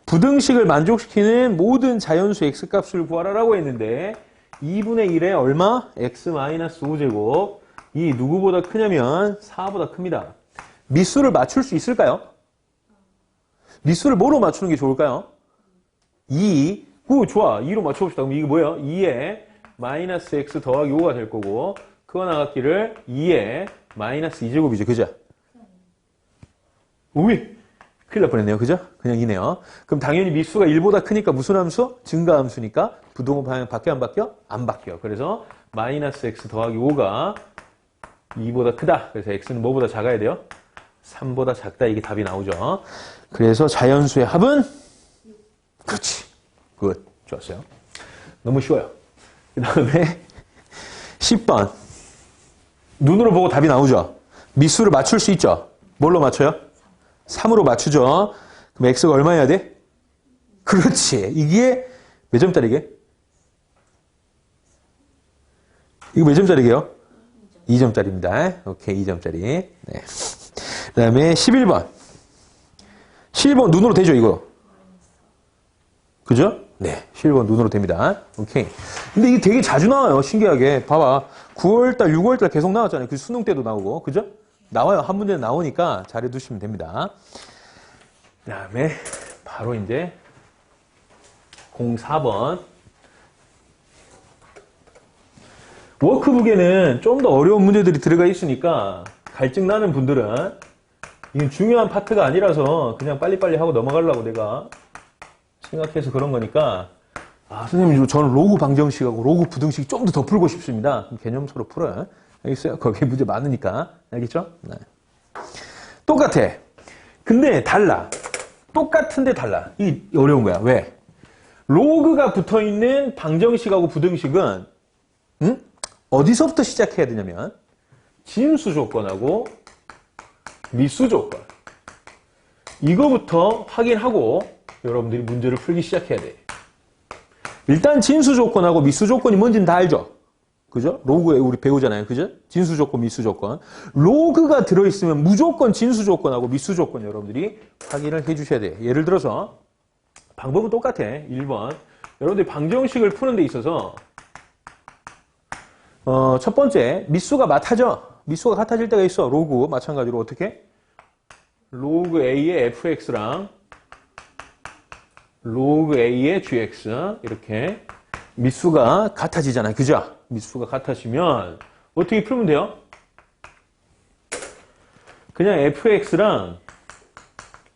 부등식을 만족시키는 모든 자연수 x값을 구하라라고 했는데 2분의 1에 얼마? x-5제곱. 이 누구보다 크냐면 4보다 큽니다. 미수를 맞출 수 있을까요? 미수를 뭐로 맞추는 게 좋을까요? 2. 오, 좋아. 2로 맞춰봅시다. 그럼 이게 뭐예요? 2에 마이너스 x 더하기 5가 될 거고 그거 나갔기를 2에 마이너스 2제곱이죠. 그죠? 우이 큰일 날 뻔했네요. 그죠? 그냥 이네요. 그럼 당연히 미수가 1보다 크니까 무슨 함수? 증가함수니까 부동호 방향 바뀌어 안 바뀌어? 안 바뀌어. 그래서 마이너스 x 더하기 5가 2보다 크다. 그래서 x는 뭐보다 작아야 돼요? 3보다 작다. 이게 답이 나오죠. 그래서 자연수의 합은? 그렇지. 굿. 좋았어요. 너무 쉬워요. 그 다음에 10번. 눈으로 보고 답이 나오죠. 미수를 맞출 수 있죠. 뭘로 맞춰요? 3으로 맞추죠. 그럼 x가 얼마여야 돼? 그렇지. 이게 몇 점짜리게? 이거 몇 점짜리게요? 2점짜리입니다. 오케이, 2점짜리. 네. 그 다음에 11번. 11번 눈으로 되죠, 이거? 그죠? 네. 11번 눈으로 됩니다. 오케이. 근데 이게 되게 자주 나와요, 신기하게. 봐봐. 9월달, 6월달 계속 나왔잖아요. 그 수능 때도 나오고. 그죠? 나와요. 한 문제는 나오니까 잘해두시면 됩니다. 그 다음에 바로 이제 04번. 워크북에는 좀 더 어려운 문제들이 들어가 있으니까 갈증 나는 분들은 이건 중요한 파트가 아니라서 그냥 빨리빨리 하고 넘어가려고 내가 생각해서 그런 거니까 선생님 저는 로그 방정식하고 로그 부등식 좀 더 풀고 싶습니다. 그럼 개념서로 풀어요. 알겠어요? 거기에 문제 많으니까. 알겠죠? 네. 똑같아. 근데 달라. 똑같은데 달라. 이 어려운 거야. 왜? 로그가 붙어있는 방정식하고 부등식은 어디서부터 시작해야 되냐면 진수 조건하고 미수 조건 이거부터 확인하고 여러분들이 문제를 풀기 시작해야 돼. 일단 진수 조건하고 미수 조건이 뭔지는 다 알죠? 그죠? 로그에 우리 배우잖아요. 그죠? 진수 조건, 미수 조건. 로그가 들어있으면 무조건 진수 조건하고 미수 조건 여러분들이 확인을 해주셔야 돼. 예를 들어서 방법은 똑같아. 1번. 여러분들이 방정식을 푸는 데 있어서 첫 번째 미수가 같아져. 미수가 같아질 때가 있어. 로그 마찬가지로 어떻게? 로그 A의 fx랑 로그 A의 gx 이렇게 미수가 같아지잖아요. 그죠? 미수가 같아지면 어떻게 풀면 돼요? 그냥 fx랑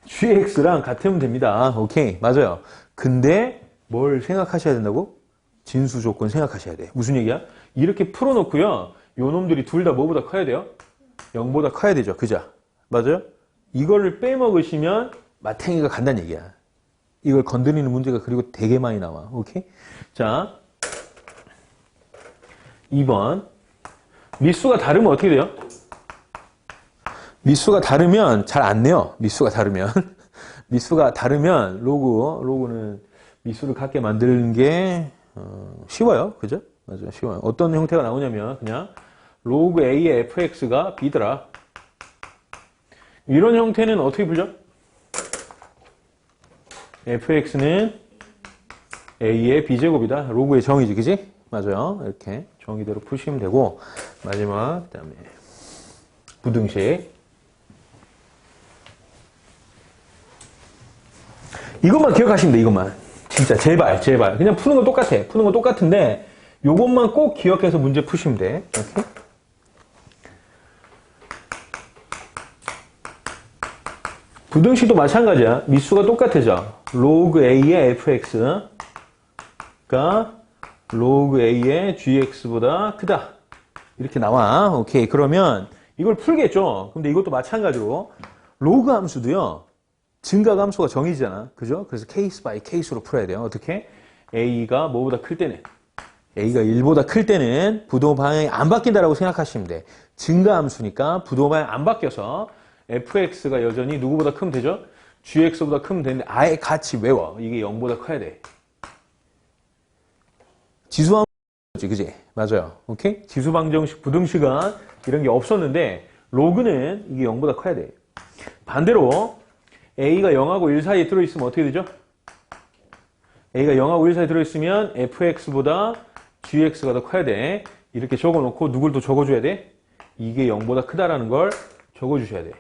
gx랑 같으면 됩니다. 오케이. 맞아요. 근데 뭘 생각하셔야 된다고? 진수 조건 생각하셔야 돼. 무슨 얘기야? 이렇게 풀어놓고요. 요 놈들이 둘 다 뭐보다 커야 돼요? 0보다 커야 되죠. 그죠? 맞아요? 이거를 빼먹으시면 마탱이가 간다는 얘기야. 이걸 건드리는 문제가 그리고 되게 많이 나와. 오케이? 자, 2번. 미수가 다르면 어떻게 돼요? 미수가 다르면 잘 안 내요. 미수가 다르면. 미수가 다르면 로그는 미수를 같게 만드는 게 쉬워요. 그죠? 맞아요. 쉬워요. 어떤 형태가 나오냐면 그냥 로그 A의 fx가 b더라. 이런 형태는 어떻게 풀죠? fx는 a의 b제곱이다. 로그의 정의지. 그지? 맞아요. 이렇게 정의대로 푸시면 되고 마지막 그다음에 부등식 이것만 기억하시면 돼. 이것만. 진짜 제발. 그냥 푸는 건 똑같아. 푸는 건 똑같은데 요것만 꼭 기억해서 문제 푸시면 돼. 이렇게. 부등식도 마찬가지야. 미수가 똑같아져. 로그 A의 fx가 로그 A의 gx보다 크다. 이렇게 나와. 오케이. 그러면 이걸 풀겠죠. 근데 이것도 마찬가지로 로그 함수도요. 증가 함수가 정의잖아. 그죠? 그래서 케이스 바이 케이스로 풀어야 돼요. 어떻게? A가 뭐보다 클 때는 A가 1보다 클 때는 부동호 방향이 안 바뀐다라고 생각하시면 돼. 증가 함수니까 부동호 방향 안 바뀌어서 fx가 여전히 누구보다 크면 되죠? gx보다 크면 되는데 아예 같이 외워. 이게 0보다 커야 돼. 지수함수지, 그지? 맞아요. 오케이? 지수방정식, 부등식은 이런 게 없었는데 로그는 이게 0보다 커야 돼. 반대로 A가 0하고 1 사이에 들어있으면 어떻게 되죠? A가 0하고 1 사이에 들어있으면 fx보다 gx가 더 커야 돼. 이렇게 적어놓고 누굴 또 적어줘야 돼? 이게 0보다 크다라는 걸 적어주셔야 돼.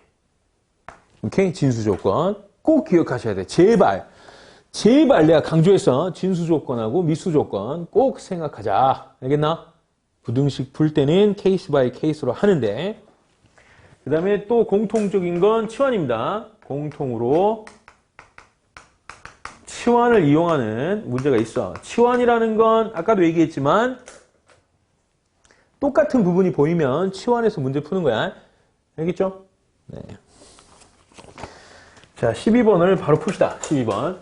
오케이? 진수 조건. 꼭 기억하셔야 돼. 제발 내가 강조해서 진수 조건하고 미수 조건 꼭 생각하자. 알겠나? 부등식 풀 때는 케이스 바이 케이스로 하는데 그 다음에 또 공통적인 건 치환입니다. 공통으로 치환을 이용하는 문제가 있어. 치환이라는 건 아까도 얘기했지만 똑같은 부분이 보이면 치환해서 문제 푸는 거야. 알겠죠? 네. 자, 12번을 바로 풉시다. 12번.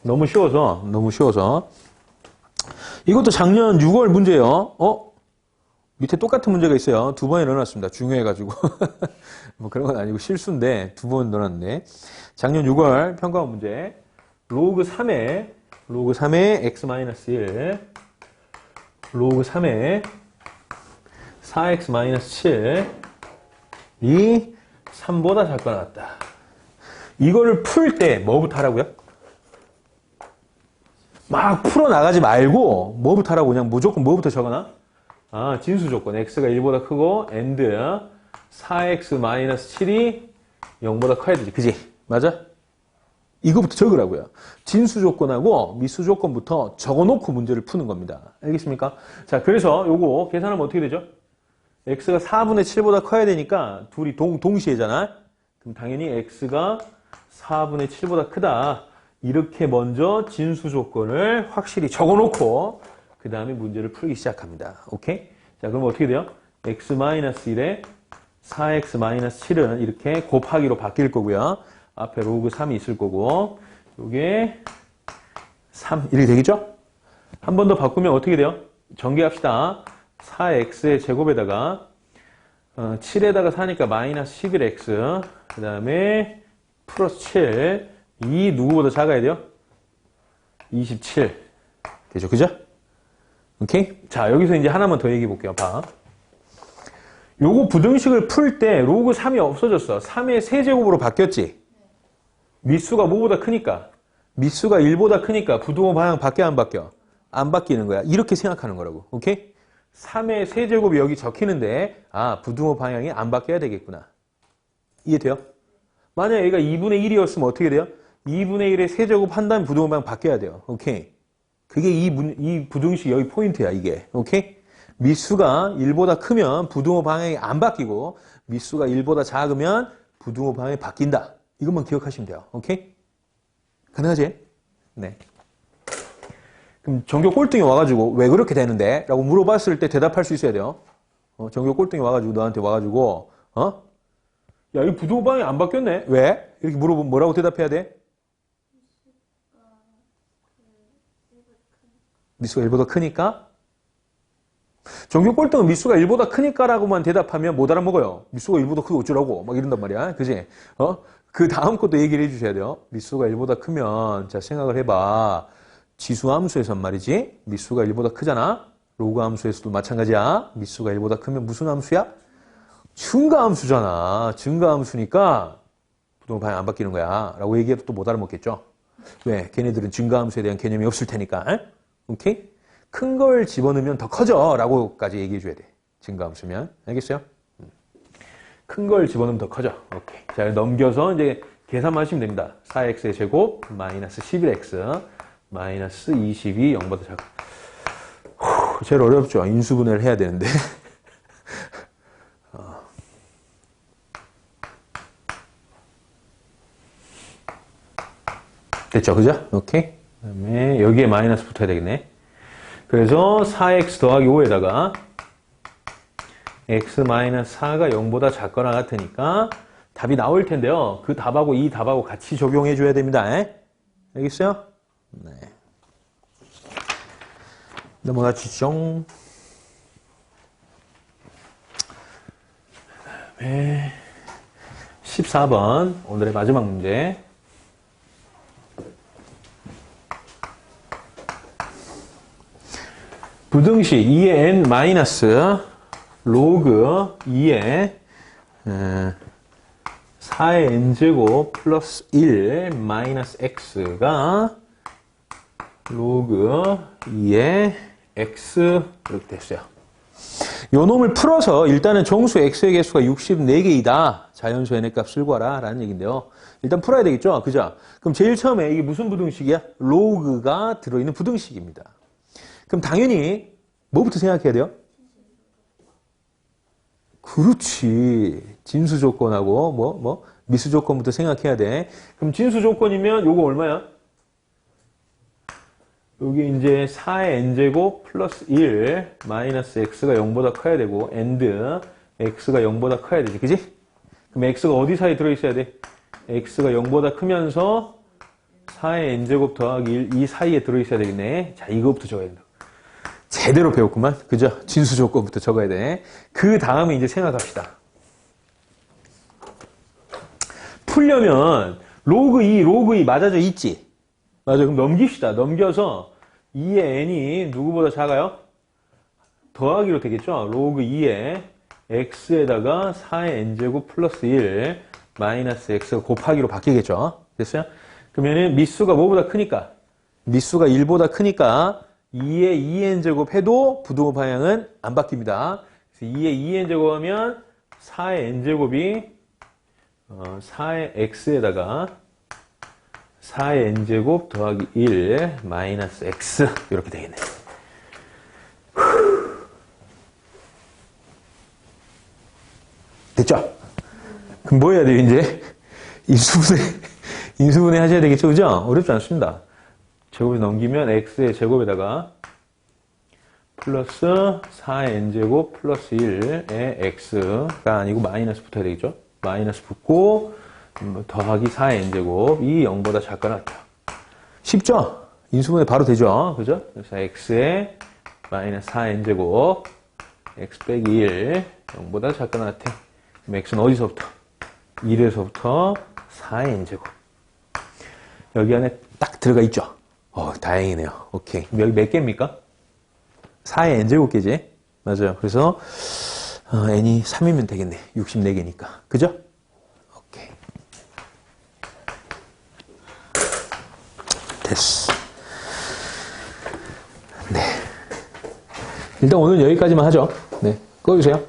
너무 쉬워서. 이것도 작년 6월 문제예요. 밑에 똑같은 문제가 있어요. 두 번에 넣어놨습니다. 중요해가지고. 뭐 그런 건 아니고 실수인데 두 번 넣어놨네. 작년 6월 평가원 문제. 로그 3에 x-1 로그 3에 4x-7이 3보다 작거나 같다. 이거를 풀 때 뭐부터 하라고요? 막 풀어나가지 말고 뭐부터 하라고 그냥 무조건 뭐부터 적어놔? 진수 조건 x가 1보다 크고 and 4x-7이 0보다 커야 되지. 그지? 맞아? 이거부터 적으라고요. 진수 조건하고 미수 조건부터 적어놓고 문제를 푸는 겁니다. 알겠습니까? 자, 그래서 요거 계산하면 어떻게 되죠? x가 4분의 7보다 커야 되니까 둘이 동시에잖아. 그럼 당연히 x가 4분의 7보다 크다. 이렇게 먼저 진수 조건을 확실히 적어놓고 그 다음에 문제를 풀기 시작합니다. 오케이? 자, 그럼 어떻게 돼요? x-1에 4x-7은 이렇게 곱하기로 바뀔 거고요. 앞에 로그 3이 있을 거고 요게 3 이렇게 되겠죠? 한 번 더 바꾸면 어떻게 돼요? 전개합시다. 4x의 제곱에다가 7에다가 4니까 마이너스 11x 그 다음에 플러스 7 이 누구보다 작아야 돼요? 27 되죠? 그죠? 오케이? 자, 여기서 이제 하나만 더 얘기해 볼게요. 봐. 요거 부등식을 풀 때 로그 3이 없어졌어. 3의 세제곱으로 바뀌었지? 미수가 뭐보다 크니까? 미수가 1보다 크니까 부등호 방향 바뀌어 안 바뀌어? 안 바뀌는 거야. 이렇게 생각하는 거라고. 오케이? 3의 세제곱이 여기 적히는데 부등호 방향이 안 바뀌어야 되겠구나. 이해돼요? 만약 얘가 2분의 1이었으면 어떻게 돼요? 2분의 1의 세제곱 한 다음에 부등호 방향 바뀌어야 돼요. 오케이? 그게 이 부등식 여기 포인트야, 이게. 오케이? 미수가 1보다 크면 부등호 방향이 안 바뀌고 미수가 1보다 작으면 부등호 방향이 바뀐다. 이것만 기억하시면 돼요. 오케이? 가능하지? 네. 그럼 전교 꼴등이 와가지고 왜 그렇게 되는데? 라고 물어봤을 때 대답할 수 있어야 돼요. 전교 꼴등이 와가지고 너한테 와가지고 야, 이 부등호 방향이 안 바뀌었네? 왜? 이렇게 물어보면 뭐라고 대답해야 돼? 미수가 1보다 크니까? 전교 꼴등은 미수가 1보다 크니까라고만 대답하면 못 알아먹어요. 미수가 1보다 크고 어쩌라고 막 이런단 말이야. 그지? 그 다음 것도 얘기를 해주셔야 돼요. 미수가 1보다 크면 자 생각을 해봐. 지수함수에선 말이지. 미수가 1보다 크잖아. 로그 함수에서도 마찬가지야. 미수가 1보다 크면 무슨 함수야? 증가함수잖아. 증가함수니까 부등호 방향 안 바뀌는 거야. 라고 얘기해도 또 못 알아먹겠죠. 왜? 걔네들은 증가함수에 대한 개념이 없을 테니까. 오케이? 큰 걸 집어넣으면 더 커져. 라고까지 얘기해줘야 돼. 증가함수면. 알겠어요? 큰 걸 집어넣으면 더 커져. 오케이. 자, 넘겨서 이제 계산만 하시면 됩니다. 4x의 제곱, 마이너스 11x, 마이너스 20이 0보다 작아. 제일 어렵죠. 인수분해를 해야 되는데. 됐죠? 그죠? 오케이. 그 다음에 여기에 마이너스 붙어야 되겠네. 그래서 4x 더하기 5에다가 x-4가 0보다 작거나 같으니까 답이 나올 텐데요. 그 답하고 이 답하고 같이 적용해 줘야 됩니다. 알겠어요? 네. 넘어가 주시죠. 그다음에 14번 오늘의 마지막 문제. 부등식 2의 n 마이너스 로그 2의 4의 n제곱 플러스 1 마이너스 x가 로그 2의 x 이렇게 됐어요. 요 놈을 풀어서 일단은 정수 x의 개수가 64개이다. 자연수 n의 값을 구하라 라는 얘기인데요. 일단 풀어야 되겠죠? 그죠? 그럼 제일 처음에 이게 무슨 부등식이야? 로그가 들어있는 부등식입니다. 그럼 당연히 뭐부터 생각해야 돼요? 그렇지. 진수 조건하고 미수 조건부터 생각해야 돼. 그럼 진수 조건이면 요거 얼마야? 여기 이제 4의 n제곱 플러스 1 마이너스 x가 0보다 커야 되고 and x가 0보다 커야 되지. 그지? 그럼 x가 어디 사이에 들어있어야 돼? x가 0보다 크면서 4의 n제곱 더하기 1 이 사이에 들어있어야 되겠네. 자, 이거부터 적어야 된다. 제대로 배웠구만. 그죠? 진수 조건부터 적어야 돼. 그 다음에 이제 생각합시다. 풀려면 로그 2 맞아져 있지? 맞아. 그럼 넘깁시다. 넘겨서 2의 n이 누구보다 작아요? 더하기로 되겠죠? 로그 2의 x에다가 4의 n제곱 플러스 1 마이너스 x가 곱하기로 바뀌겠죠? 됐어요? 그러면은 미수가 뭐보다 크니까? 미수가 1보다 크니까 2의 2n제곱 해도 부등호 방향은 안 바뀝니다. 그래서 2의 2n제곱 하면 4의 n제곱이 4의 x에다가 4의 n제곱 더하기 1 마이너스 x 이렇게 되겠네. 됐죠? 그럼 뭐 해야 돼요, 이제? 인수분해 하셔야 되겠죠, 그죠? 어렵지 않습니다. 제곱을 넘기면 x의 제곱에다가 플러스 4의 n제곱 플러스 1의 x가 아니고 마이너스 붙어야 되겠죠? 마이너스 붙고 더하기 4의 n제곱이 0보다 작거나 같아요. 쉽죠? 인수분해 바로 되죠? 그죠? 그래서 x의 마이너스 4의 n제곱 x 빼기 1 0보다 작거나 같아. 그럼 x는 어디서부터? 1에서부터 4의 n제곱. 여기 안에 딱 들어가 있죠? 다행이네요. 오케이. 여기 몇 개입니까? 4의 n제곱개지? 맞아요. 그래서 n이 3이면 되겠네. 64개니까. 그죠? 오케이. 됐어. 네. 일단 오늘 여기까지만 하죠. 네. 꺼주세요.